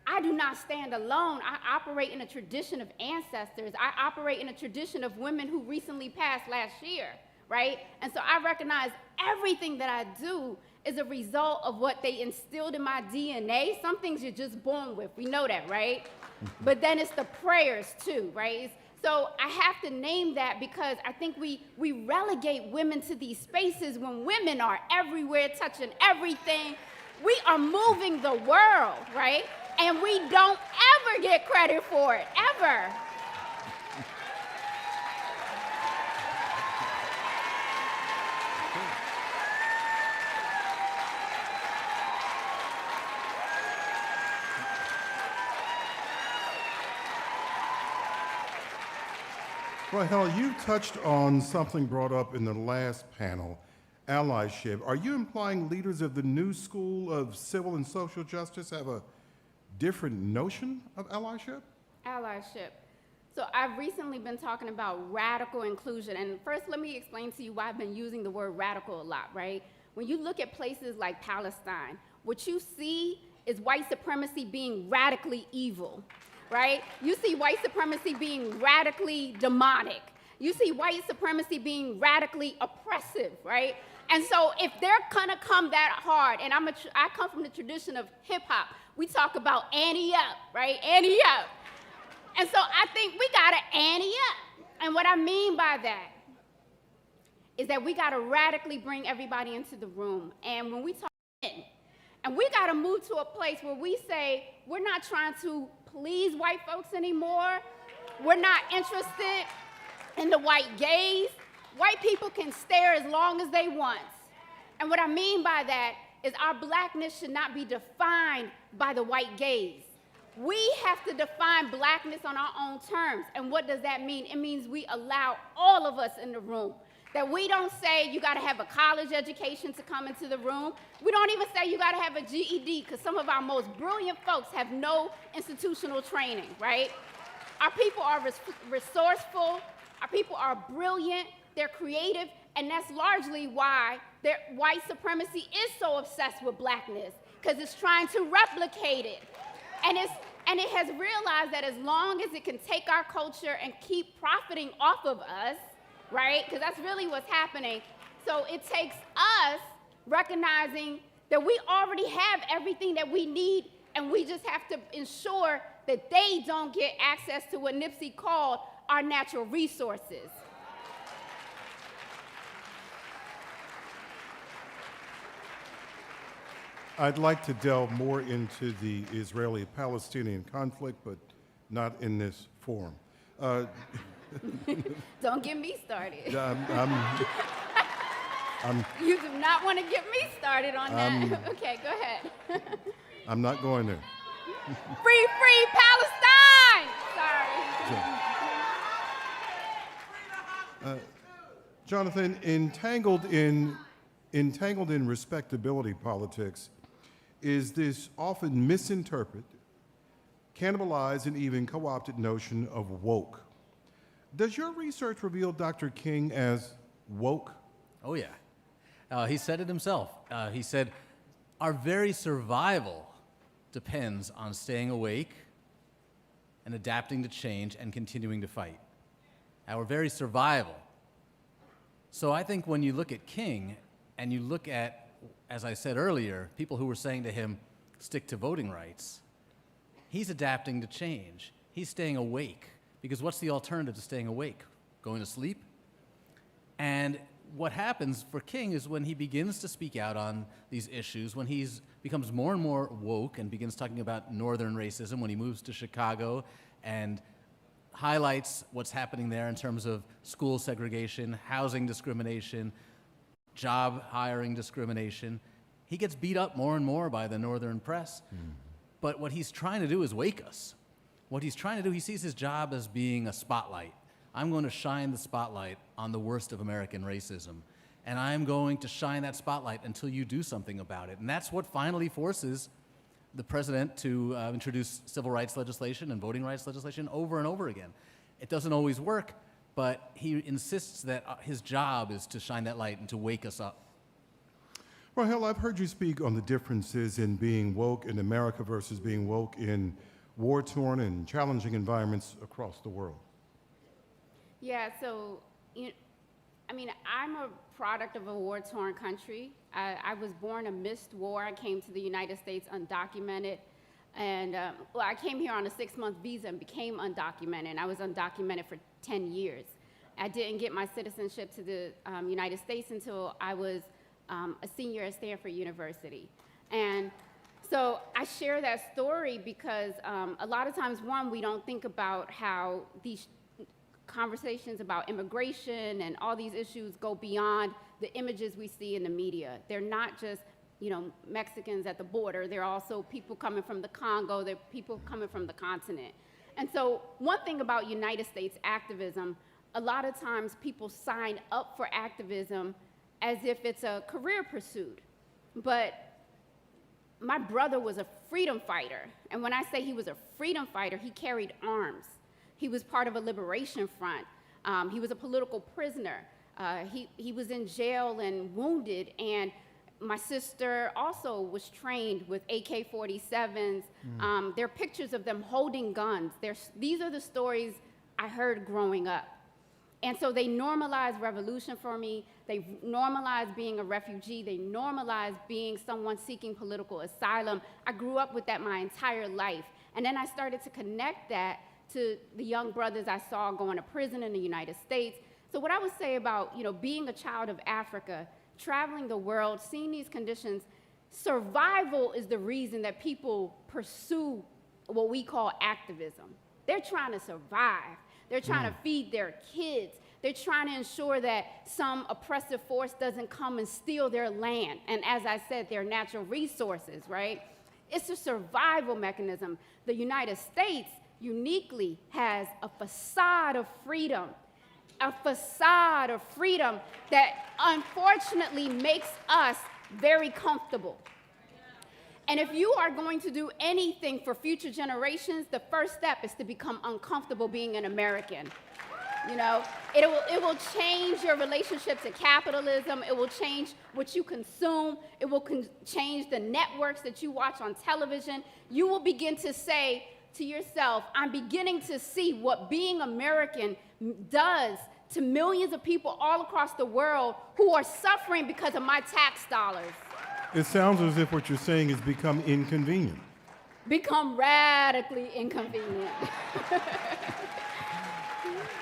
I do not stand alone. I operate in a tradition of ancestors. I operate in a tradition of women who recently passed last year, right? And so I recognize everything that I do is a result of what they instilled in my DNA. Some things you're just born with. We know that, right? But then it's the prayers too, right? So I have to name that because I think we relegate women to these spaces when women are everywhere, touching everything. We are moving the world, right? And we don't ever get credit for it, ever. Rahel, you touched on something brought up in the last panel, allyship. Are you implying leaders of the new school of civil and social justice have a different notion of allyship? Allyship. So I've recently been talking about radical inclusion. And first, let me explain to you why I've been using the word radical a lot, right? When you look at places like Palestine, what you see is white supremacy being radically evil, right? You see white supremacy being radically demonic. You see white supremacy being radically oppressive, right? And so if they're gonna come that hard, and I come from the tradition of hip hop, we talk about ante up, right? Ante up. And so I think we gotta ante up. And what I mean by that is that we gotta radically bring everybody into the room. And when we talk, and we gotta move to a place where we say, we're not trying to please white folks anymore. We're not interested in the white gaze. White people can stare as long as they want. And what I mean by that is our blackness should not be defined by the white gaze. We have to define blackness on our own terms. And what does that mean? It means we allow all of us in the room. That we don't say you gotta have a college education to come into the room. We don't even say you gotta have a GED, because some of our most brilliant folks have no institutional training, right? Our people are resourceful, our people are brilliant, they're creative, and that's largely why white supremacy is so obsessed with blackness, because it's trying to replicate it. And it has realized that as long as it can take our culture and keep profiting off of us, right? Because that's really what's happening. So it takes us recognizing that we already have everything that we need, and we just have to ensure that they don't get access to what Nipsey called our natural resources. I'd like to delve more into the Israeli-Palestinian conflict, but not in this forum. Don't get me started. I'm You do not want to get me started on that. Okay, go ahead. I'm not going there. Free Palestine! Sorry. Jonathan, entangled in respectability politics is this often misinterpreted, cannibalized, and even co-opted notion of woke. Does your research reveal Dr. King as woke? Oh, yeah. He said it himself. He said, our very survival depends on staying awake and adapting to change and continuing to fight. Our very survival. So I think when you look at King and you look at, as I said earlier, people who were saying to him, stick to voting rights, he's adapting to change. He's staying awake Because what's the alternative to staying awake? Going to sleep? And what happens for King is when he begins to speak out on these issues, when he becomes more and more woke and begins talking about northern racism, when he moves to Chicago and highlights what's happening there in terms of school segregation, housing discrimination, job hiring discrimination, he gets beat up more and more by the northern press. But what he's trying to do is wake us. What he's trying to do, he sees his job as being a spotlight. I'm going to shine the spotlight on the worst of American racism. And I'm going to shine that spotlight until you do something about it. And that's what finally forces the president to introduce civil rights legislation and voting rights legislation over and over again. It doesn't always work, but he insists that his job is to shine that light and to wake us up. Rahel, I've heard you speak on the differences in being woke in America versus being woke in war-torn and challenging environments across the world. Yeah, so, I'm a product of a war-torn country. I was born amidst war. I came to the United States undocumented. And, I came here on a 6-month visa and became undocumented. And I was undocumented for 10 years. I didn't get my citizenship to the United States until I was a senior at Stanford University. And so I share that story because a lot of times, one, we don't think about how these conversations about immigration and all these issues go beyond the images we see in the media. They're not just, Mexicans at the border. They're also people coming from the Congo. They're people coming from the continent. And so one thing about United States activism, a lot of times people sign up for activism as if it's a career pursuit. But my brother was a freedom fighter. And when I say he was a freedom fighter, he carried arms. He was part of a liberation front. He was a political prisoner. He was in jail and wounded. And my sister also was trained with AK-47s. There are pictures of them holding guns. These are the stories I heard growing up. And so they normalized revolution for me. They normalized being a refugee. They normalized being someone seeking political asylum. I grew up with that my entire life. And then I started to connect that to the young brothers I saw going to prison in the United States. So what I would say about, being a child of Africa, traveling the world, seeing these conditions, survival is the reason that people pursue what we call activism. They're trying to survive. They're trying to feed their kids. They're trying to ensure that some oppressive force doesn't come and steal their land. And as I said, their natural resources, right? It's a survival mechanism. The United States uniquely has a facade of freedom that unfortunately makes us very comfortable. And if you are going to do anything for future generations, the first step is to become uncomfortable being an American. It will change your relationship to capitalism. It will change what you consume. It will change the networks that you watch on television. You will begin to say to yourself, I'm beginning to see what being American does to millions of people all across the world who are suffering because of my tax dollars. It sounds as if what you're saying has become inconvenient. Become radically inconvenient.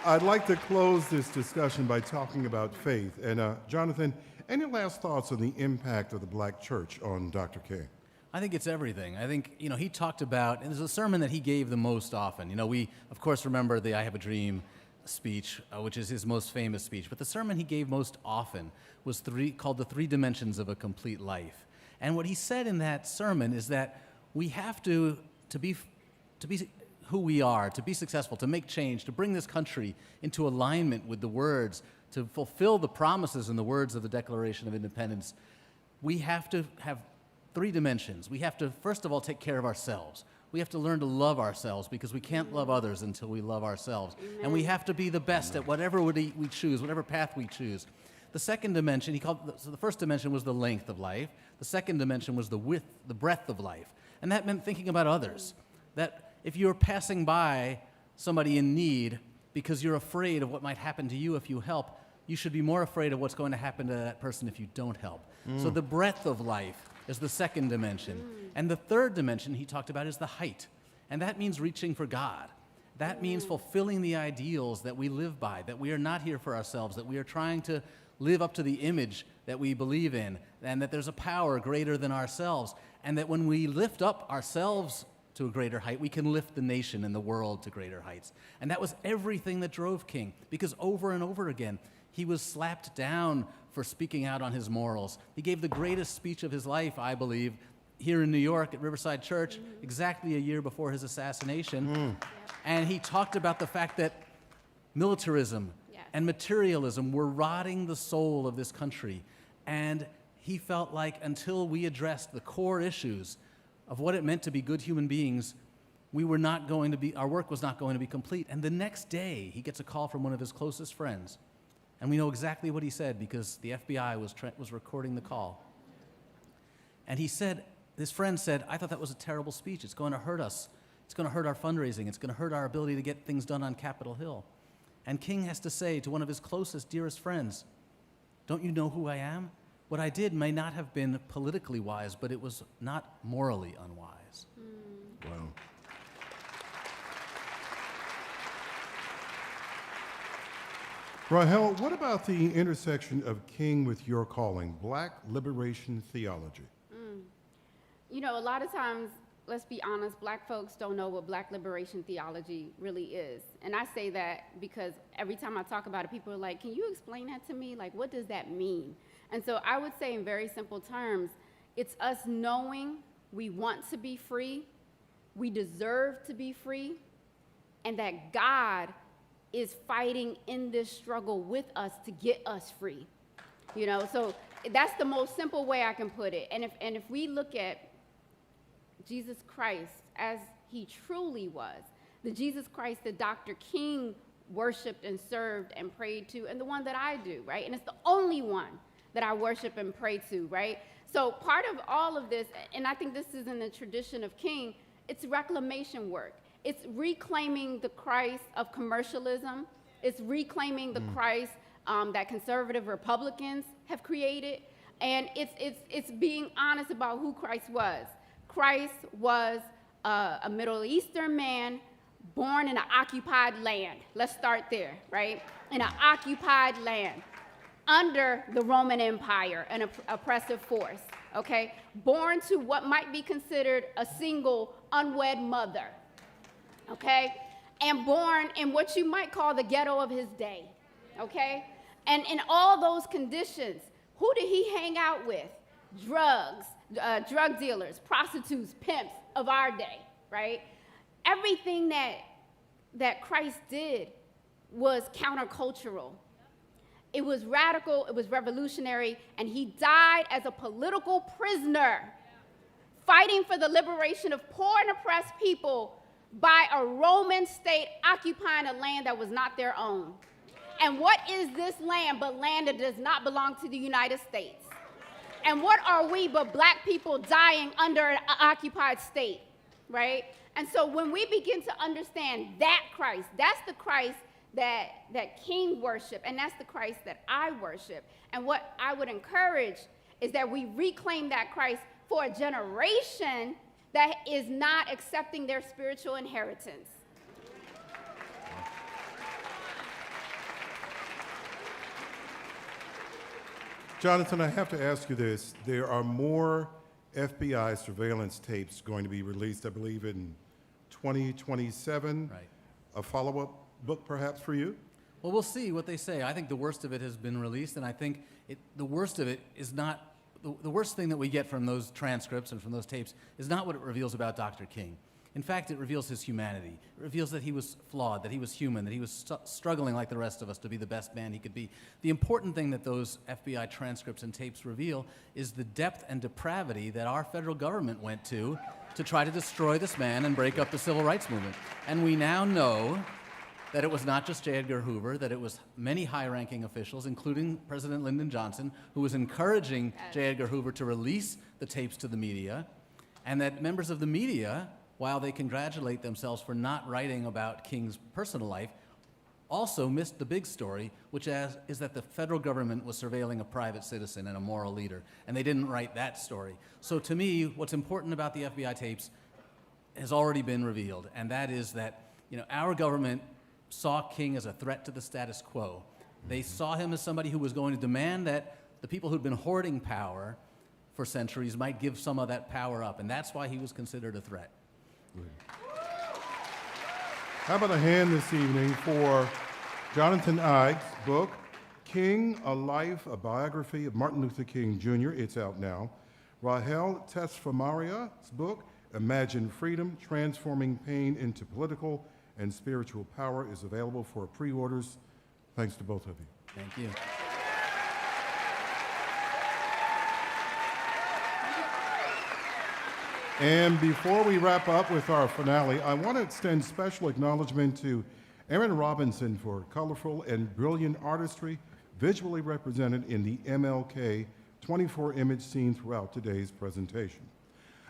I'd like to close this discussion by talking about faith. And Jonathan, any last thoughts on the impact of the Black church on Dr. King? I think it's everything. I think, he talked about, and there's a sermon that he gave the most often. We, of course, remember the I Have a Dream speech, which is his most famous speech. But the sermon he gave most often was called The Three Dimensions of a Complete Life. And what he said in that sermon is that we have to be who we are, to be successful, to make change, to bring this country into alignment with the words, to fulfill the promises and the words of the Declaration of Independence. We have to have 3 dimensions. We have to, first of all, take care of ourselves. We have to learn to love ourselves because we can't love others until we love ourselves. Amen. And we have to be the best at whatever we choose, whatever path we choose. The second dimension, so the first dimension was the length of life. The second dimension was the width, the breadth of life. And that meant thinking about others. That if you're passing by somebody in need because you're afraid of what might happen to you if you help, you should be more afraid of what's going to happen to that person if you don't help. So the breadth of life is the second dimension. And the third dimension he talked about is the height. And that means reaching for God. That means fulfilling the ideals that we live by, that we are not here for ourselves, that we are trying to live up to the image that we believe in, and that there's a power greater than ourselves, and that when we lift up ourselves to a greater height, we can lift the nation and the world to greater heights. And that was everything that drove King, because over and over again, he was slapped down for speaking out on his morals. He gave the greatest speech of his life, I believe, here in New York at Riverside Church, exactly a year before his assassination. And he talked about the fact that militarism and materialism were rotting the soul of this country. And he felt like until we addressed the core issues of what it meant to be good human beings, our work was not going to be complete. And the next day, he gets a call from one of his closest friends. And we know exactly what he said because the FBI was recording the call. And he said, this friend said, "I thought that was a terrible speech. It's going to hurt us. It's going to hurt our fundraising. It's going to hurt our ability to get things done on Capitol Hill." And King has to say to one of his closest, dearest friends, "Don't you know who I am? What I did may not have been politically wise, but it was not morally unwise." Wow. Rahel, what about the intersection of King with your calling, Black liberation theology? You know, a lot of times, let's be honest, Black folks don't know what Black liberation theology really is. And I say that because every time I talk about it, people are like, "Can you explain that to me? Like, what does that mean?" And so I would say in very simple terms, it's us knowing we want to be free, we deserve to be free, and that God is fighting in this struggle with us to get us free. You know, so that's the most simple way I can put it. And if we look at Jesus Christ as he truly was, the Jesus Christ that Dr. King worshiped and served and prayed to, and the one that I do, right? And it's the only one that I worship and pray to, right? So part of all of this, and I think this is in the tradition of King, it's reclamation work. It's reclaiming the Christ of commercialism. It's reclaiming the Christ that conservative Republicans have created. And it's being honest about who Christ was. Christ was a Middle Eastern man born in an occupied land. Let's start there, right? In an occupied land under the Roman Empire, an oppressive force, okay? Born to what might be considered a single unwed mother, okay? And born in what you might call the ghetto of his day, okay? And in all those conditions, who did he hang out with? Drugs, drug dealers, prostitutes, pimps of our day, right? Everything that Christ did was countercultural. It was radical, it was revolutionary, and he died as a political prisoner, fighting for the liberation of poor and oppressed people by a Roman state occupying a land that was not their own. And what is this land but land that does not belong to the United States? And what are we but Black people dying under an occupied state, right? And so when we begin to understand that Christ, that's the Christ that King worshiped, and that's the Christ that I worship. And what I would encourage is that we reclaim that Christ for a generation that is not accepting their spiritual inheritance. Jonathan, I have to ask you this. There are more FBI surveillance tapes going to be released, I believe, in 2027. Right. A follow-up book, perhaps, for you? Well, we'll see what they say. I think the worst of it has been released, and I think the worst of it is not, the worst thing that we get from those transcripts and from those tapes is not what it reveals about Dr. King. In fact, it reveals his humanity. It reveals that he was flawed, that he was human, that he was struggling like the rest of us to be the best man he could be. The important thing that those FBI transcripts and tapes reveal is the depth and depravity that our federal government went to try to destroy this man and break up the civil rights movement. And we now know that it was not just J. Edgar Hoover, that it was many high-ranking officials, including President Lyndon Johnson, who was encouraging J. Edgar Hoover to release the tapes to the media, and that members of the media, while they congratulate themselves for not writing about King's personal life, also missed the big story, which is that the federal government was surveilling a private citizen and a moral leader, and they didn't write that story. So to me, what's important about the FBI tapes has already been revealed, and that is that Our government saw King as a threat to the status quo. They saw him as somebody who was going to demand that the people who'd been hoarding power for centuries might give some of that power up, and that's why he was considered a threat. How about a hand this evening for Jonathan Ives' book, King, A Life, a biography of Martin Luther King Jr. It's out now. Rahel Tesfamaria's book, Imagine Freedom, Transforming Pain into Political and Spiritual Power, is available for pre-orders. Thanks to both of you. Thank you. And before we wrap up with our finale, I want to extend special acknowledgement to Aaron Robinson for colorful and brilliant artistry visually represented in the MLK 24-image scene throughout today's presentation.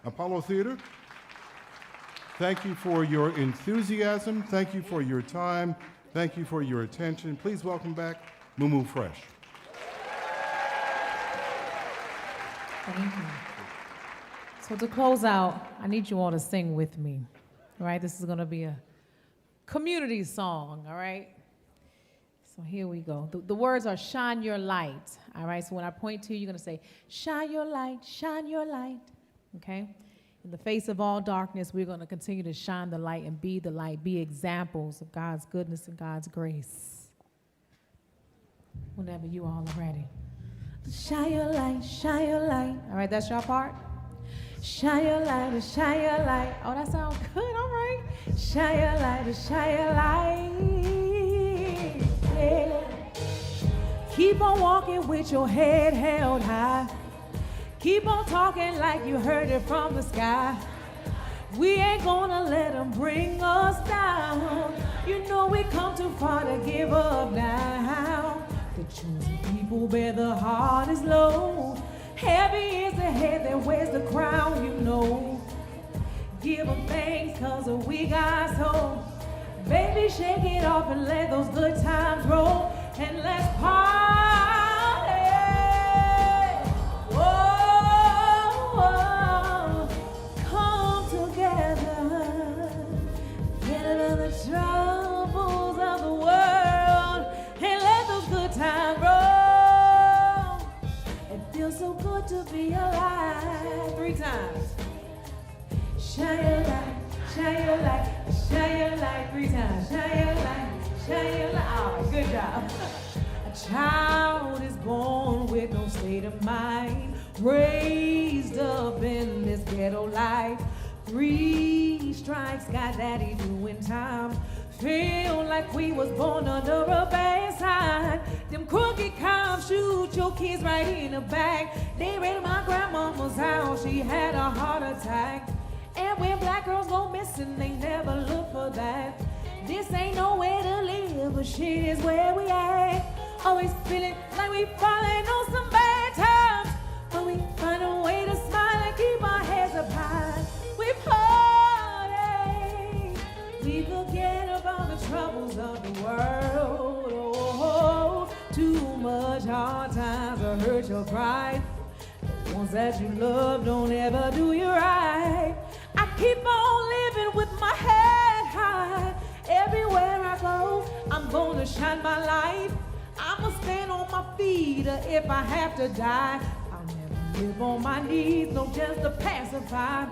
Apollo Theater, thank you for your enthusiasm. Thank you for your time. Thank you for your attention. Please welcome back Mumu Fresh. Thank you. So to close out, I need you all to sing with me, all right? This is going to be a community song, all right? So here we go. The words are shine your light, all right? So when I point to you, you're going to say, shine your light, okay? In the face of all darkness, we're going to continue to shine the light and be the light, be examples of God's goodness and God's grace. Whenever you all are ready. Shine your light, shine your light. All right, that's your part? Shine your light, shine your light. Oh, that sounds good, all right. Shine your light, shine your light. Yeah. Keep on walking with your head held high. Keep on talking like you heard it from the sky. We ain't gonna let them bring us down. You know we come too far to give up now. The chosen people bear the hardest load. Heavy is the head that wears the crown, you know. Give them thanks cause we got soul. Baby, shake it off and let those good times roll. And let's party. Whoa, come together. Get out of the troubles of the world. And let those good times roll. It feels so good to be alive. 3 times. Shine your light, shine your light, shine your light. 3 times. Shine your light, shine your light. All right, good job. A child is born with no state of mind, raised up in this ghetto life. 3 strikes got daddy doing time. Feel like we was born under a bad sign. Them crooked cops shoot your kids right in the back. They raided my grandmama's house, she had a heart attack. And when black girls go missing, they never look for that. This ain't no way to live, but shit is where we at. Always feeling like we falling on some bad times, but we find a way to smile and keep our heads up high. We party, we forget about the troubles of the world. Oh, too much hard times will hurt your pride. The ones that you love don't ever do you right. I keep on living with my head high. Everywhere I go, I'm gonna shine my light. I'ma stand on my feet if I have to die. I'll never live on my knees, no, just to pacify.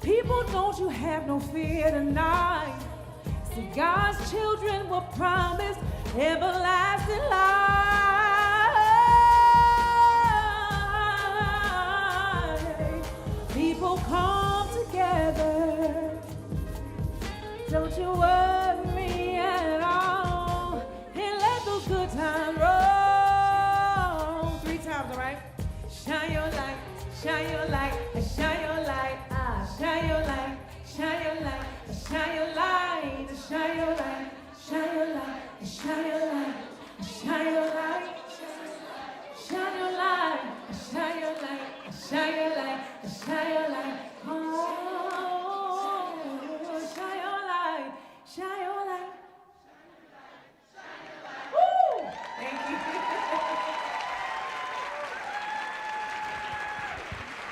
People, don't you have no fear tonight. See, God's children were promised everlasting life. People come together. Don't you worry at all. And let those good times roll. 3 times, all right? Shine your light, shine your light, shine your light. Shine your light, shine your light, shine your light, shine your light, shine your light, shine your light, shine your light, shine your light, shine your light, shine your light, shine your light. Oh, shine your light, shine your light. Woo! Thank you.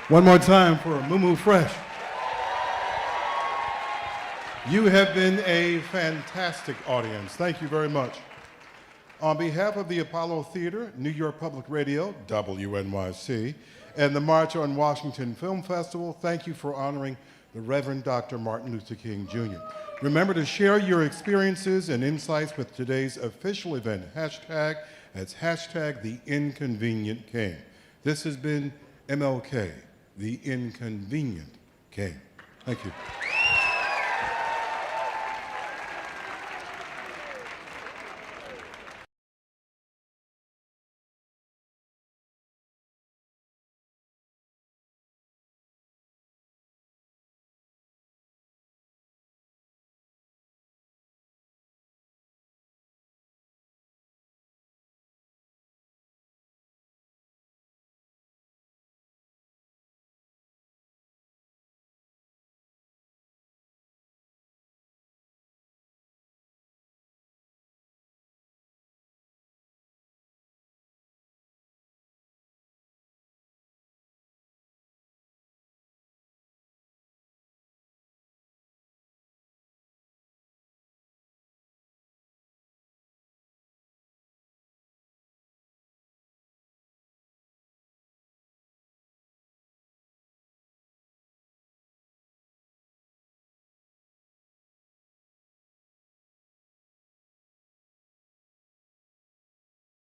One more time for Mumu Fresh. You have been a fantastic audience. Thank you very much. On behalf of the Apollo Theater, New York Public Radio, WNYC, and the March on Washington Film Festival, thank you for honoring the Reverend Dr. Martin Luther King Jr. Remember to share your experiences and insights with today's official event hashtag. That's hashtag the Inconvenient King. This has been MLK, the Inconvenient King. Thank you.